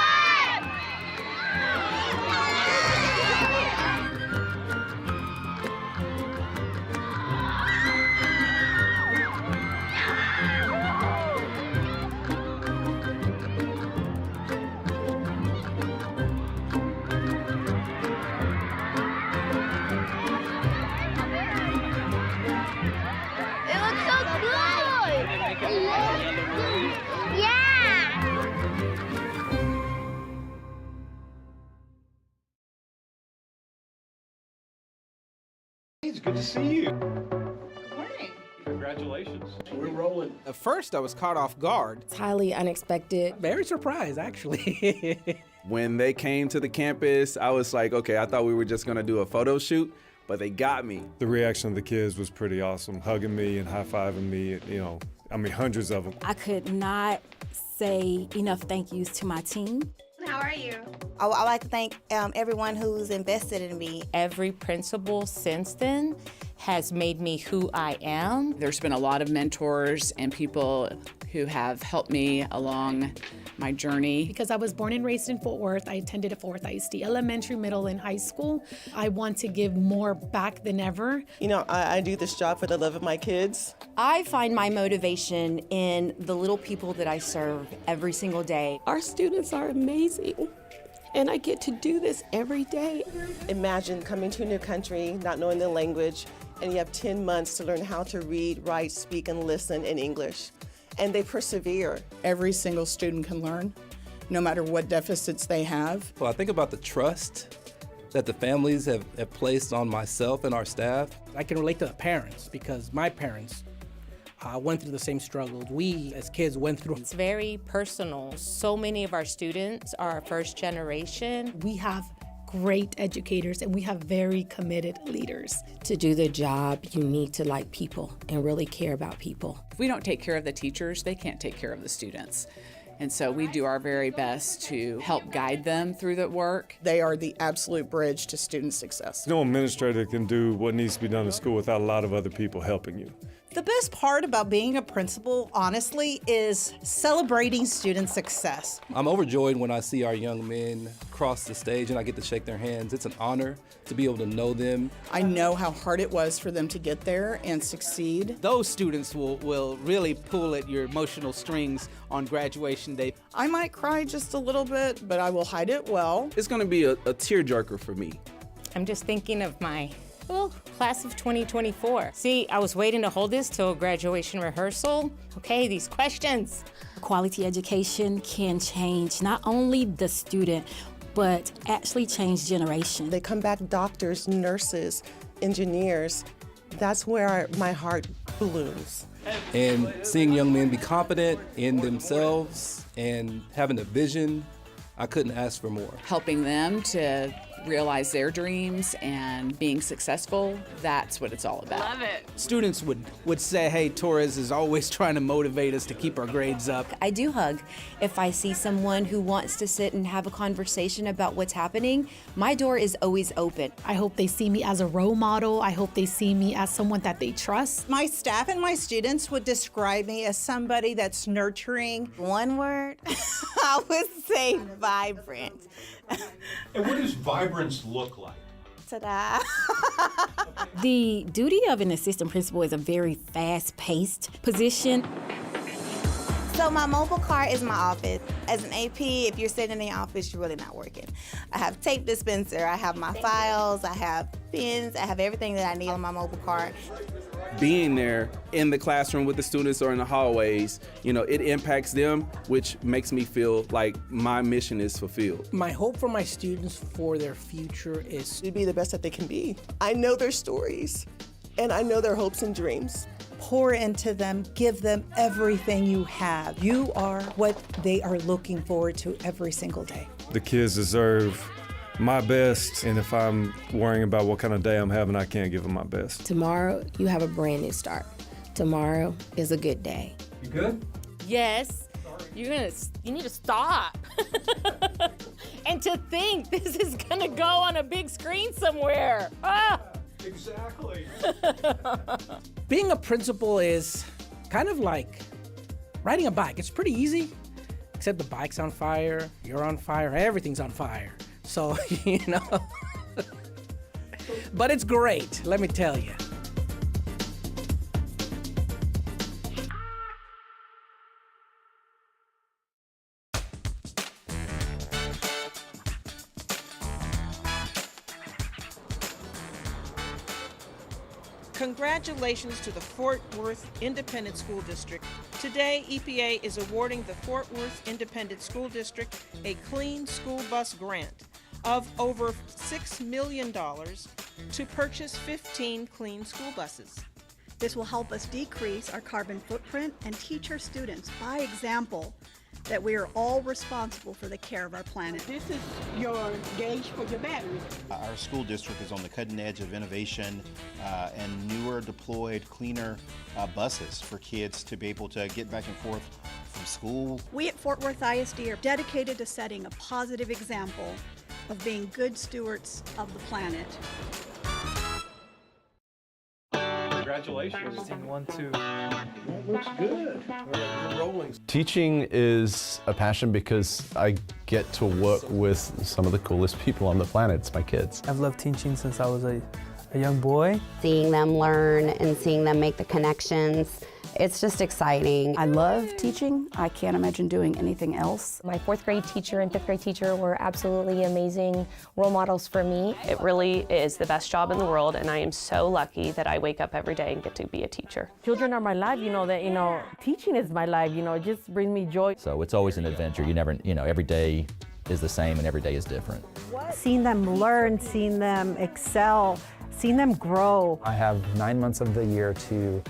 It's good to see you. Congratulations. We're rolling. At first, I was caught off guard. It's highly unexpected. Very surprised, actually. When they came to the campus, I was like, okay, I thought we were just going to do a photo shoot, but they got me. The reaction of the kids was pretty awesome, hugging me and high-fiving me, hundreds of them. I could not say enough thank yous to my team. How are you? I like to thank everyone who's invested in me. Every principal since then has made me who I am. There's been a lot of mentors and people who have helped me along my journey. Because I was born and raised in Fort Worth, I attended a Fort Worth ISD elementary, middle, and high school. I want to give more back than ever. I do this job for the love of my kids. I find my motivation in the little people that I serve every single day. Our students are amazing, and I get to do this every day. Imagine coming to a new country, not knowing the language, and you have 10 months to learn how to read, write, speak, and listen in English. And they persevere. Every single student can learn, no matter what deficits they have. Well, I think about the trust that the families have placed on myself and our staff. I can relate to the parents because my parents went through the same struggles we as kids went through. It's very personal. So many of our students are first generation. We have great educators and we have very committed leaders. To do the job, you need to like people and really care about people. If we don't take care of the teachers, they can't take care of the students. And so we do our very best to help guide them through the work. They are the absolute bridge to student success. No administrator can do what needs to be done in school without a lot of other people helping you. The best part about being a principal, honestly, is celebrating student success. I'm overjoyed when I see our young men cross the stage and I get to shake their hands. It's an honor to be able to know them. I know how hard it was for them to get there and succeed. Those students will really pull at your emotional strings on graduation day. I might cry just a little bit, but I will hide it well. It's going to be a tearjerker for me. I'm just thinking of my class of 2024. See, I was waiting to hold this till graduation rehearsal. Okay, these questions. Quality education can change not only the student, but actually change generations. They come back doctors, nurses, engineers. That's where my heart blooms. And seeing young men be confident in themselves and having a vision, I couldn't ask for more. Helping them to realize their dreams and being successful, that's what it's all about. Love it. Students would say, hey, Torres is always trying to motivate us to keep our grades up. I do hug. If I see someone who wants to sit and have a conversation about what's happening, my door is always open. I hope they see me as a role model. I hope they see me as someone that they trust. My staff and my students would describe me as somebody that's nurturing. One word, I would say vibrant. And what does vibrance look like? Ta-da. The duty of an assistant principal is a very fast-paced position. So my mobile cart is my office. As an AP, if you're sitting in the office, you're really not working. I have tape dispenser, I have my files, I have pens, I have everything that I need on my mobile cart. Being there in the classroom with the students or in the hallways, it impacts them, which makes me feel like my mission is fulfilled. My hope for my students for their future is to be the best that they can be. I know their stories, and I know their hopes and dreams. Pour into them, give them everything you have. You are what they are looking forward to every single day. The kids deserve my best, and if I'm worrying about what kind of day I'm having, I can't give them my best. Tomorrow, you have a brand new start. Tomorrow is a good day. You good? Yes. You need to stop. And to think this is gonna go on a big screen somewhere. Ah! Exactly. Being a principal is kind of like riding a bike. It's pretty easy, except the bike's on fire, you're on fire, everything's on fire. So, but it's great, let me tell you. Congratulations to the Fort Worth Independent School District. Today, EPA is awarding the Fort Worth Independent School District a Clean School Bus grant of over $6 million to purchase 15 clean school buses. This will help us decrease our carbon footprint and teach our students by example that we are all responsible for the care of our planet. This is your gauge for your battery. Our school district is on the cutting edge of innovation and newer, deployed, cleaner buses for kids to be able to get back and forth from school. We at Fort Worth ISD are dedicated to setting a positive example of being good stewards of the planet. Congratulations. 1, 2. That looks good. We're rolling. Teaching is a passion because I get to work with some of the coolest people on the planet. It's my kids. I've loved teaching since I was a young boy. Seeing them learn and seeing them make the connections, it's just exciting. I love teaching. I can't imagine doing anything else. My 4th grade teacher and 5th grade teacher were absolutely amazing role models for me. It really is the best job in the world, and I am so lucky that I wake up every day and get to be a teacher. Children are my life, teaching is my life, it just brings me joy. So it's always an adventure. You never, every day is the same and every day is different. Seeing them learn, seeing them excel, seeing them grow. I have 9 months of the year to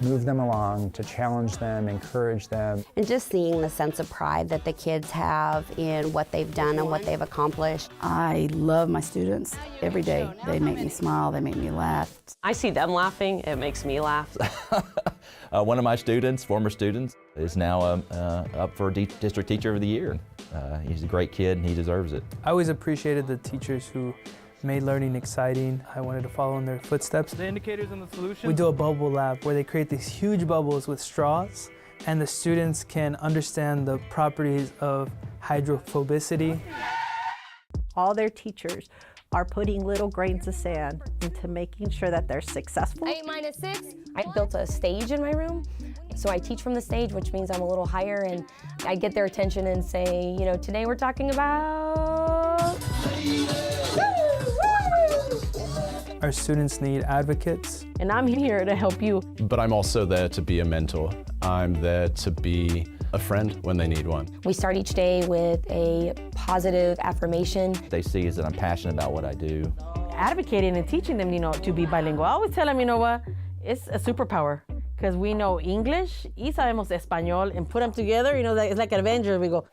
move them along, to challenge them, encourage them. And just seeing the sense of pride that the kids have in what they've done and what they've accomplished. I love my students every day. They make me smile, they make me laugh. I see them laughing, it makes me laugh. One of my students, former students, is now up for District Teacher of the Year. He's a great kid and he deserves it. I always appreciated the teachers who made learning exciting. I wanted to follow in their footsteps. The indicators and the solutions. We do a bubble lab where they create these huge bubbles with straws, and the students can understand the properties of hydrophobicity. All their teachers are putting little grains of sand into making sure that they're successful. 8 minus 6. I built a stage in my room, so I teach from the stage, which means I'm a little higher, and I get their attention and say, you know, today we're talking about... Our students need advocates. And I'm here to help you. But I'm also there to be a mentor. I'm there to be a friend when they need one. We start each day with a positive affirmation. They see is that I'm passionate about what I do. Advocating and teaching them, you know, to be bilingual. I always tell them, you know what, it's a superpower. Because we know English, y sabemos español, and put them together, you know, it's like an Avenger. We go.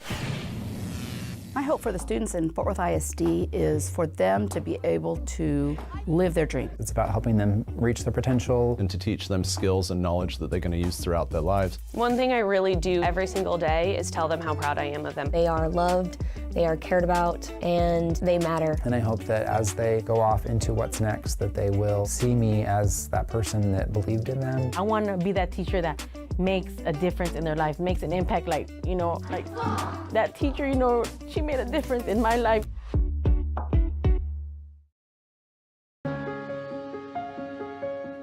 My hope for the students in Fort Worth ISD is for them to be able to live their dream. It's about helping them reach their potential. And to teach them skills and knowledge that they're going to use throughout their lives. One thing I really do every single day is tell them how proud I am of them. They are loved, they are cared about, and they matter. And I hope that as they go off into what's next, that they will see me as that person that believed in them. I want to be that teacher that makes a difference in their life, makes an impact, like, you know, like that teacher, you know, she made a difference in my life.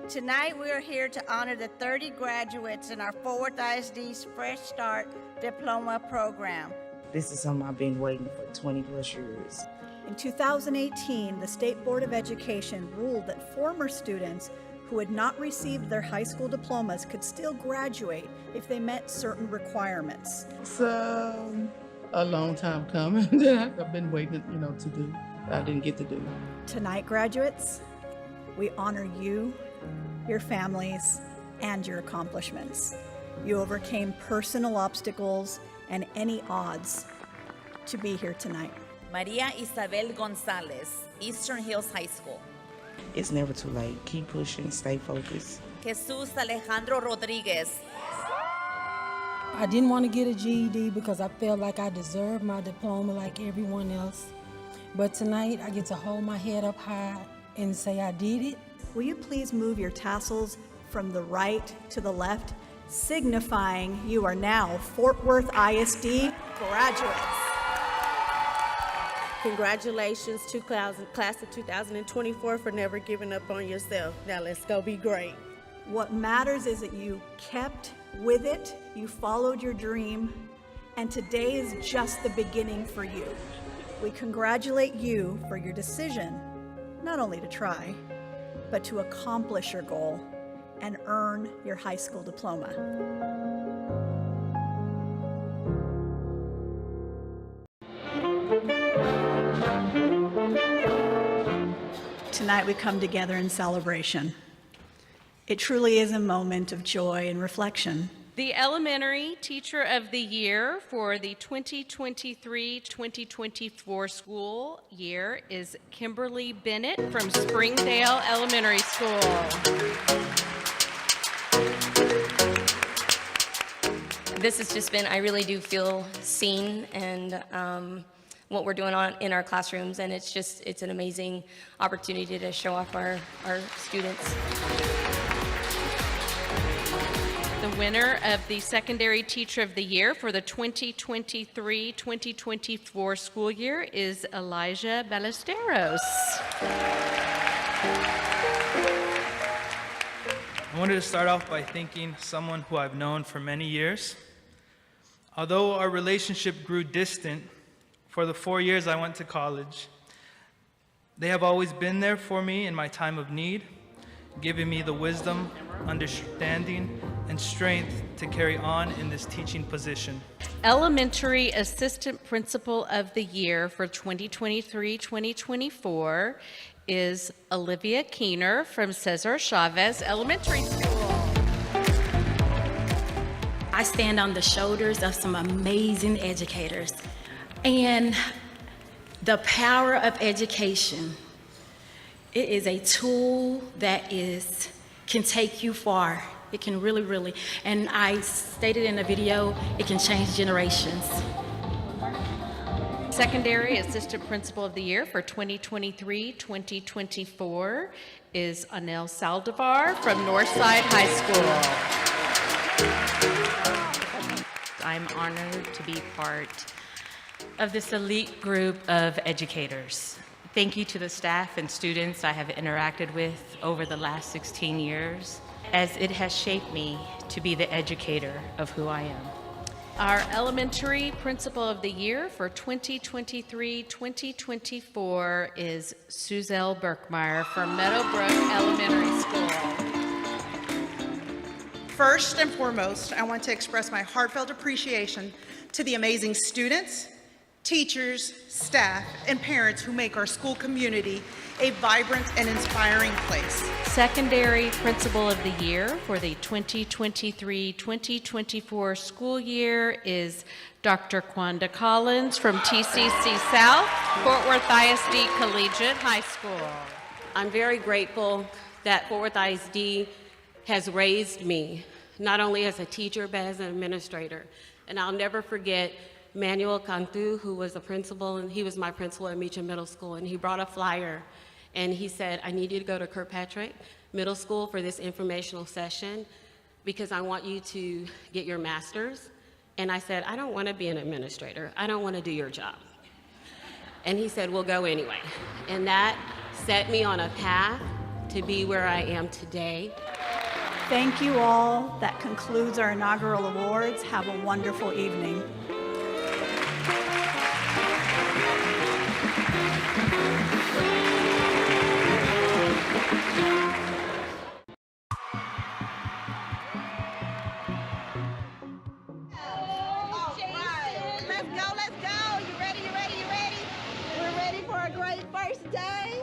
Tonight we are here to honor the 30 graduates in our Fort Worth ISD's Fresh Start Diploma Program. This is something I've been waiting for 20 plus years. In 2018, the State Board of Education ruled that former students who had not received their high school diplomas could still graduate if they met certain requirements. It's a long time coming that I've been waiting, you know, to do. I didn't get to do. Tonight, graduates, we honor you, your families, and your accomplishments. You overcame personal obstacles and any odds to be here tonight. Maria Isabel Gonzalez, Eastern Hills High School. It's never too late. Keep pushing, stay focused. Jesus Alejandro Rodriguez. I didn't want to get a GED because I felt like I deserved my diploma like everyone else. But tonight I get to hold my head up high and say I did it. Will you please move your tassels from the right to the left, signifying you are now Fort Worth ISD graduates. Congratulations to class of 2024 for never giving up on yourself. Now let's go be great. What matters is that you kept with it, you followed your dream, and today is just the beginning for you. We congratulate you for your decision, not only to try, but to accomplish your goal and earn your high school diploma. Tonight we come together in celebration. It truly is a moment of joy and reflection. The Elementary Teacher of the Year for the 2023-2024 school year is Kimberly Bennett from Springdale Elementary School. This has just been, I really do feel seen and what we're doing in our classrooms, and it's an amazing opportunity to show off our students. The winner of the Secondary Teacher of the Year for the 2023-2024 school year is Elijah Ballesteros. I wanted to start off by thanking someone who I've known for many years. Although our relationship grew distant for the 4 years I went to college, they have always been there for me in my time of need, giving me the wisdom, understanding, and strength to carry on in this teaching position. Elementary Assistant Principal of the Year for 2023-2024 is Olivia Keener from Cesar Chavez Elementary School. I stand on the shoulders of some amazing educators, and the power of education, it is a tool that can take you far It can really, and I stated in the video, it can change generations. Secondary Assistant Principal of the Year for 2023-2024 is Anel Saldivar from Northside High School. I'm honored to be part of this elite group of educators. Thank you to the staff and students I have interacted with over the last 16 years, as it has shaped me to be the educator of who I am. Our Elementary Principal of the Year for 2023-2024 is Suzelle Berkmeyer from Meadowbrook Elementary School. First and foremost, I want to express my heartfelt appreciation to the amazing students, teachers, staff, and parents who make our school community a vibrant and inspiring place. Secondary Principal of the Year for the 2023-2024 school year is Dr. Quanda Collins from TCC South, Fort Worth ISD Collegiate High School. I'm very grateful that Fort Worth ISD has raised me, not only as a teacher, but as an administrator. And I'll never forget Manuel Cantu, who was a principal, and he was my principal at Meacham Middle School, and he brought a flyer, and he said, I need you to go to Kirkpatrick Middle School for this informational session because I want you to get your master's. And I said, I don't want to be an administrator. I don't want to do your job. And he said, we'll go anyway. And that set me on a path to be where I am today. Thank you all. That concludes our inaugural awards. Have a wonderful evening.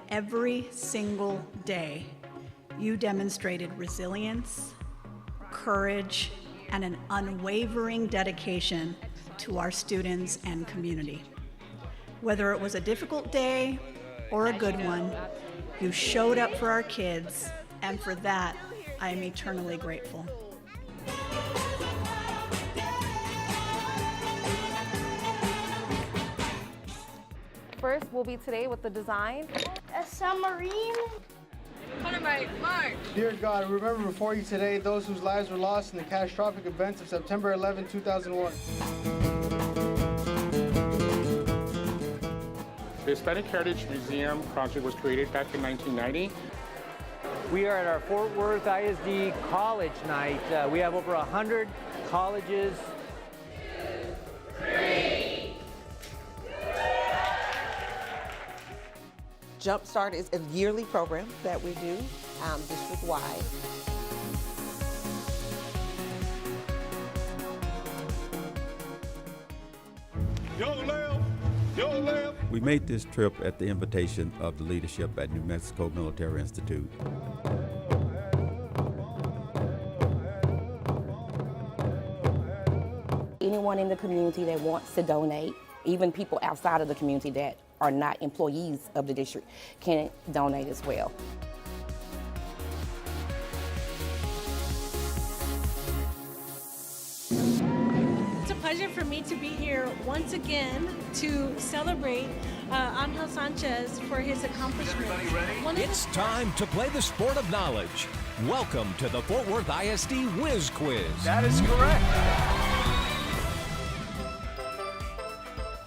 Every single day, you demonstrated resilience, courage, and an unwavering dedication to our students and community. Whether it was a difficult day or a good one, you showed up for our kids, and for that, I am eternally grateful. First, we'll be today with the design. A submarine. Mark. Dear God, remember before you today those whose lives were lost in the catastrophic events of September 11, 2001. The Hispanic Heritage Museum project was created back in 1990. We are at our Fort Worth ISD College Night. We have over 100 colleges. Jumpstart is a yearly program that we do district-wide. We made this trip at the invitation of the leadership at New Mexico Military Institute. Anyone in the community that wants to donate, even people outside of the community that are not employees of the district, can donate as well. It's a pleasure for me to be here once again to celebrate Angel Sanchez for his accomplishments. It's time to play the sport of knowledge. Welcome to the Fort Worth ISD Whiz Quiz. That is correct.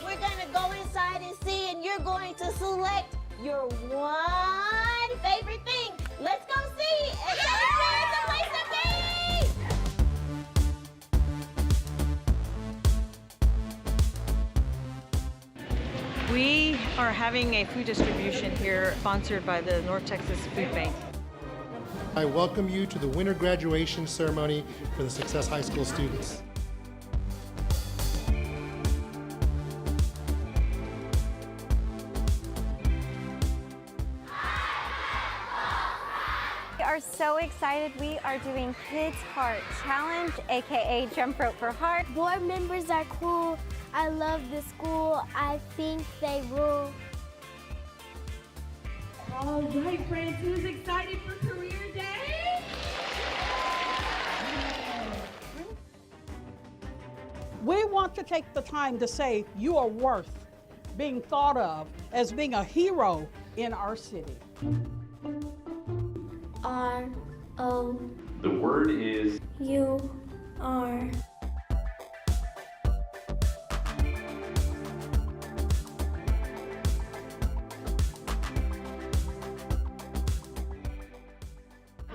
We're going to go inside and see, and you're going to select your one favorite thing. Let's go see. And tell us where it's the place to be. We are having a food distribution here sponsored by the North Texas Food Bank. I welcome you to the winter graduation ceremony for the Success High School students. We are so excited. We are doing Kids Heart Challenge, aka Jump Rope for Heart. Board members are cool. I love the school. I think they rule. All right, friends, who's excited for Career Day? have to take the time to say you are worth being thought of as being a hero in our city. R-O. The word is U-R.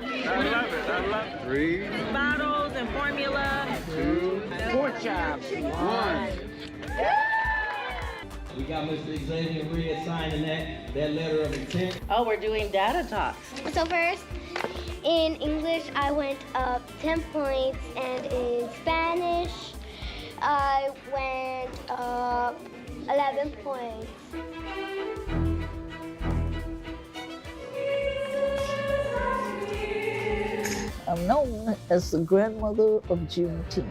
I love it. I love it. 3. Bottles and formula. 2. Pork chops. 1. We got Mr. Xavier Reed signing that letter of intent. Oh, we're doing data talks. So first, in English, I went up 10 points, and in Spanish, I went up 11 points. I'm known as the grandmother of Juneteenth.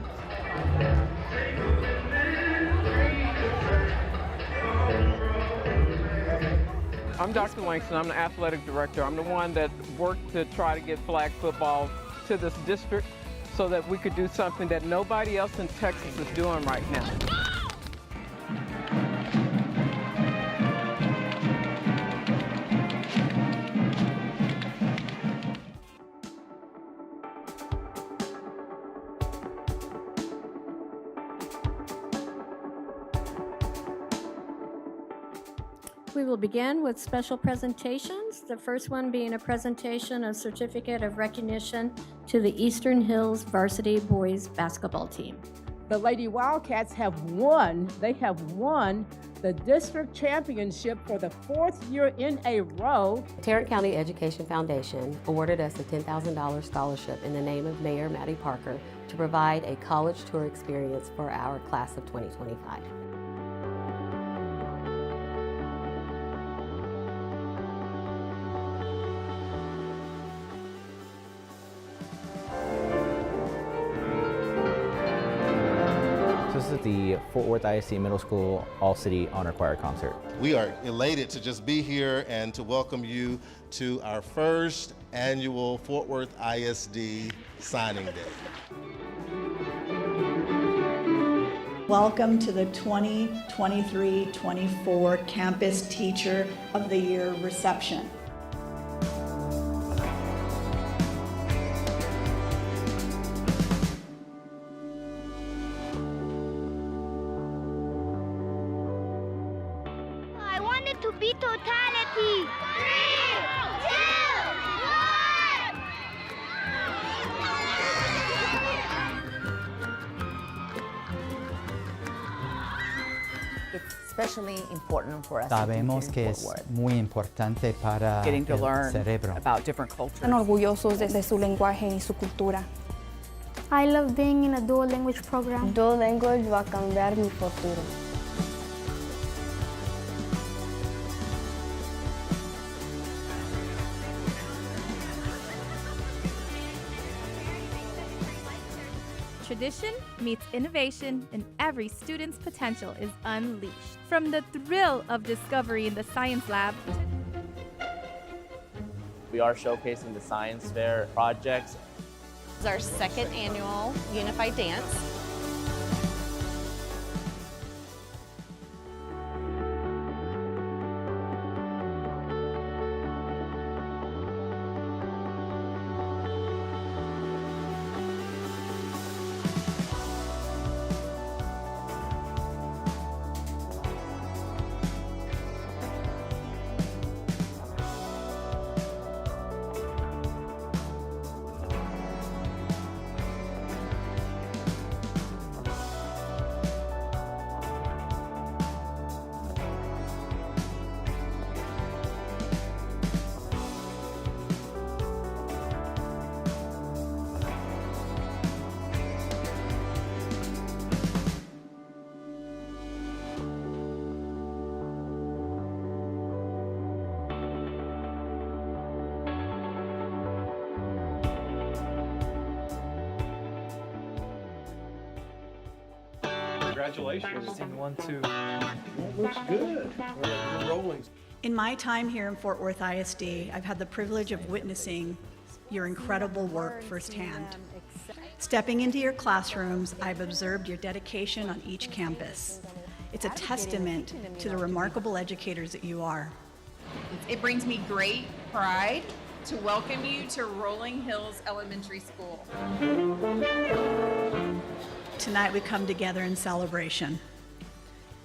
I'm Dr. Langston. I'm the athletic director. I'm the one that worked to try to get flag football to this district so that we could do something that nobody else in Texas is doing right now. We will begin with special presentations, the first one being a presentation of Certificate of Recognition to the Eastern Hills Varsity Boys Basketball Team. The Lady Wildcats have won the district championship for the 4th year in a row. Tarrant County Education Foundation awarded us a $10,000 scholarship in the name of Mayor Mattie Parker to provide a college tour experience for our class of 2025. This is the Fort Worth ISD Middle School All-City Honor Choir Concert. We are elated to just be here and to welcome you to our first annual Fort Worth ISD Signing Day. Welcome to the 2023-24 Campus Teacher of the Year reception. I want it to be totality. 3, 2, 1. It's especially important for us Sabemos que es muy importante para getting to el learn cerebro. about different cultures. Están orgullosos de su lenguaje y su cultura. I love being in a dual language program. Dual language va a cambiar mi futuro. Tradition meets innovation, and every student's potential is unleashed. From the thrill of discovery in the science lab, we are showcasing the science fair projects. This is our second annual Unified Dance. Congratulations. 1, 2. That looks good. We're rolling. In my time here in Fort Worth ISD, I've had the privilege of witnessing your incredible work firsthand. Stepping into your classrooms, I've observed your dedication on each campus. It's a testament to the remarkable educators that you are. It brings me great pride to welcome you to Rolling Hills Elementary School. Tonight we come together in celebration.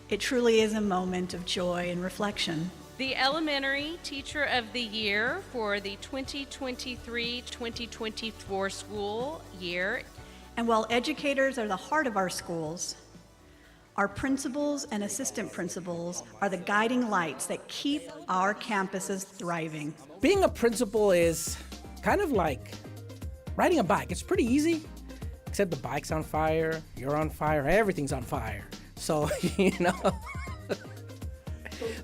It truly is a moment of joy and reflection. The Elementary Teacher of the Year for the 2023-2024 school year. And while educators are the heart of our schools, our principals and assistant principals are the guiding lights that keep our campuses thriving. Being a principal is kind of like riding a bike. It's pretty easy, except the bike's on fire, you're on fire, everything's on fire. So,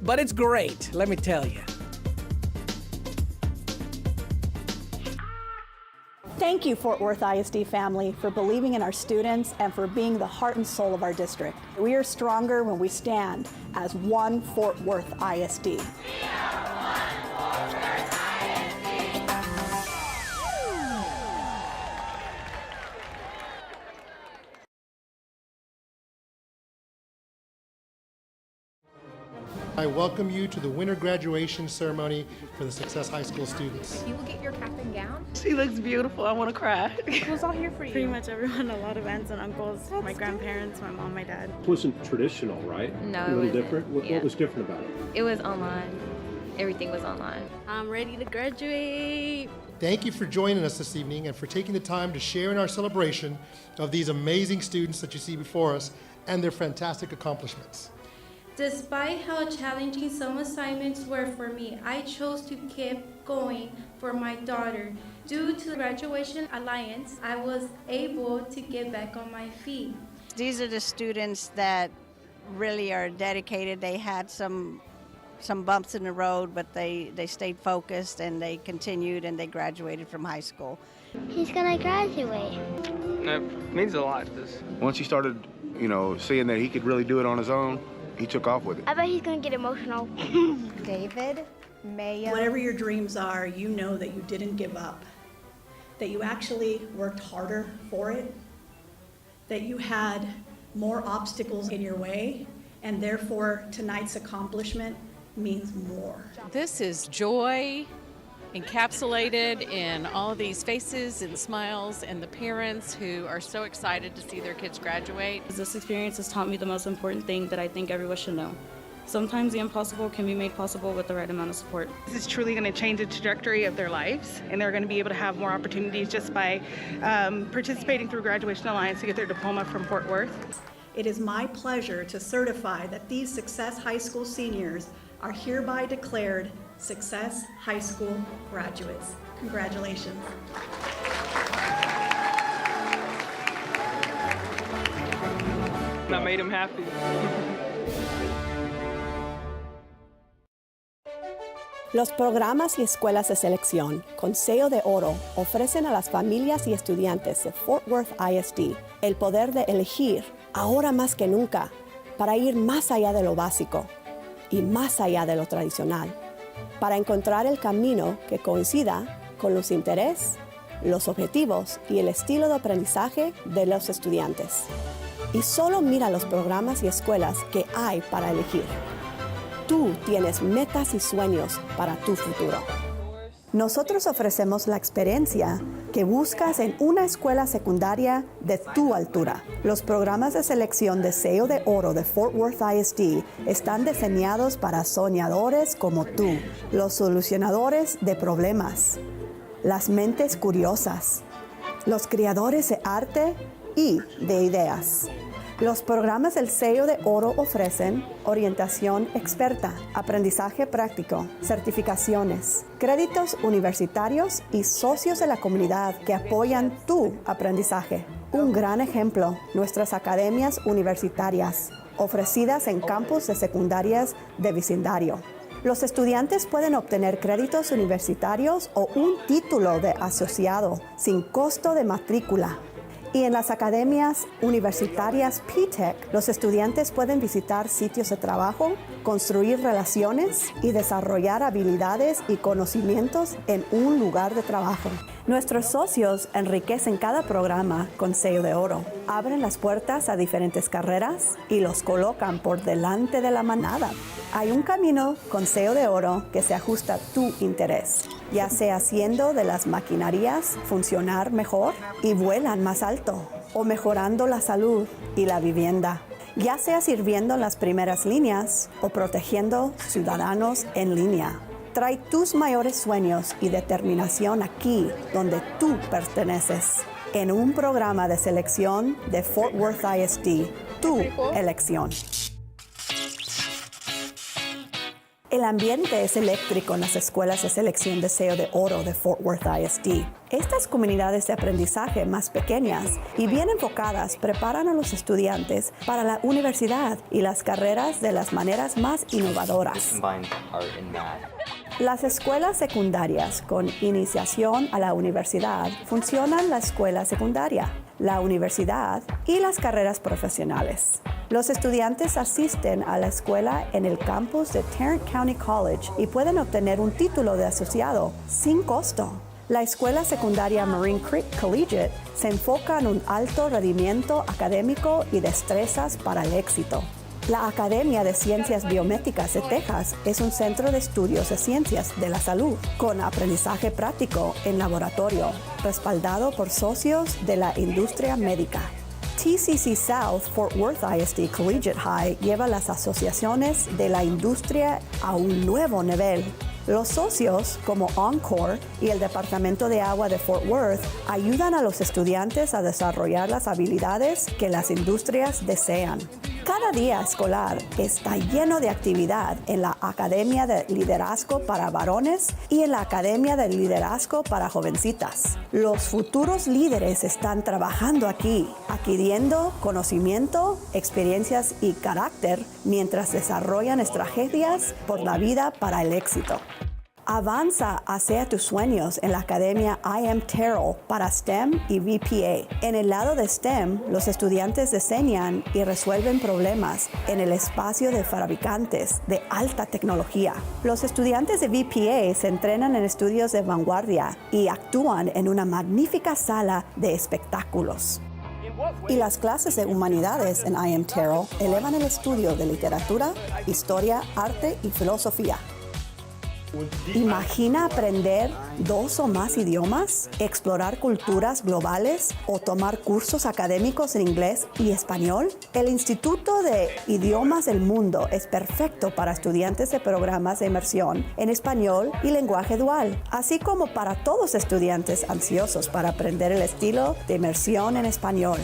but it's great, let me tell you. Thank you, Fort Worth ISD family, for believing in our students and for being the heart and soul of our district. We are stronger when we stand as one Fort Worth ISD. I welcome you to the winter graduation ceremony for the Success High School students. You will get your cap and gown. She looks beautiful. I want to cry. Who's all here for you? Pretty much everyone, a lot of aunts and uncles, my grandparents, my mom, my dad. It wasn't traditional, right? No, A it little wasn't. different? What was different about it? It was online. Everything was online. I'm ready to graduate. Thank you for joining us this evening and for taking the time to share in our celebration of these amazing students that you see before us and their fantastic accomplishments. Despite how challenging some assignments were for me, I chose to keep going for my daughter. Due to the Graduation Alliance, I was able to get back on my feet. These are the students that really are dedicated. They had some bumps in the road, but they stayed focused and they continued and they graduated from high school. He's gonna graduate. It means a lot. Once he started, seeing that he could really do it on his own, he took off with it. I bet he's gonna get emotional. David, Mayo. Whatever your dreams are, you know that you didn't give up, that you actually worked harder for it, that you had more obstacles in your way, and therefore tonight's accomplishment means more. This is joy encapsulated in all of these faces and smiles and the parents who are so excited to see their kids graduate. This experience has taught me the most important thing that I think everyone should know. Sometimes the impossible can be made possible with the right amount of support. This is truly going to change the trajectory of their lives, and they're going to be able to have more opportunities just by participating through Graduation Alliance to get their diploma from Fort Worth. It is my pleasure to certify that these Success High School seniors are hereby declared Success High School graduates. Congratulations. That made him happy. Los programas y escuelas de selección con sello de oro ofrecen a las familias y estudiantes de Fort Worth ISD el poder de elegir, ahora más que nunca, para ir más allá de lo básico y más allá de lo tradicional, para encontrar el camino que coincida con los intereses, los objetivos y el estilo de aprendizaje de los estudiantes. Y solo mira los programas y escuelas que hay para elegir. Tú tienes metas y sueños para tu futuro. Nosotros ofrecemos la experiencia que buscas en una escuela secundaria de tu altura. Los programas de selección de sello de oro de Fort Worth ISD están diseñados para soñadores como tú, los solucionadores de problemas, las mentes curiosas, los creadores de arte y de ideas. Los programas del sello de oro ofrecen orientación experta, aprendizaje práctico, certificaciones, créditos universitarios y socios de la comunidad que apoyan tu aprendizaje. Un gran ejemplo, nuestras academias universitarias, ofrecidas en campus de secundarias de vecindario. Los estudiantes pueden obtener créditos universitarios o un título de asociado sin costo de matrícula. Y en las academias universitarias P-TECH, los estudiantes pueden visitar sitios de trabajo, construir relaciones y desarrollar habilidades y conocimientos en un lugar de trabajo. Nuestros socios enriquecen cada programa con sello de oro, abren las puertas a diferentes carreras y los colocan por delante de la manada. Hay un camino con sello de oro que se ajusta a tu interés, ya sea haciendo de las maquinarias funcionar mejor y vuelan más alto, o mejorando la salud y la vivienda, ya sea sirviendo en las primeras líneas o protegiendo ciudadanos en línea. Trae tus mayores sueños y determinación aquí, donde tú perteneces, en un programa de selección de Fort Worth ISD, tu elección. El ambiente es eléctrico en las escuelas de selección de sello de oro de Fort Worth ISD. Estas comunidades de aprendizaje más pequeñas y bien enfocadas preparan a los estudiantes para la universidad y las carreras de las maneras más innovadoras. Las escuelas secundarias con iniciación a la universidad funcionan la escuela secundaria, la universidad y las carreras profesionales. Los estudiantes asisten a la escuela en el campus de Tarrant County College y pueden obtener un título de asociado sin costo. La escuela secundaria Marine Creek Collegiate se enfoca en un alto rendimiento académico y destrezas para el éxito. La Academia de Ciencias Biomédicas de Texas es un centro de estudios de ciencias de la salud, con aprendizaje práctico en laboratorio, respaldado por socios de la industria médica. TCC South Fort Worth ISD Collegiate High lleva las asociaciones de la industria a un nuevo nivel. Los socios, como Encore y el Departamento de Agua de Fort Worth, ayudan a los estudiantes a desarrollar las habilidades que las industrias desean. Cada día escolar está lleno de actividad en la Academia de Liderazgo para Varones y en la Academia de Liderazgo para Jovencitas. Los futuros líderes están trabajando aquí, adquiriendo conocimiento, experiencias y carácter mientras desarrollan estrategias por la vida para el éxito. Avanza hacia tus sueños en la Academia IM Terrell para STEM y VPA. En el lado de STEM, los estudiantes diseñan y resuelven problemas en el espacio de fabricantes de alta tecnología. Los estudiantes de VPA se entrenan en estudios de vanguardia y actúan en una magnífica sala de espectáculos. Y las clases de humanidades en IM Terrell elevan el estudio de literatura, historia, arte y filosofía. Imagina aprender 2 o más idiomas, explorar culturas globales o tomar cursos académicos en inglés y español. El Instituto de Idiomas del Mundo es perfecto para estudiantes de programas de inmersión en español y lenguaje dual, así como para todos estudiantes ansiosos para aprender el estilo de inmersión en español.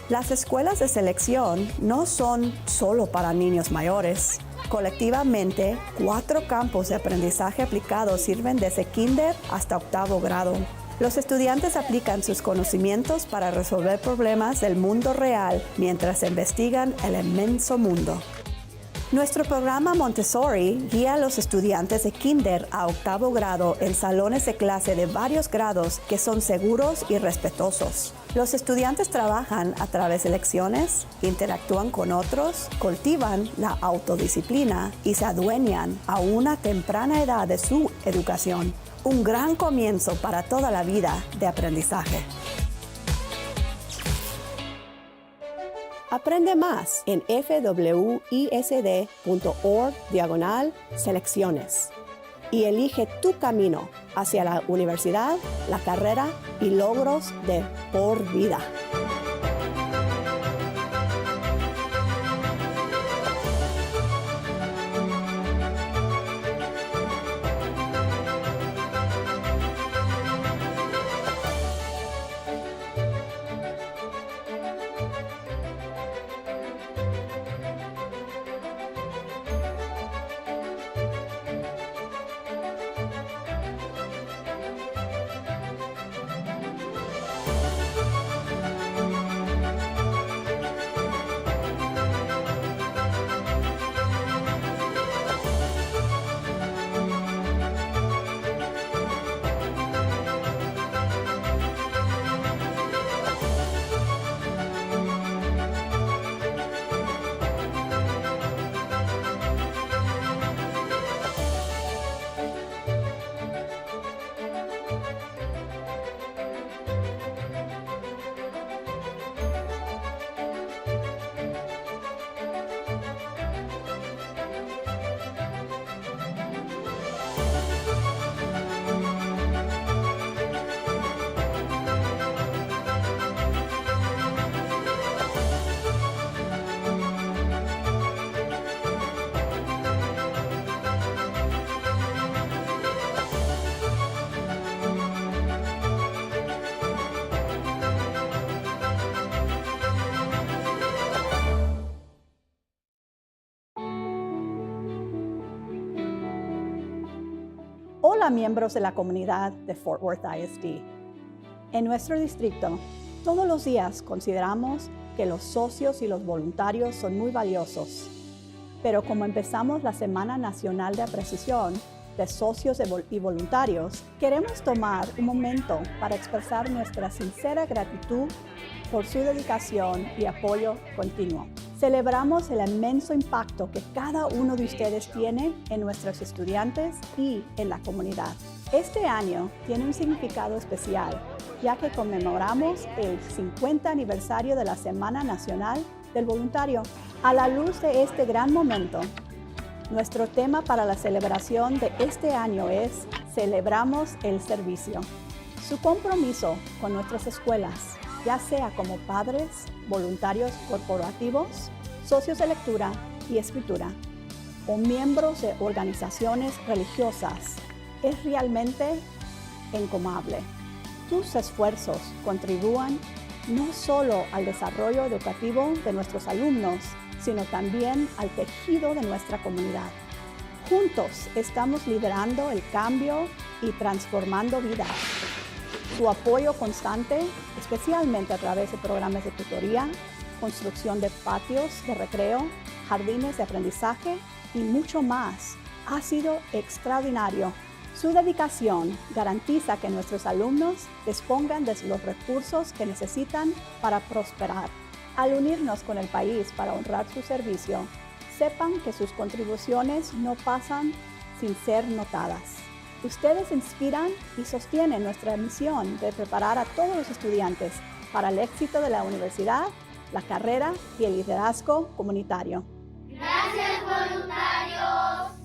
Las escuelas de selección no son solo para niños mayores. Colectivamente, 4 campos de aprendizaje aplicado sirven desde kinder hasta 8º grado. Los estudiantes aplican sus conocimientos para resolver problemas del mundo real mientras investigan el inmenso mundo. Nuestro programa Montessori guía a los estudiantes de kinder a 8º grado en salones de clase de varios grados que son seguros y respetuosos. Los estudiantes trabajan a través de lecciones, interactúan con otros, cultivan la autodisciplina y se adueñan a una temprana edad de su educación. Un gran comienzo para toda la vida de aprendizaje. Aprende más en fwisd.org/selecciones y elige tu camino hacia la universidad, la carrera y logros de por vida. Hola miembros de la comunidad de Fort Worth ISD. En nuestro distrito, todos los días consideramos que los socios y los voluntarios son muy valiosos. Pero como empezamos la Semana Nacional de Apreciación de Socios y Voluntarios, queremos tomar un momento para expresar nuestra sincera gratitud por su dedicación y apoyo continuo. Celebramos el inmenso impacto que cada uno de ustedes tiene en nuestros estudiantes y en la comunidad. Este año tiene un significado especial, ya que conmemoramos el 50 aniversario de la Semana Nacional del Voluntario. A la luz de este gran momento, nuestro tema para la celebración de este año es Celebramos el Servicio. Su compromiso con nuestras escuelas, ya sea como padres, voluntarios corporativos, socios de lectura y escritura, o miembros de organizaciones religiosas, es realmente encomiable. Tus esfuerzos contribuyen no solo al desarrollo educativo de nuestros alumnos, sino también al tejido de nuestra comunidad. Juntos estamos liderando el cambio y transformando vidas. Su apoyo constante, especialmente a través de programas de tutoría, construcción de patios de recreo, jardines de aprendizaje y mucho más, ha sido extraordinario. Su dedicación garantiza que nuestros alumnos dispongan de los recursos que necesitan para prosperar. Al unirnos con el país para honrar su servicio, sepan que sus contribuciones no pasan sin ser notadas. Ustedes inspiran y sostienen nuestra misión de preparar a todos los estudiantes para el éxito de la universidad, la carrera y el liderazgo comunitario. Gracias, voluntarios.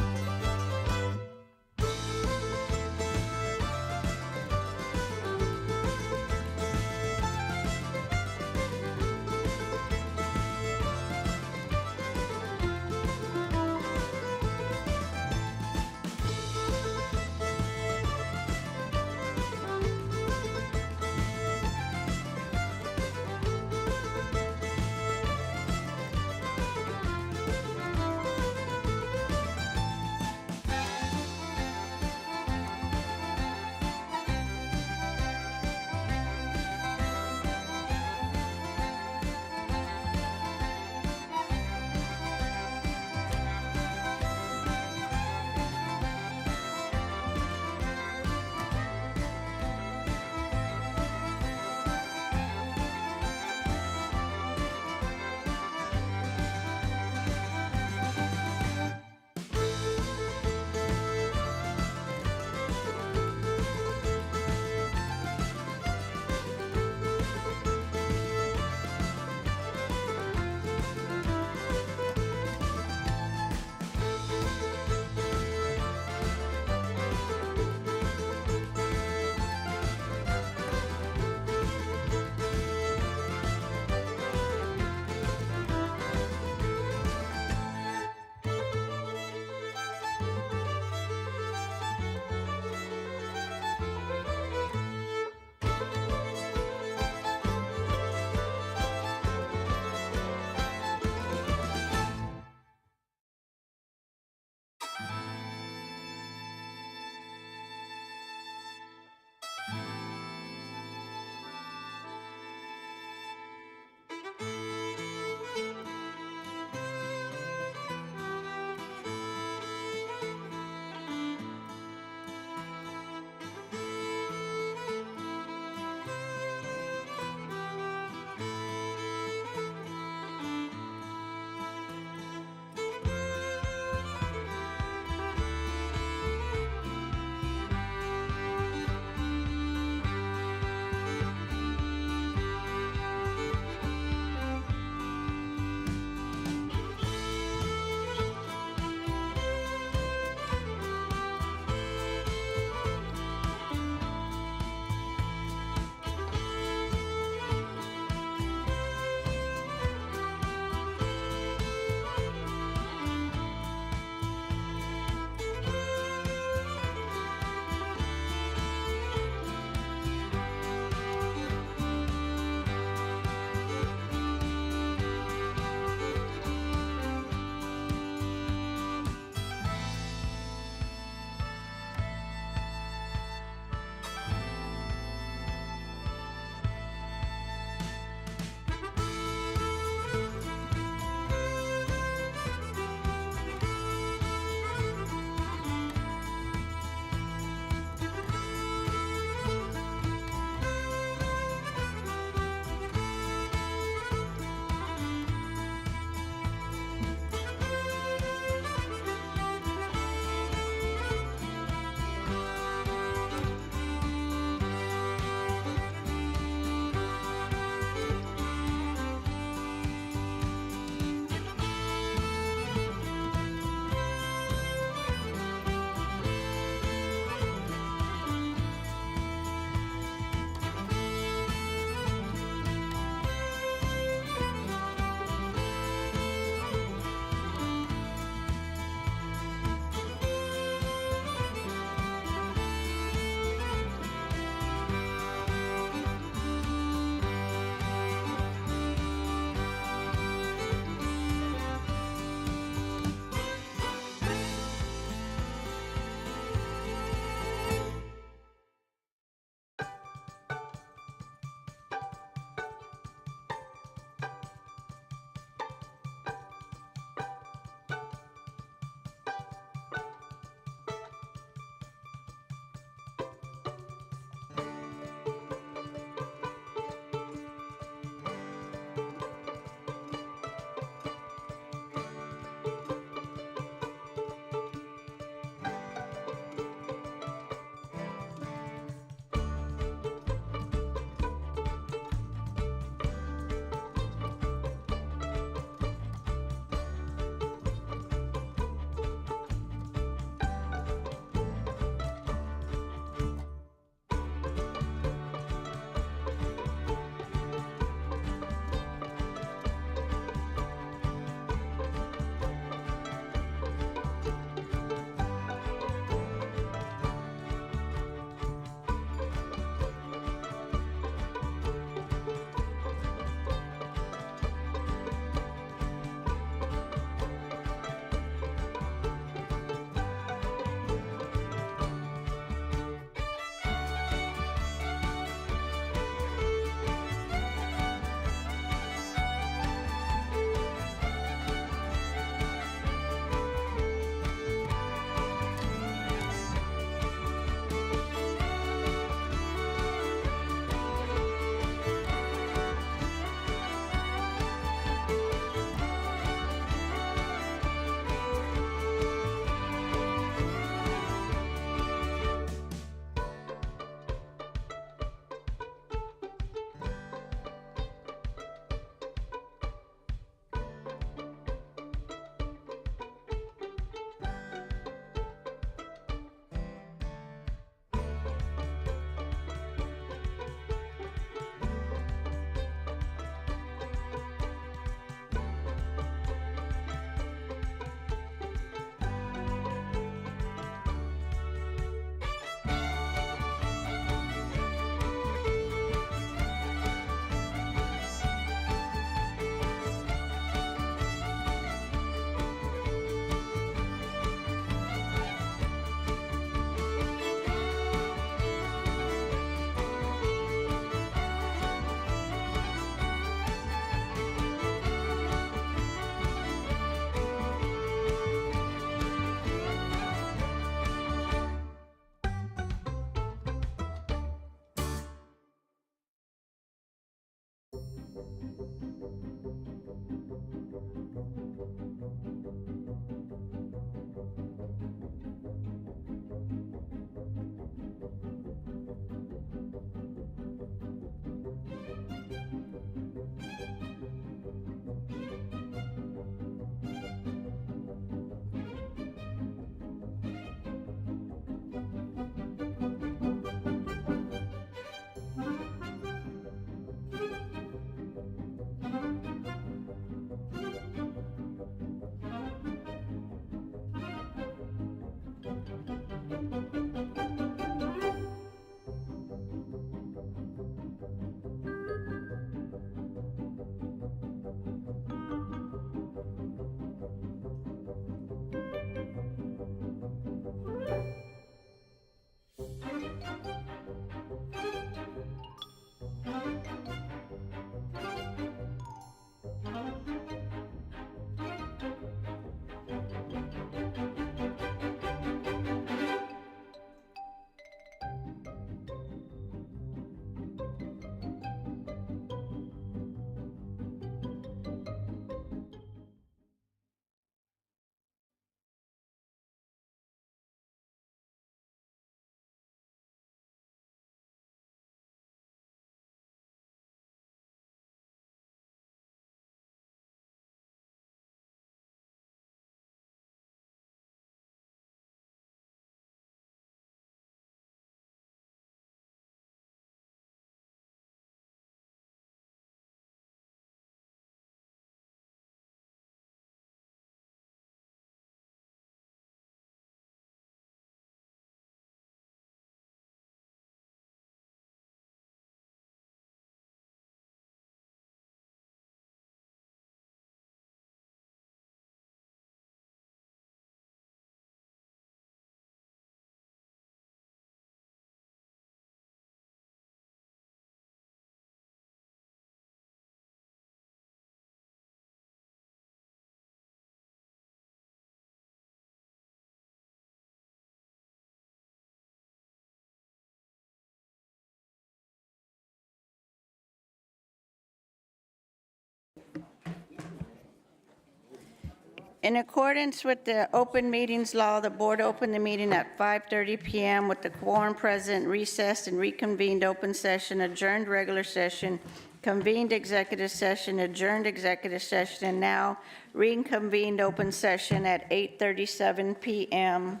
In accordance with the open meetings law, the board opened the meeting at 5:30 p.m. with the quorum present, recessed and reconvened open session, adjourned regular session, convened executive session, adjourned executive session, and now reconvened open session at 8:37 p.m.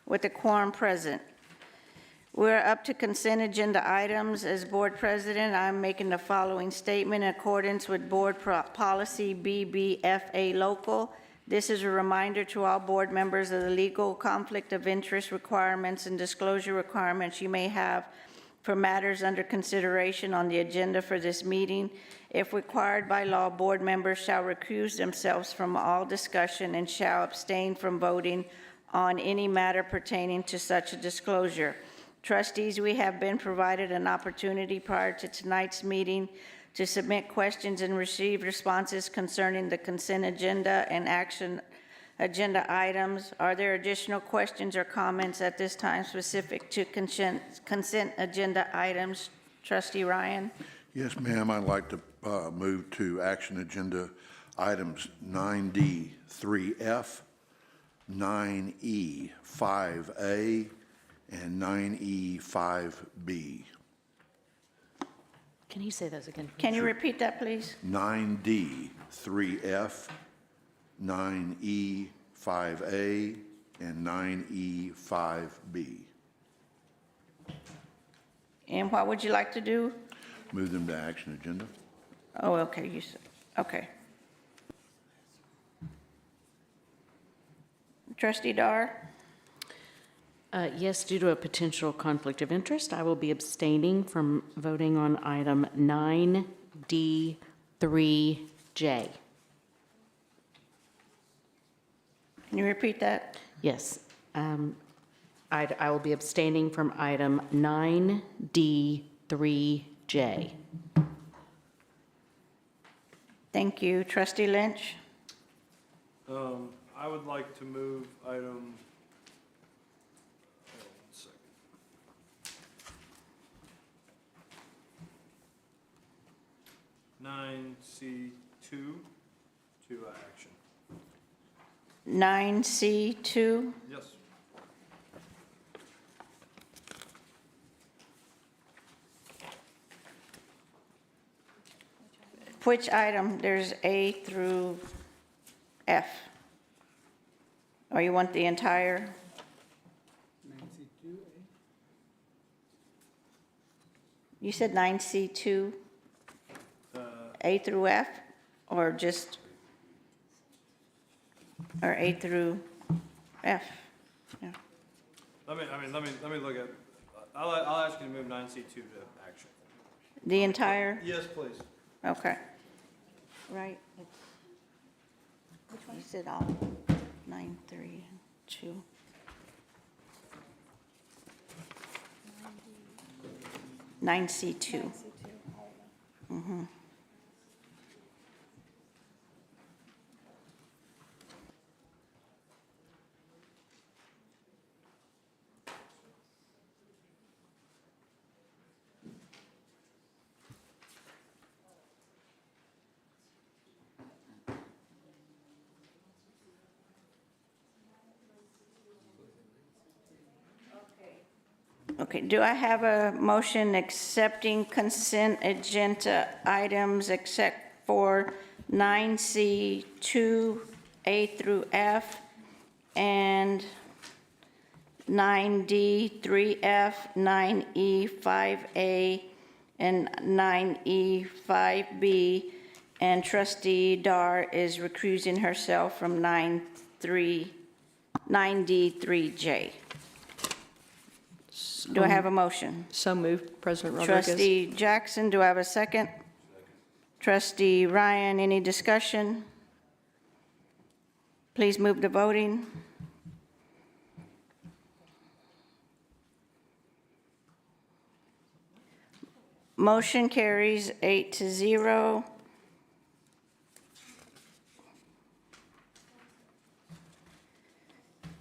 with the quorum present. We're up to consent agenda items. As board president, I'm making the following statement in accordance with board policy BBFA local. This is a reminder to all board members of the legal conflict of interest requirements and disclosure requirements you may have for matters under consideration on the agenda for this meeting. If required by law, board members shall recuse themselves from all discussion and shall abstain from voting on any matter pertaining to such a disclosure. Trustees, we have been provided an opportunity prior to tonight's meeting to submit questions and receive responses concerning the consent agenda and action agenda items. Are there additional questions or comments at this time specific to consent agenda items? Trustee Ryan? Yes, ma'am. I'd like to move to action agenda items 9D, 3F, 9E, 5A, and 9E, 5B. Can you say those again? Can you repeat that, please? 9D, 3F, 9E, 5A, and 9E, 5B. And what would you like to do? Move them to action agenda. Oh, okay, you said, okay. Trustee Dar? Yes, due to a potential conflict of interest, I will be abstaining from voting on item 9D3J. Can you repeat that? Yes. I will be abstaining from item 9D3J. Thank you. Trustee Lynch? I would like to move item, 9C2 to action. 9C2? Yes. Which item? There's A through F. Or you want the entire? You said 9C2, A through F, or just, or A through F? Yeah. Let me look at, I'll ask you to move 9C2 to action. The entire? Yes, please. Okay. Right. Which one? You said all, 9, 3, 2. 9C2. Mm-hmm. Okay, do I have a motion accepting consent agenda items except for 9C, 2A through F, and 9D, 3F, 9E, 5A, and 9E, 5B, and Trustee Dar is recusing herself from 9D, 3J. Do I have a motion? So moved, President Rodriguez. Trustee Jackson, do I have a second? Trustee Ryan, any discussion? Please move to voting. Motion carries 8-0.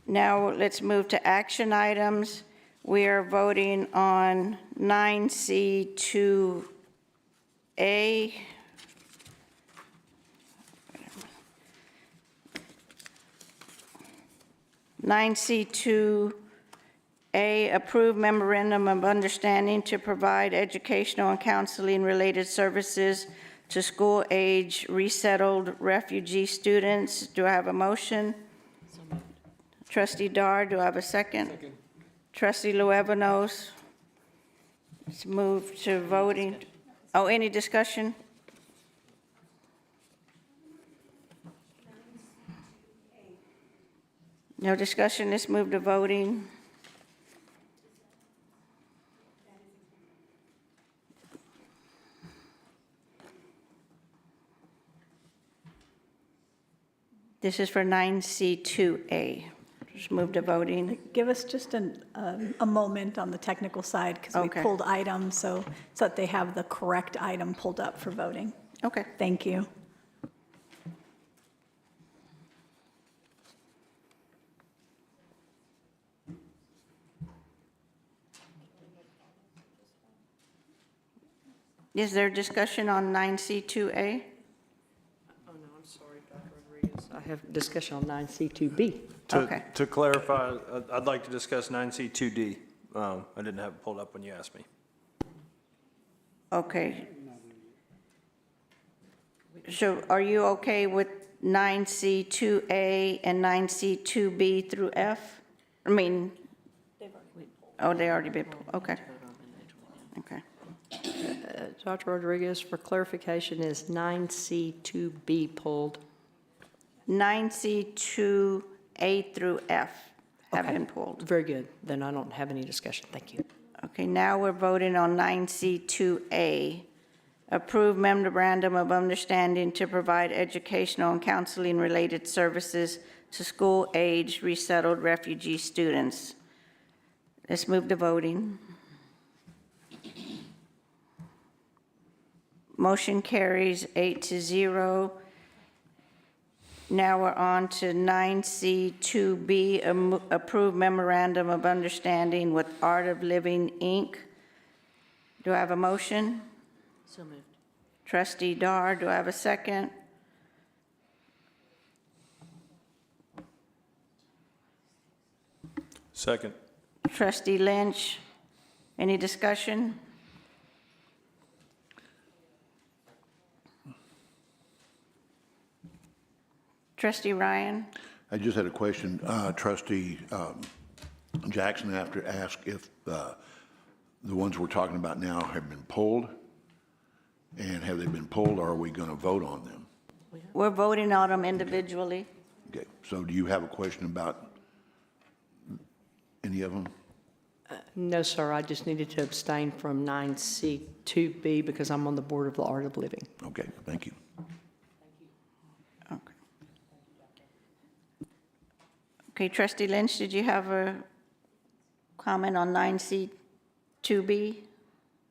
Now let's move to action items. We are voting on 9C2A. 9C2A, approve memorandum of understanding to provide educational and counseling related services to school-age resettled refugee students. Do I have a motion? Trustee Dar, do I have a second? Second. Trustee Luevanos. Let's move to voting. Oh, any discussion? No discussion, let's move to voting. This is for 9C2A. Just move to voting. Give us just a moment on the technical side because we pulled items so that they have the correct item pulled up for voting. Okay. Thank you. Is there discussion on 9C2A? I have discussion on 9C2B. To clarify, I'd like to discuss 9C2D. I didn't have it pulled up when you asked me. Okay. So are you okay with 9C2A and 9C2B through F? I mean, oh, they already been, okay. Okay. Dr. Rodriguez, for clarification, is 9C2B pulled? 9C2A through F have been pulled. Very good. Then I don't have any discussion. Thank you. Okay, now we're voting on 9C2A. Approve memorandum of understanding to provide educational and counseling related services to school-age resettled refugee students. Let's move to voting. Motion carries 8-0. Now we're on to 9C2B, approve memorandum of understanding with Art of Living, Inc. Do I have a motion? So moved. Trustee Dar, do I have a second? Second. Trustee Lynch, any discussion? Trustee Ryan? I just had a question. Trustee Jackson asked if the ones we're talking about now have been pulled. And have they been pulled, or are we going to vote on them? We're voting on them individually. Okay, so do you have a question about any of them? No, sir. I just needed to abstain from 9C2B because I'm on the board of the Art of Living. Okay, thank you. Okay, Trustee Lynch, did you have a comment on 9C2B?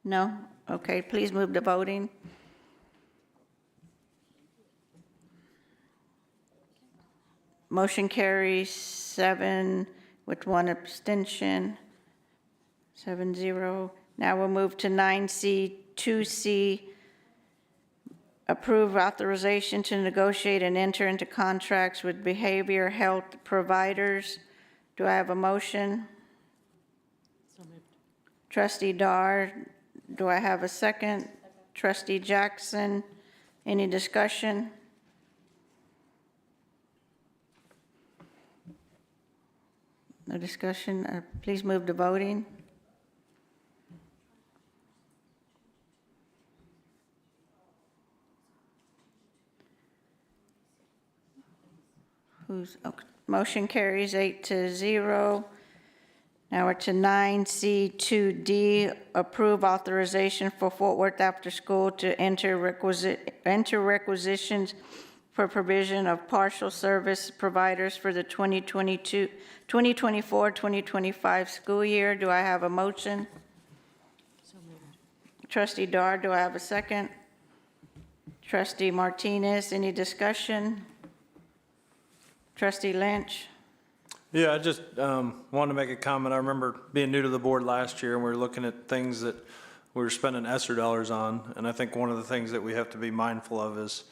No? Okay, please move to voting. Motion carries 7 with 1 abstention, 7-0. Now we'll move to 9C2C, approve authorization to negotiate and enter into contracts with behavior health providers. Do I have a motion? So moved. Trustee Dar, do I have a second? Trustee Jackson, any discussion? No discussion. Please move to voting. Motion carries 8-0. Now we're to 9C2D, approve authorization for Fort Worth After School to enter requisitions for provision of partial service providers for the 2024-2025 school year. Do I have a motion? So moved. Trustee Dar, do I have a second? Trustee Martinez, any discussion? Trustee Lynch? Yeah, I just wanted to make a comment. I remember being new to the board last year, and we were looking at things that we were spending ESSER dollars on. And I think one of the things that we have to be mindful of is,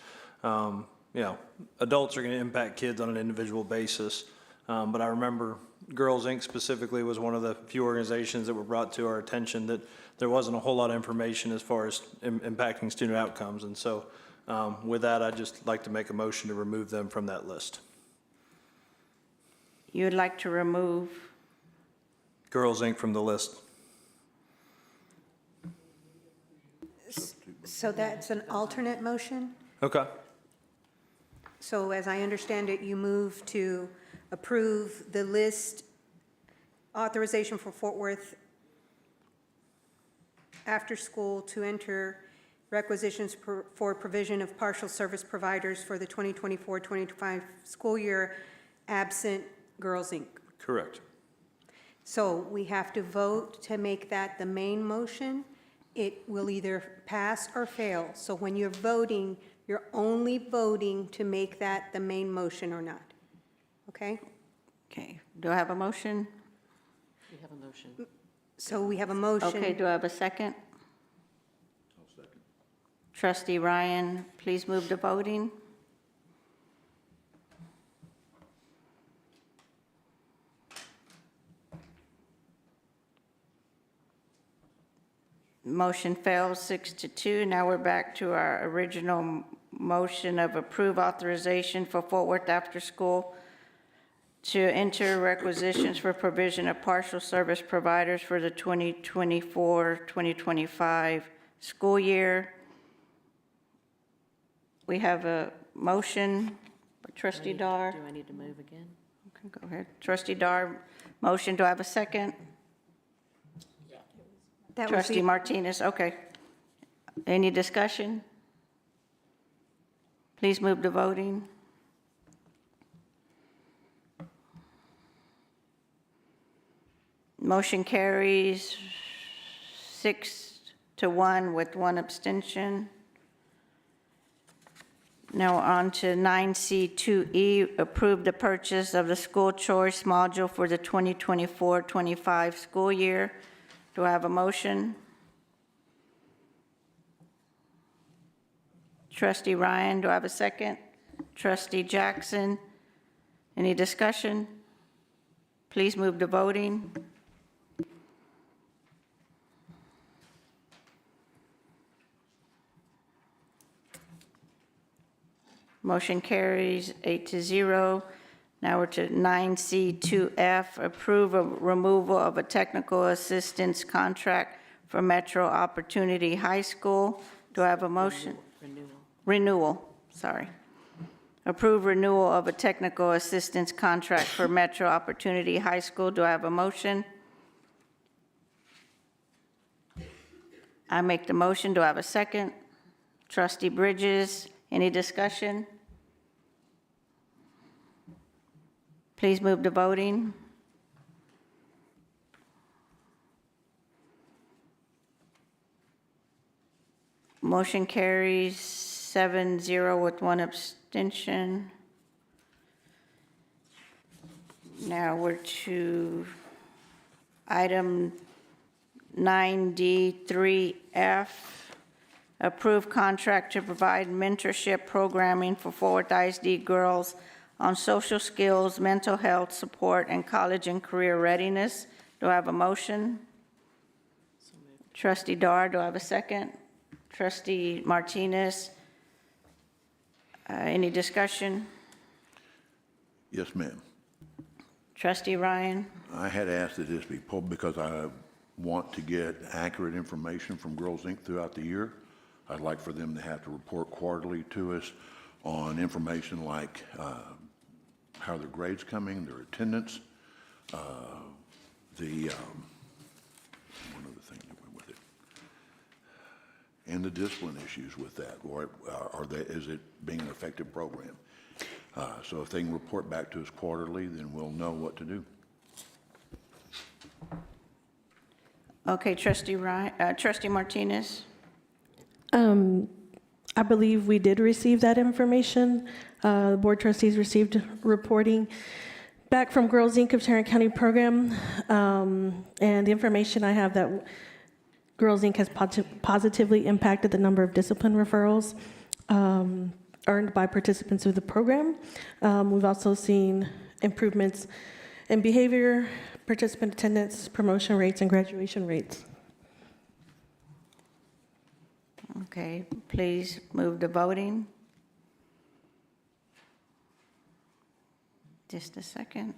adults are going to impact kids on an individual basis. But I remember Girls Inc. specifically was one of the few organizations that were brought to our attention that there wasn't a whole lot of information as far as impacting student outcomes. And so with that, I'd just like to make a motion to remove them from that list. You would like to remove, Girls Inc. from the list. So that's an alternate motion? Okay. So as I understand it, you move to approve the list authorization for Fort Worth after school to enter requisitions for provision of partial service providers for the 2024-2025 school year absent Girls Inc. Correct. So we have to vote to make that the main motion. It will either pass or fail. So when you're voting, you're only voting to make that the main motion or not. Okay? okay, do I have a motion? We have a motion. So we have a motion. Okay, do I have a second? I'll second. Trustee Ryan, please move to voting. Motion fails 6-2. Now we're back to our original motion of approve authorization for Fort Worth After School to enter requisitions for provision of partial service providers for the 2024-2025 school year. We have a motion by Trustee Dar. Do I need to move again? Okay, go ahead. Trustee Dar, motion. Do I have a second? That was Trustee the- Martinez, okay. Any discussion? Please move to voting. Motion carries 6-1 with one abstention. Now on to 9C2E, approve the purchase of the school choice module for the 2024-25 school year. Do I have a motion? Trustee Ryan, do I have a second? Trustee Jackson, any discussion? Please move to voting. Motion carries 8-0. Now we're to 9C2F, approve a removal of a technical assistance contract for Metro Opportunity High School. Do I have a motion? Renewal, sorry. Approve renewal of a technical assistance contract for Metro Opportunity High School. Do I have a motion? I make the motion. Do I have a second? Trustee Bridges, any discussion? Please move to voting. Motion carries 7-0 with one abstention. Now we're to item 9D3F, approve contract to provide mentorship programming for Fort Worth ISD girls on social skills, mental health support, and college and career readiness. Do I have a motion? Trustee Dar, do I have a second? Trustee Martinez, any discussion? Yes, ma'am. Trustee Ryan? I had asked that this be pulled because I want to get accurate information from Girls Inc. throughout the year. I'd like for them to have to report quarterly to us on information like how their grades coming, their attendance, one other thing that went with it, and the discipline issues with that, or is it being an effective program? So if they can report back to us quarterly, then we'll know what to do. Okay, Trustee Ryan, Trustee Martinez? I believe we did receive that information. The board trustees received reporting back from Girls Inc. of Tarrant County program, and the information I have that Girls Inc. has positively impacted the number of discipline referrals earned by participants of the program. We've also seen improvements in behavior, participant attendance, promotion rates, and graduation rates. Okay, please move to voting. Just a second.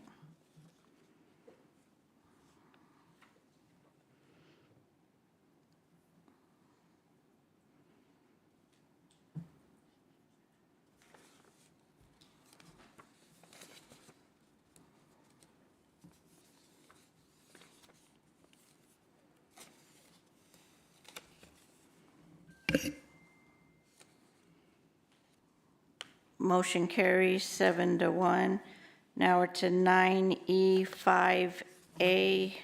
Motion carries 7-1. Now we're to 9E5A.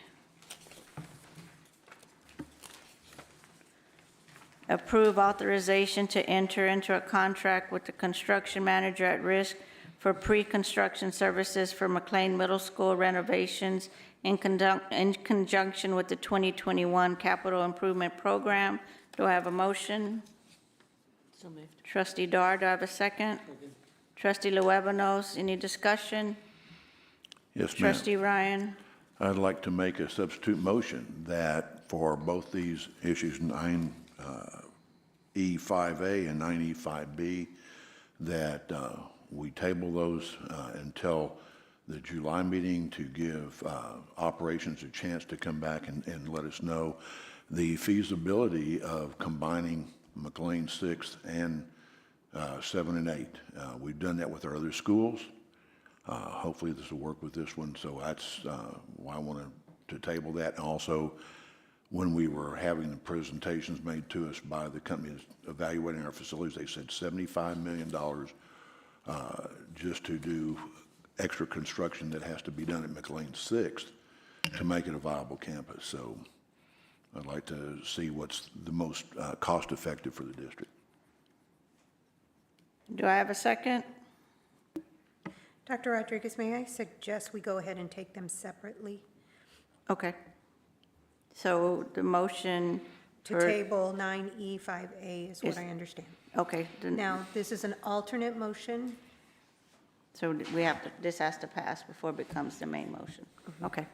Approve authorization to enter into a contract with the construction manager at risk for pre-construction services for McLean Middle School renovations in conjunction with the 2021 Capital Improvement Program. Do I have a motion? So moved. Trustee Dar, do I have a second? Trustee Luébanos, any discussion? Yes, ma'am. Trustee Ryan? I'd like to make a substitute motion that for both these issues, 9E5A and 9E5B, that we table those until the July meeting to give operations a chance to come back and let us know the feasibility of combining McLean 6th and 7 and 8. We've done that with our other schools. Hopefully this will work with this one, so that's why I wanted to table that. And also, when we were having the presentations made to us by the companies evaluating our facilities, they said $75 million just to do extra construction that has to be done at McLean 6th to make it a viable campus. So I'd like to see what's the most cost-effective for the district. Do I have a second? Dr. Rodriguez, may I suggest we go ahead and take them separately? Okay. So the motion To for- table 9E5A is what I understand. Okay. Now, this is an alternate motion. So we have to, this has to pass before it becomes the main motion. Okay.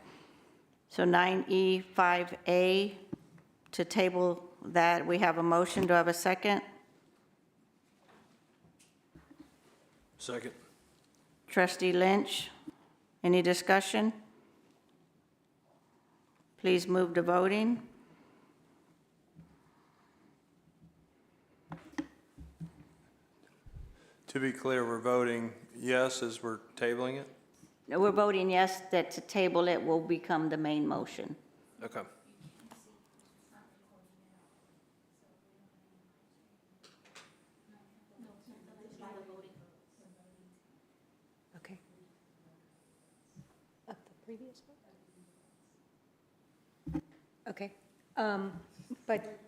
So 9E5A, to table that, we have a motion. Do I have a second? Second. Trustee Lynch, any discussion? Please move to voting. To be clear, we're voting yes as we're tabling it? No, we're voting yes, that to table it will become the main motion. Okay. Okay. Of the previous one? Okay. But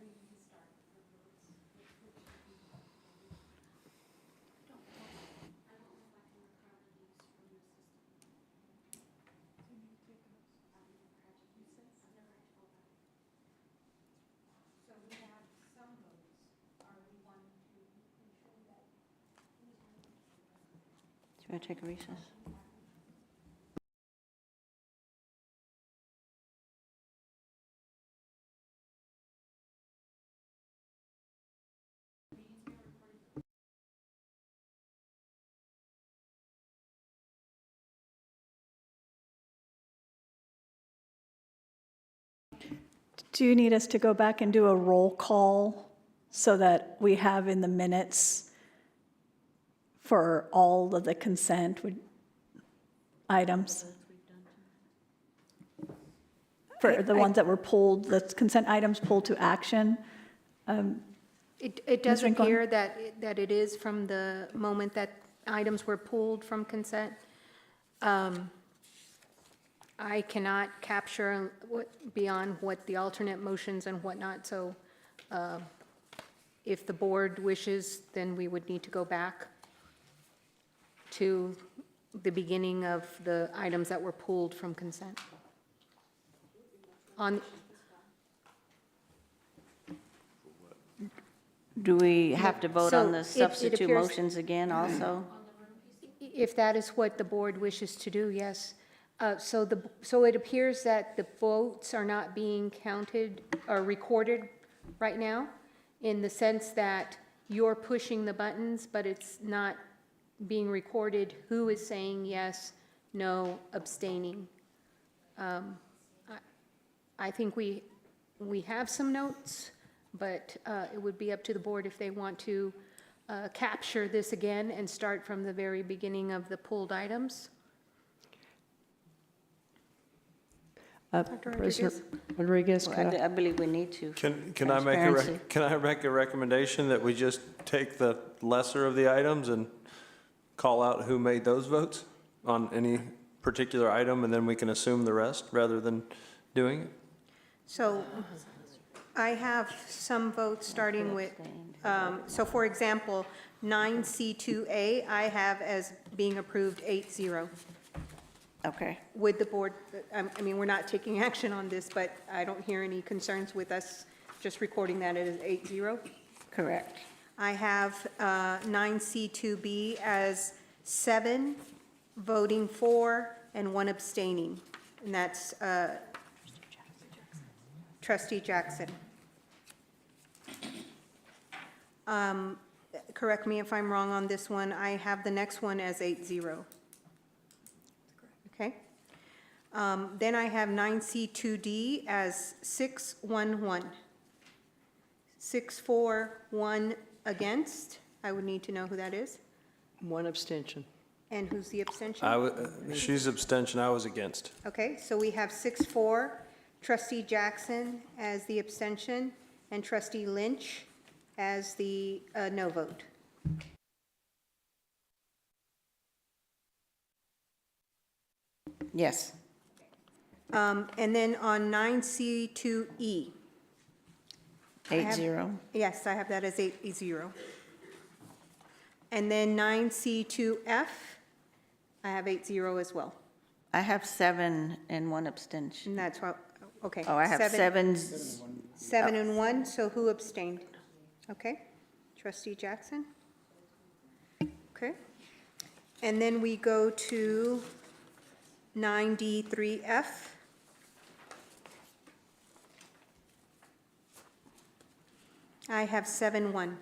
Do you want to take a recess? Do you need us to go back and do a roll call so that we have in the minutes for all of the consent items? For the ones that were pulled, the consent items pulled to action? it does Ms. Rincon? appear that it is from the moment that items were pulled from consent. I cannot capture beyond what the alternate motions and whatnot, so if the board wishes, then we would need to go back to the beginning of the items that were pulled from consent. Do we have to vote on the So it substitute appears- motions again also? If that is what the board wishes to do, yes. So it appears that the votes are not being counted or recorded right now, in the sense that you're pushing the buttons, but it's not being recorded who is saying yes, no, abstaining. I think we have some notes, but it would be up to the board if they want to capture this again and start from the very beginning of the pulled items. Dr. President Rodriguez, could I- I believe we need to. Can I make a recommendation that we just take the lesser of the items and call out who made those votes on any particular item, and then we can assume the rest rather than doing it? So I have some votes starting with, so for example, 9C2A, I have as being approved 8-0. Okay. With the board, I mean, we're not taking action on this, but I don't hear any concerns with us just recording that as 8-0. Correct. I have 9C2B as 7 voting for and 1 abstaining, and that's Trustee Jackson. Correct me if I'm wrong on this one. I have the next one as 8-0. Okay. Then I have 9C2D as 6-1-1. 6-4-1 against. I would need to know who that is. 1 abstention. And who's the abstention? She's abstention, I was against. Okay, so we have 6-4, Trustee Jackson as the abstention, and Trustee Lynch as the no vote. Yes. And then on 9C2E. 8-0. Yes, I have that as 8-0. And then 9C2F, I have 8-0 as well. I have 7 and 1 abstention. And that's why, okay. Oh, I have 7. 7 and 1, so who abstained? Okay, Trustee Jackson? Okay. And then we go to 9D3F. I have 7-1.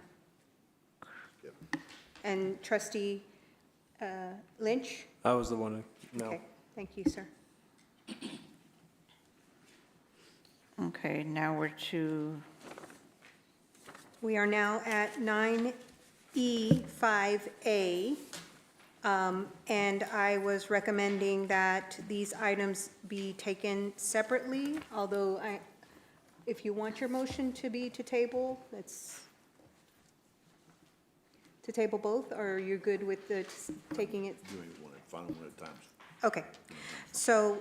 And Trustee Lynch? I was the one who, no. Okay, thank you, sir. Okay, now we're to, We are now at 9E5A, and I was recommending that these items be taken separately, although if you want your motion to be to table, it's to table both, or are you good with taking it? Doing one at final one at times. Okay, so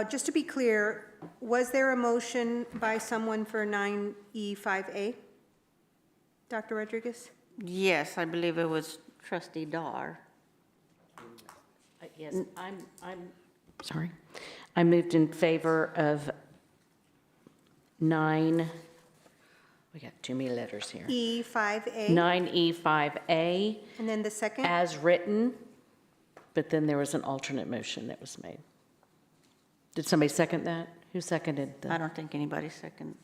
just to be clear, was there a motion by someone for 9E5A? Dr. Rodriguez? yes, I believe it was Trustee Dar. Yes, I'm sorry. I moved in favor of 9, we got too many letters here. E5A? 9E5A And then the second? as written, but then there was an alternate motion that was made. Did somebody second that? Who seconded I don't think anybody seconded.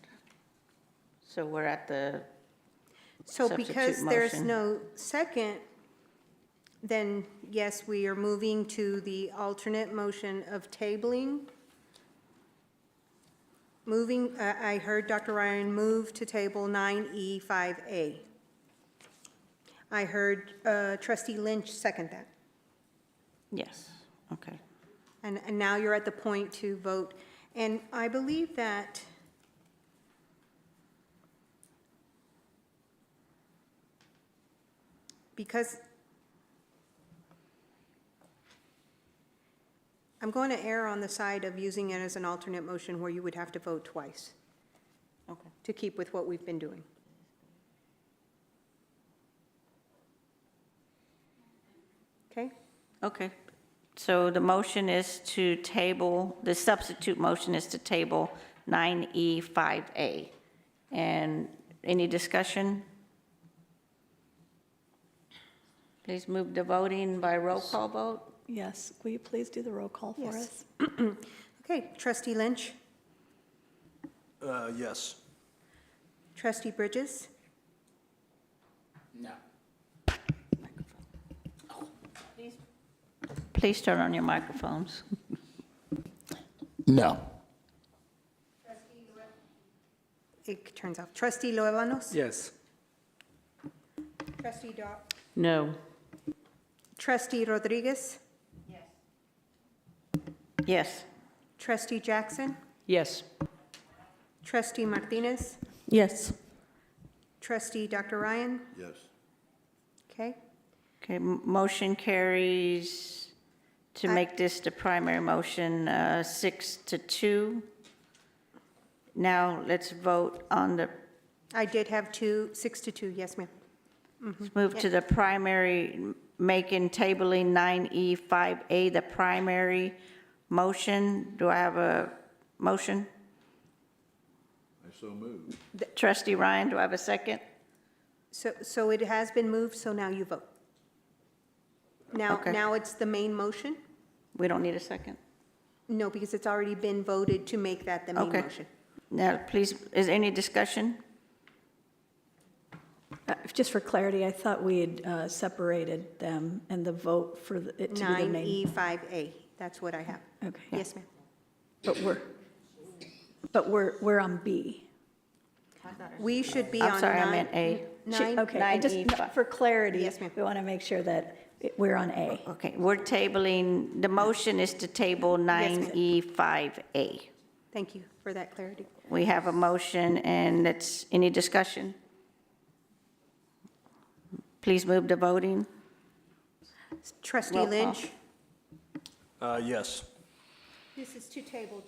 So we're at the So substitute because there's motion. no second, then yes, we are moving to the alternate motion of tabling. Moving, I heard Dr. Ryan move to table 9E5A. I heard Trustee Lynch second that. Yes, okay. And now you're at the point to vote. And I believe that because I'm going to err on the side of using it as an alternate motion where you would have to vote twice. Okay. To keep with what we've been doing. Okay? Okay. So the motion is to table, the substitute motion is to table 9E5A. And any discussion? Please move the voting by roll call vote. Yes, will you please do the roll call for Yes. us? Okay, trustee Lynch, Yes. trustee Bridges, No. Please turn on your microphones. No. it turns off. Trustee Luevanos, Yes. trustee Dar, No. trustee Rodriguez, Yes. trustee Jackson, Yes. trustee Martinez, Yes. trustee Dr. Ryan. Yes. Okay, Okay, motion carries to make this the primary motion, 6-2. Now, let's vote on the, I did have 6-2, yes, ma'am. let's move to the primary, making tabling 9E5A the primary motion. Do I have a motion? I so moved. Trustee Ryan, do I have a second? So it has been moved, so now you vote. Now, Okay. now it's the main motion? We don't need a second? No, because it's already been voted to make that the main Okay. motion. Now, please, is any discussion? Just for clarity, I thought we had separated them and the vote for it to be the main. 9E5A, that's what I have. Okay. Yes, ma'am. But we're on B. We should be I'm on sorry, I 9. meant A. Okay, I just, 9E5. for clarity, Yes, ma'am. we want to make sure that we're on A. Okay, we're tabling, the motion is to table ma'am. 9E5A. Thank you for that clarity. We have a motion, and it's, any discussion? Please move the voting. Trustee Roll call. Lynch? Yes. This is to table,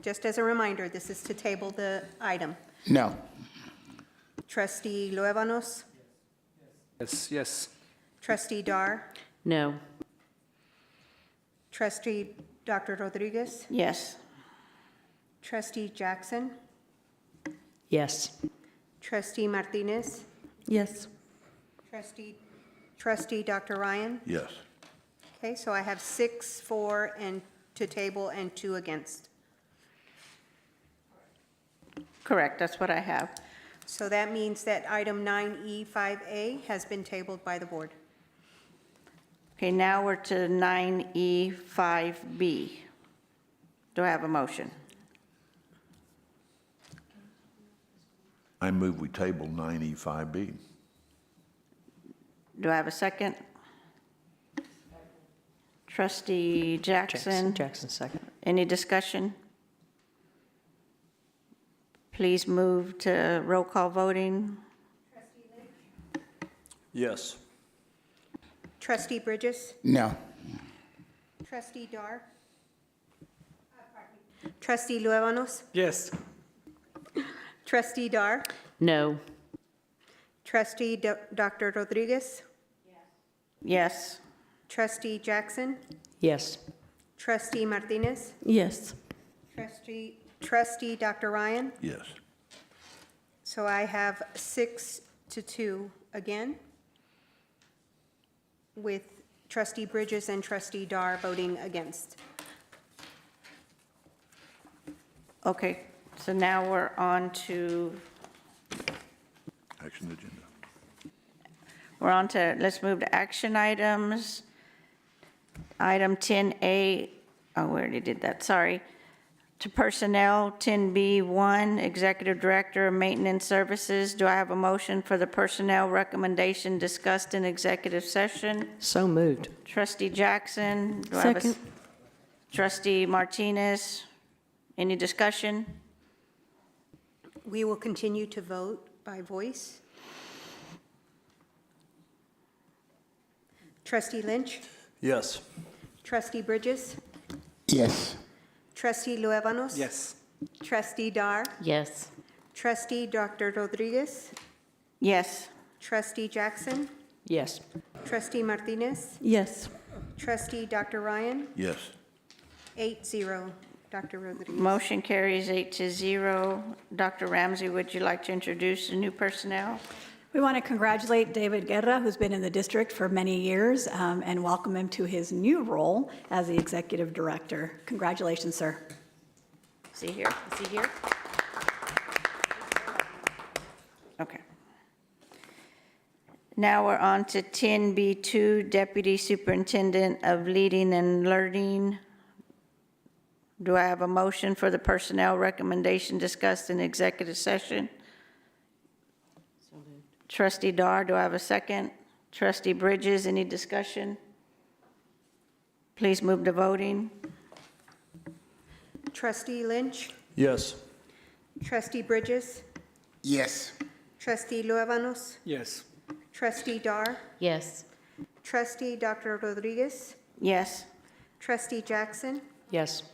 just as a reminder, this is to table the item. No. Trustee Luevanos? Yes. Yes. Trustee Dar? No. Trustee Dr. Rodriguez? Yes. Trustee Jackson? Yes. Trustee Martinez? Yes. Trustee Dr. Ryan? Yes. Okay, so I have 6 for and to table and 2 against. Correct, that's what I have. So that means that item 9E5A has been tabled by the board. Okay, now we're to 9E5B. Do I have a motion? I move we table 9E5B. Do I have a second? Trustee Jackson? Jackson, second. Any discussion? Please move to roll call voting. Yes. Trustee Bridges? No. Trustee Dar? Trustee Luevanos? Yes. Trustee Dar? No. Trustee Dr. Rodriguez? Yes. Trustee Jackson? Yes. Trustee Martinez? Yes. Trustee Dr. Ryan? Yes. So I have 6-2 again, with Trustee Bridges and Trustee Dar voting against. Okay, so now we're on to, Action agenda. let's move to action items. Item 10A, oh, we already did that, sorry. To personnel, 10B1, Executive Director of Maintenance Services. Do I have a motion for the personnel recommendation discussed in executive session? So moved. Trustee Jackson? Do I have a Second. Trustee Martinez? Any discussion? We will continue to vote by voice. Trustee Lynch? Yes. Trustee Bridges? Yes. Trustee Luevanos? Yes. Trustee Dar? Yes. Trustee Dr. Rodriguez? Yes. Trustee Jackson? Yes. Trustee Martinez? Yes. Trustee Dr. Ryan? Yes. 8-0, Dr. Rodriguez. Motion carries 8-0. Dr. Ramsey, would you like to introduce the new personnel? We want to congratulate David Guerra, who's been in the district for many years, and welcome him to his new role as the executive director. Congratulations, sir. Is he here? Is he here? Okay. Now we're on to 10B2, Deputy Superintendent of Leading and Learning. Do I have a motion for the personnel recommendation discussed in executive session? Trustee Dar, do I have a second? Trustee Bridges, any discussion? Please move to voting. Trustee Lynch? Yes. Trustee Bridges? Yes. Trustee Luevanos? Yes. Trustee Dar? Yes. Trustee Dr. Rodriguez? Yes. Trustee Jackson? Yes.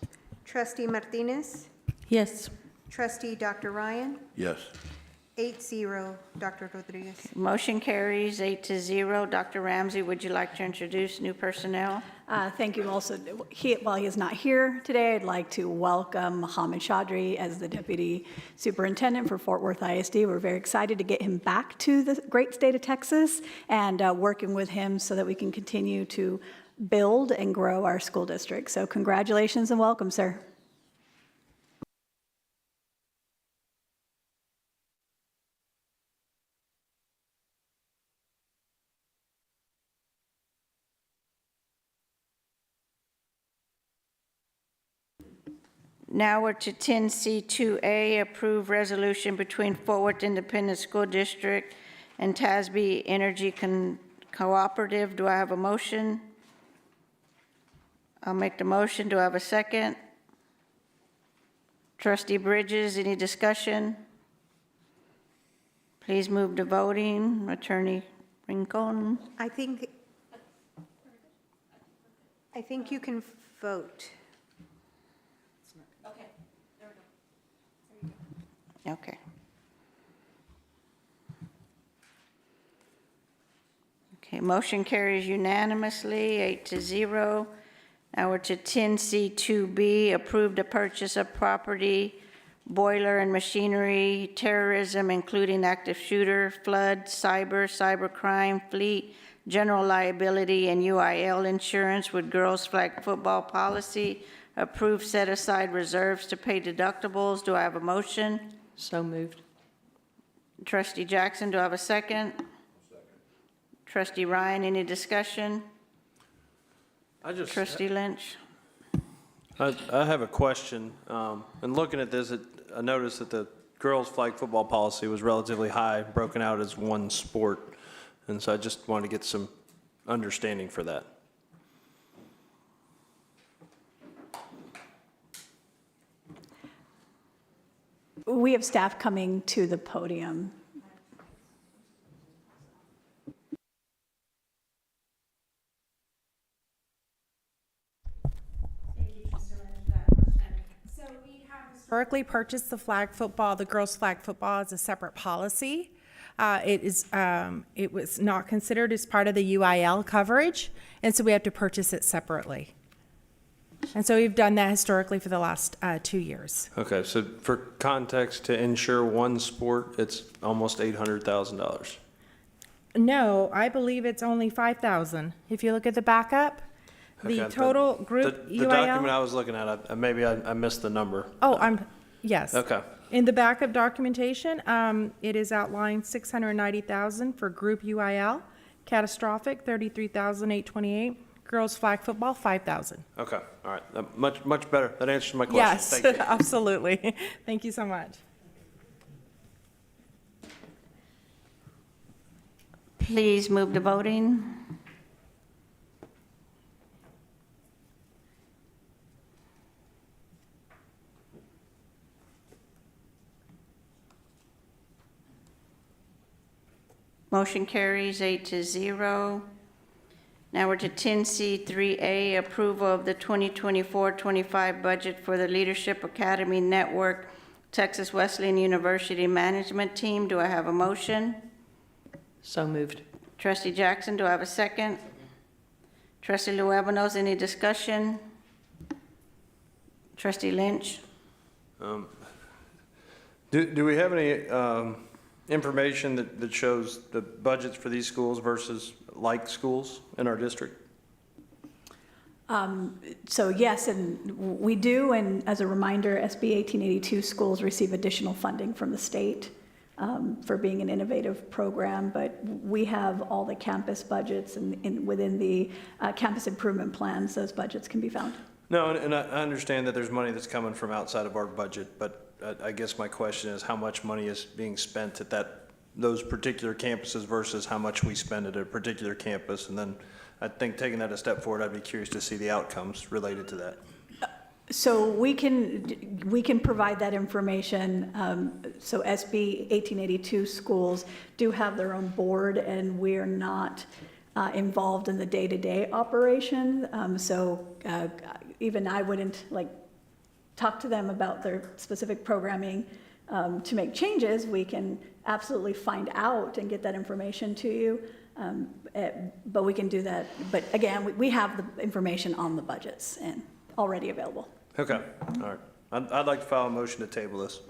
Trustee Martinez? Yes. Trustee Dr. Ryan? Yes. 8-0, Dr. Rodriguez. Motion carries 8-0. Dr. Ramsey, would you like to introduce new personnel? Thank you also. While he is not here today, I'd like to welcome Mohammed Chaudhry as the Deputy Superintendent for Fort Worth ISD. We're very excited to get him back to the great state of Texas and working with him so that we can continue to build and grow our school district. So congratulations and welcome, sir. Now we're to 10C2A, approve resolution between Fort Worth Independent School District and TASB Energy Cooperative. Do I have a motion? I'll make the motion. Do I have a second? Trustee Bridges, any discussion? Please move to voting. Attorney Rincon. I think you can vote. Okay. Okay, motion carries unanimously, 8-0. Now we're to 10C2B, approve the purchase of property, boiler and machinery, terrorism, including active shooter, flood, cybercrime, fleet, general liability, and UIL insurance with girls' flag football policy. Approve set-aside reserves to pay deductibles. Do I have a motion? So moved. Trustee Jackson, do I have a second? Trustee Ryan, any discussion? Trustee Lynch? I have a question. And looking at this, I noticed that the girls' flag football policy was relatively high, broken out as one sport. And so I just wanted to get some understanding for that. We have staff coming to the podium. Historically purchased the flag football, the girls' flag football, as a separate policy. It was not considered as part of the UIL coverage, and so we have to purchase it separately. And so we've done that historically for the last 2 years. Okay, so for context, to insure one sport, it's almost $800,000. No, I believe it's only $5,000. If you look at the backup, the Okay, total but group the UIL. document I was looking at, maybe I missed the number. Oh, yes. Okay. In the backup documentation, it is outlined $690,000 for group UIL, catastrophic $33,828, girls flag football $5,000. Okay, all right, much better. That answers my question. Yes, Thank you. absolutely. Thank you so much. Please move to voting. Motion carries 8-0. Now we're to 10C3A, approval of the 2024-25 budget for the Leadership Academy Network Texas Wesleyan University Management Team. Do I have a motion? So moved. Trustee Jackson, do I have a second? Trustee Luevanos, any discussion? Trustee Lynch? Do we have any information that shows the budgets for these schools versus like schools in our district? So yes, and we do, and as a reminder, SB 1882 schools receive additional funding from the state for being an innovative program, but we have all the campus budgets, and within the campus improvement plans, those budgets can be found. No, and I understand that there's money that's coming from outside of our budget, but I guess my question is how much money is being spent at those particular campuses versus how much we spend at a particular campus? And then I think taking that a step forward, I'd be curious to see the outcomes related to that. So we can provide that information. So SB 1882 schools do have their own board, and we are not involved in the day-to-day operation. So even I wouldn't talk to them about their specific programming to make changes. We can absolutely find out and get that information to you. But we can do that. But again, we have the information on the budgets and already available. Okay, all right. I'd like to file a motion to table this.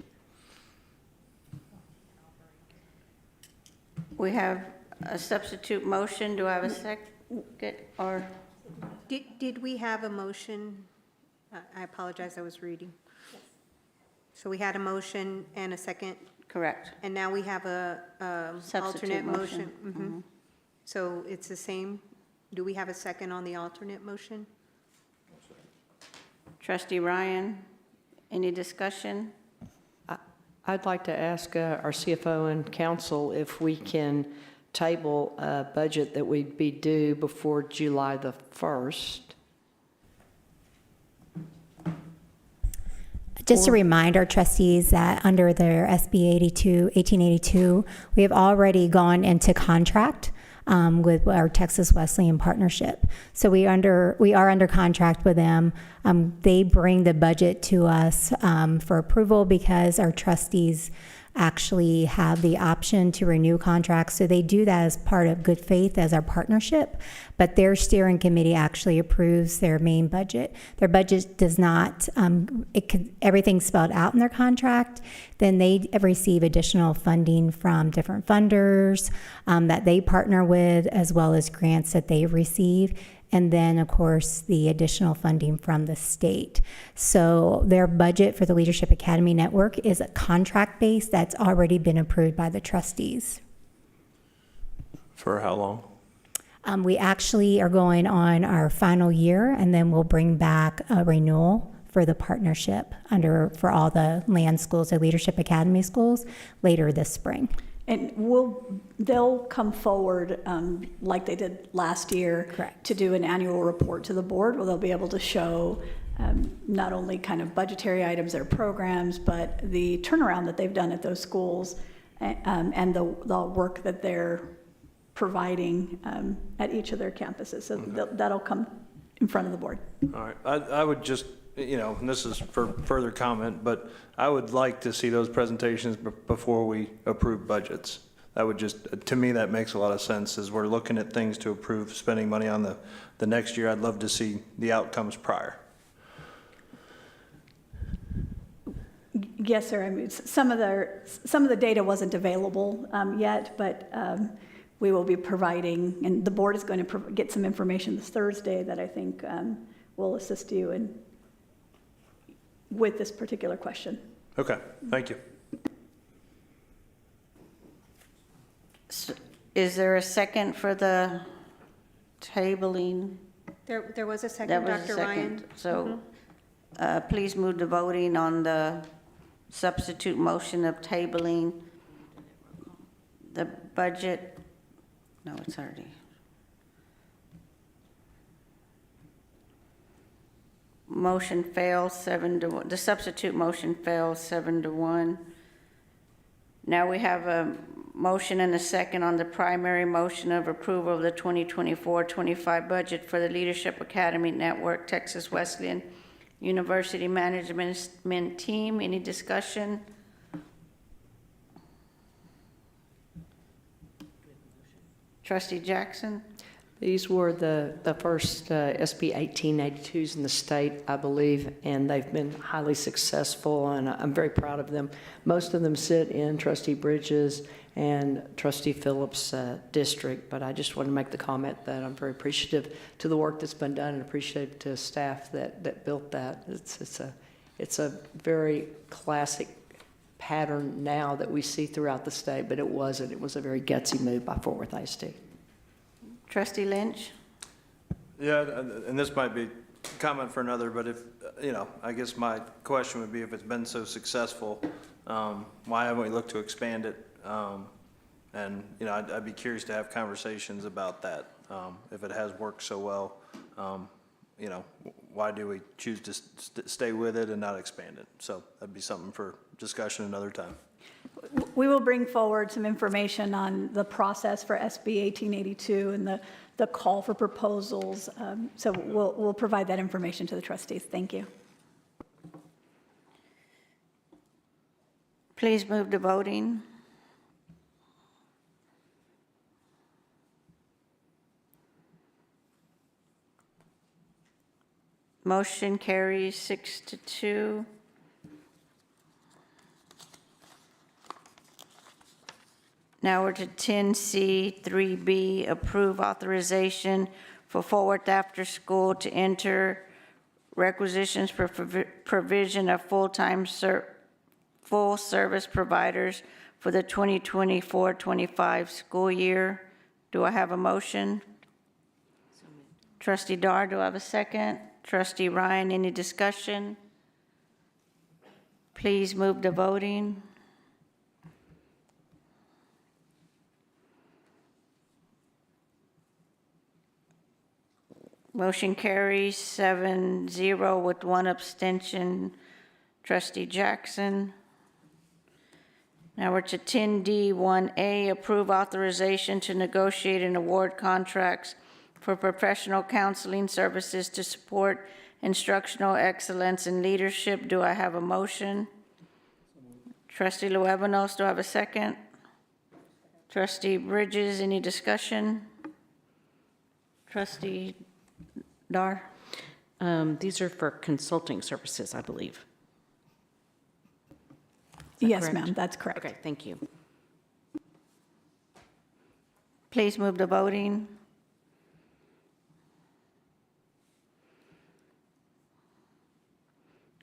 We have a substitute motion. Do I have a second? Or Did we have a motion? I apologize, I was reading. So we had a motion and a second? Correct. And now we have a Substitute alternate motion. motion? So it's the same? Do we have a second on the alternate motion? Trustee Ryan, any discussion? I'd like to ask our CFO and council if we can table a budget that would be due before July the 1st. Just to remind our trustees that under their SB 1882, we have already gone into contract with our Texas Wesleyan partnership. So we are under contract with them. They bring the budget to us for approval because our trustees actually have the option to renew contracts. So they do that as part of good faith as our partnership, but their steering committee actually approves their main budget. Their budget does not, everything's spelled out in their contract. Then they receive additional funding from different funders that they partner with, as well as grants that they receive. And then, of course, the additional funding from the state. So their budget for the Leadership Academy Network is a contract base that's already been approved by the trustees. For how long? We actually are going on our final year, and then we'll bring back a renewal for the partnership for all the land schools, the Leadership Academy schools, later this spring. And they'll come forward like they did last year. Correct. To do an annual report to the board where they'll be able to show not only kind of budgetary items, their programs, but the turnaround that they've done at those schools and the work that they're providing at each of their campuses. So that'll come in front of the board. All right. I would just, and this is for further comment, but I would like to see those presentations before we approve budgets. That would just, to me, that makes a lot of sense as we're looking at things to approve spending money on the next year. I'd love to see the outcomes prior. Yes, sir. I mean, some of the data wasn't available yet, but we will be providing, and the board is going to get some information this Thursday that I think will assist you with this particular question. Okay, thank you. So, is there a second for the tabling? There was a second, There was a Dr. Ryan. second. So please move to voting on the substitute motion of tabling the budget. No, it's already. Motion fails 7-1. The substitute motion fails 7-1. Now we have a motion and a second on the primary motion of approval of the 2024-25 budget for the Leadership Academy Network, Texas Wesleyan University Management Team. Any discussion? Trustee Jackson? These were the first SB 1882s in the state, I believe, and they've been highly successful, and I'm very proud of them. Most of them sit in Trustee Bridges and Trustee Phillips' district, but I just want to make the comment that I'm very appreciative to the work that's been done and appreciative to staff that built that. It's a very classic pattern now that we see throughout the state, but it wasn't. It was a very gutsy move by Fort Worth ISD. Trustee Lynch? Yeah, and this might be a comment for another, but if, I guess my question would be, if it's been so successful, why haven't we looked to expand it? And, I'd be curious to have conversations about that. If it has worked so well, why do we choose to stay with it and not expand it? So that'd be something for discussion another time. We will bring forward some information on the process for SB 1882 and the call for proposals. So we'll provide that information to the trustees. Thank you. Please move to voting. Motion carries 6-2. Now we're to 10C 3B, approve authorization for Fort Worth After School to enter requisitions for provision of full-time full service providers for the 2024-25 school year. Do I have a motion? Trustee Dar, do I have a second? Trustee Ryan, any discussion? Please move to voting. Motion carries 7-0 with one abstention. Trustee Jackson. Now we're to 10D1A, approve authorization to negotiate and award contracts for professional counseling services to support instructional excellence and leadership. Do I have a motion? Trustee Luevanos, do I have a second? Trustee Bridges, any discussion? Trustee Dar? These are for consulting services, I believe. Yes, ma'am, that's correct. Okay, thank you. Please move to voting.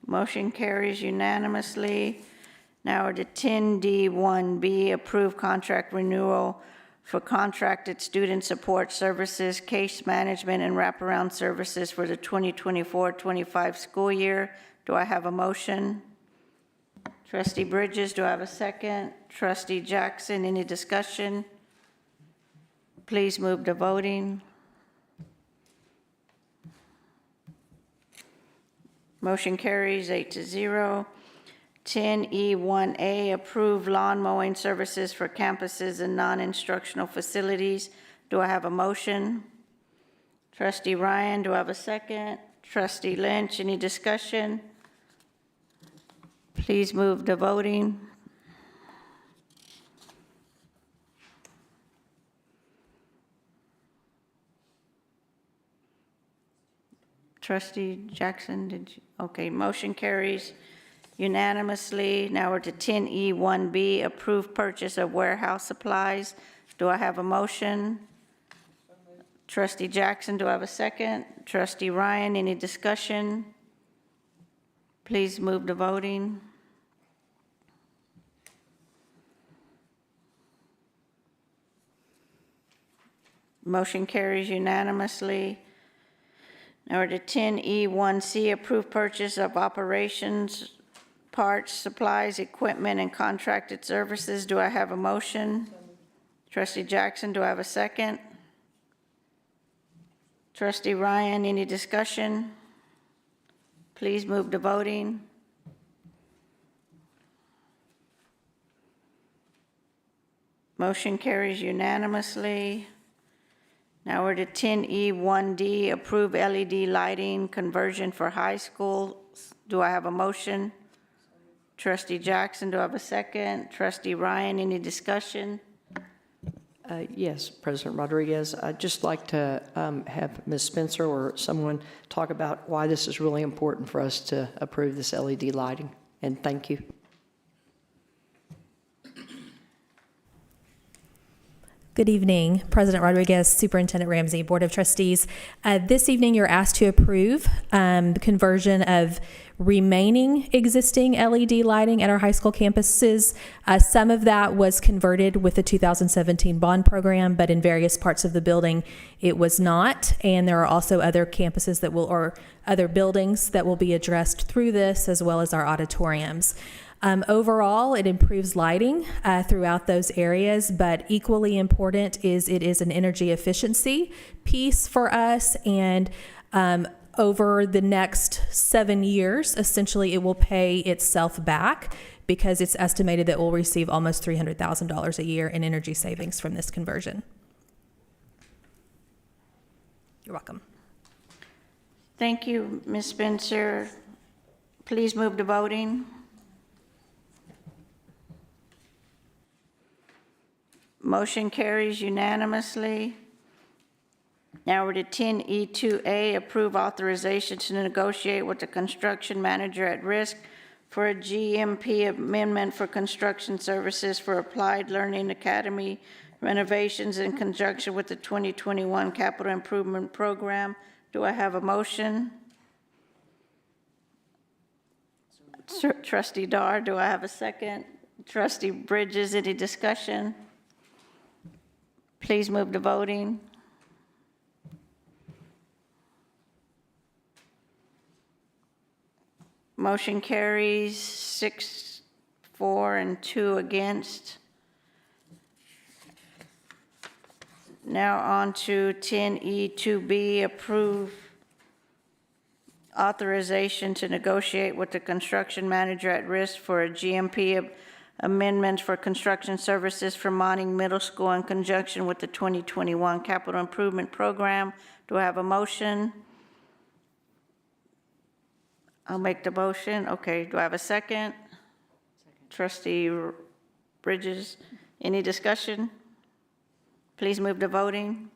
Motion carries unanimously. Now we're to 10D1B, approve contract renewal for contracted student support services, case management, and wraparound services for the 2024-25 school year. Do I have a motion? Trustee Bridges, do I have a second? Trustee Jackson, any discussion? Please move to voting. Motion carries 8-0. 10E1A, approve lawn mowing services for campuses and non-instructional facilities. Do I have a motion? Trustee Ryan, do I have a second? Trustee Lynch, any discussion? Please move to voting. Trustee Jackson, did you? Okay, motion carries unanimously. Now we're to 10E1B, approve purchase of warehouse supplies. Do I have a motion? Trustee Jackson, do I have a second? Trustee Ryan, any discussion? Please move to voting. Motion carries unanimously. Now we're to 10E1C, approve purchase of operations, parts, supplies, equipment, and contracted services. Do I have a motion? Trustee Jackson, do I have a second? Trustee Ryan, any discussion? Please move to voting. Motion carries unanimously. Now we're to 10E1D, approve LED lighting conversion for high schools. Do I have a motion? Trustee Jackson, do I have a second? Trustee Ryan, any discussion? Yes, President Rodriguez. I'd just like to have Ms. Spencer or someone talk about why this is really important for us to approve this LED lighting, and thank you. Good evening, President Rodriguez, Superintendent Ramsey, Board of Trustees. This evening, you're asked to approve the conversion of remaining existing LED lighting at our high school campuses. Some of that was converted with the 2017 bond program, but in various parts of the building, it was not. And there are also other campuses that will, or other buildings that will be addressed through this, as well as our auditoriums. Overall, it improves lighting throughout those areas, but equally important is it is an energy efficiency piece for us, and over the next 7 years, essentially it will pay itself back because it's estimated that we'll receive almost $300,000 a year in energy savings from this conversion. You're welcome. Thank you, Ms. Spencer. Please move to voting. Motion carries unanimously. Now we're to 10E2A, approve authorization to negotiate with the construction manager at risk for a GMP amendment for construction services for Applied Learning Academy renovations in conjunction with the 2021 Capital Improvement Program. Do I have a motion? Trustee Dar, do I have a second? Trustee Bridges, any discussion? Please move to voting. Motion carries 6, 4, and 2 against. Now on to 10E2B, approve authorization to negotiate with the construction manager at risk for a GMP amendments for construction services for Monning Middle School in conjunction with the 2021 Capital Improvement Program. Do I have a motion? I'll make the motion. Okay, do I have a second? Trustee Bridges, any discussion? Please move to voting.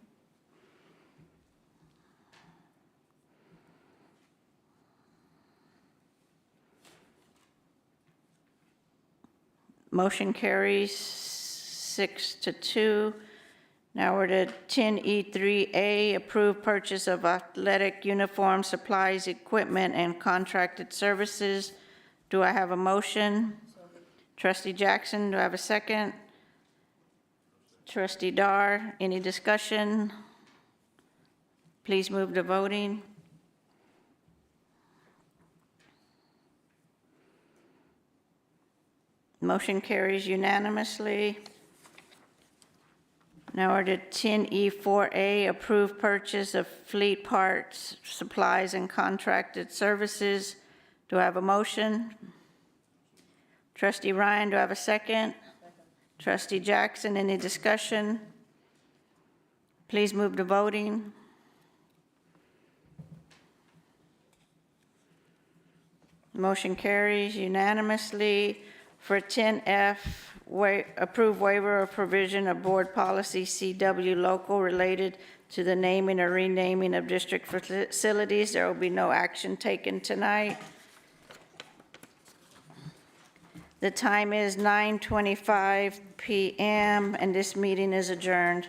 Motion carries 6-2. Now we're to 10E3A, approve purchase of athletic uniform supplies, equipment, and contracted services. Do I have a motion? Trustee Jackson, do I have a second? Trustee Dar, any discussion? Please move to voting. Motion carries unanimously. Now we're to 10E4A, approve purchase of fleet parts, supplies, and contracted services. Do I have a motion? Trustee Ryan, do I have a second? Trustee Jackson, any discussion? Please move to voting. Motion carries unanimously. For 10F, approve waiver of provision of board policy CW local related to the naming or renaming of district facilities. There will be no action taken tonight. The time is 9:25 p.m. and this meeting is adjourned.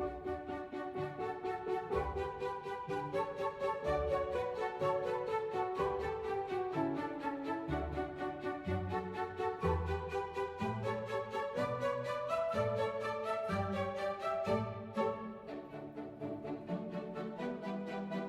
Aye.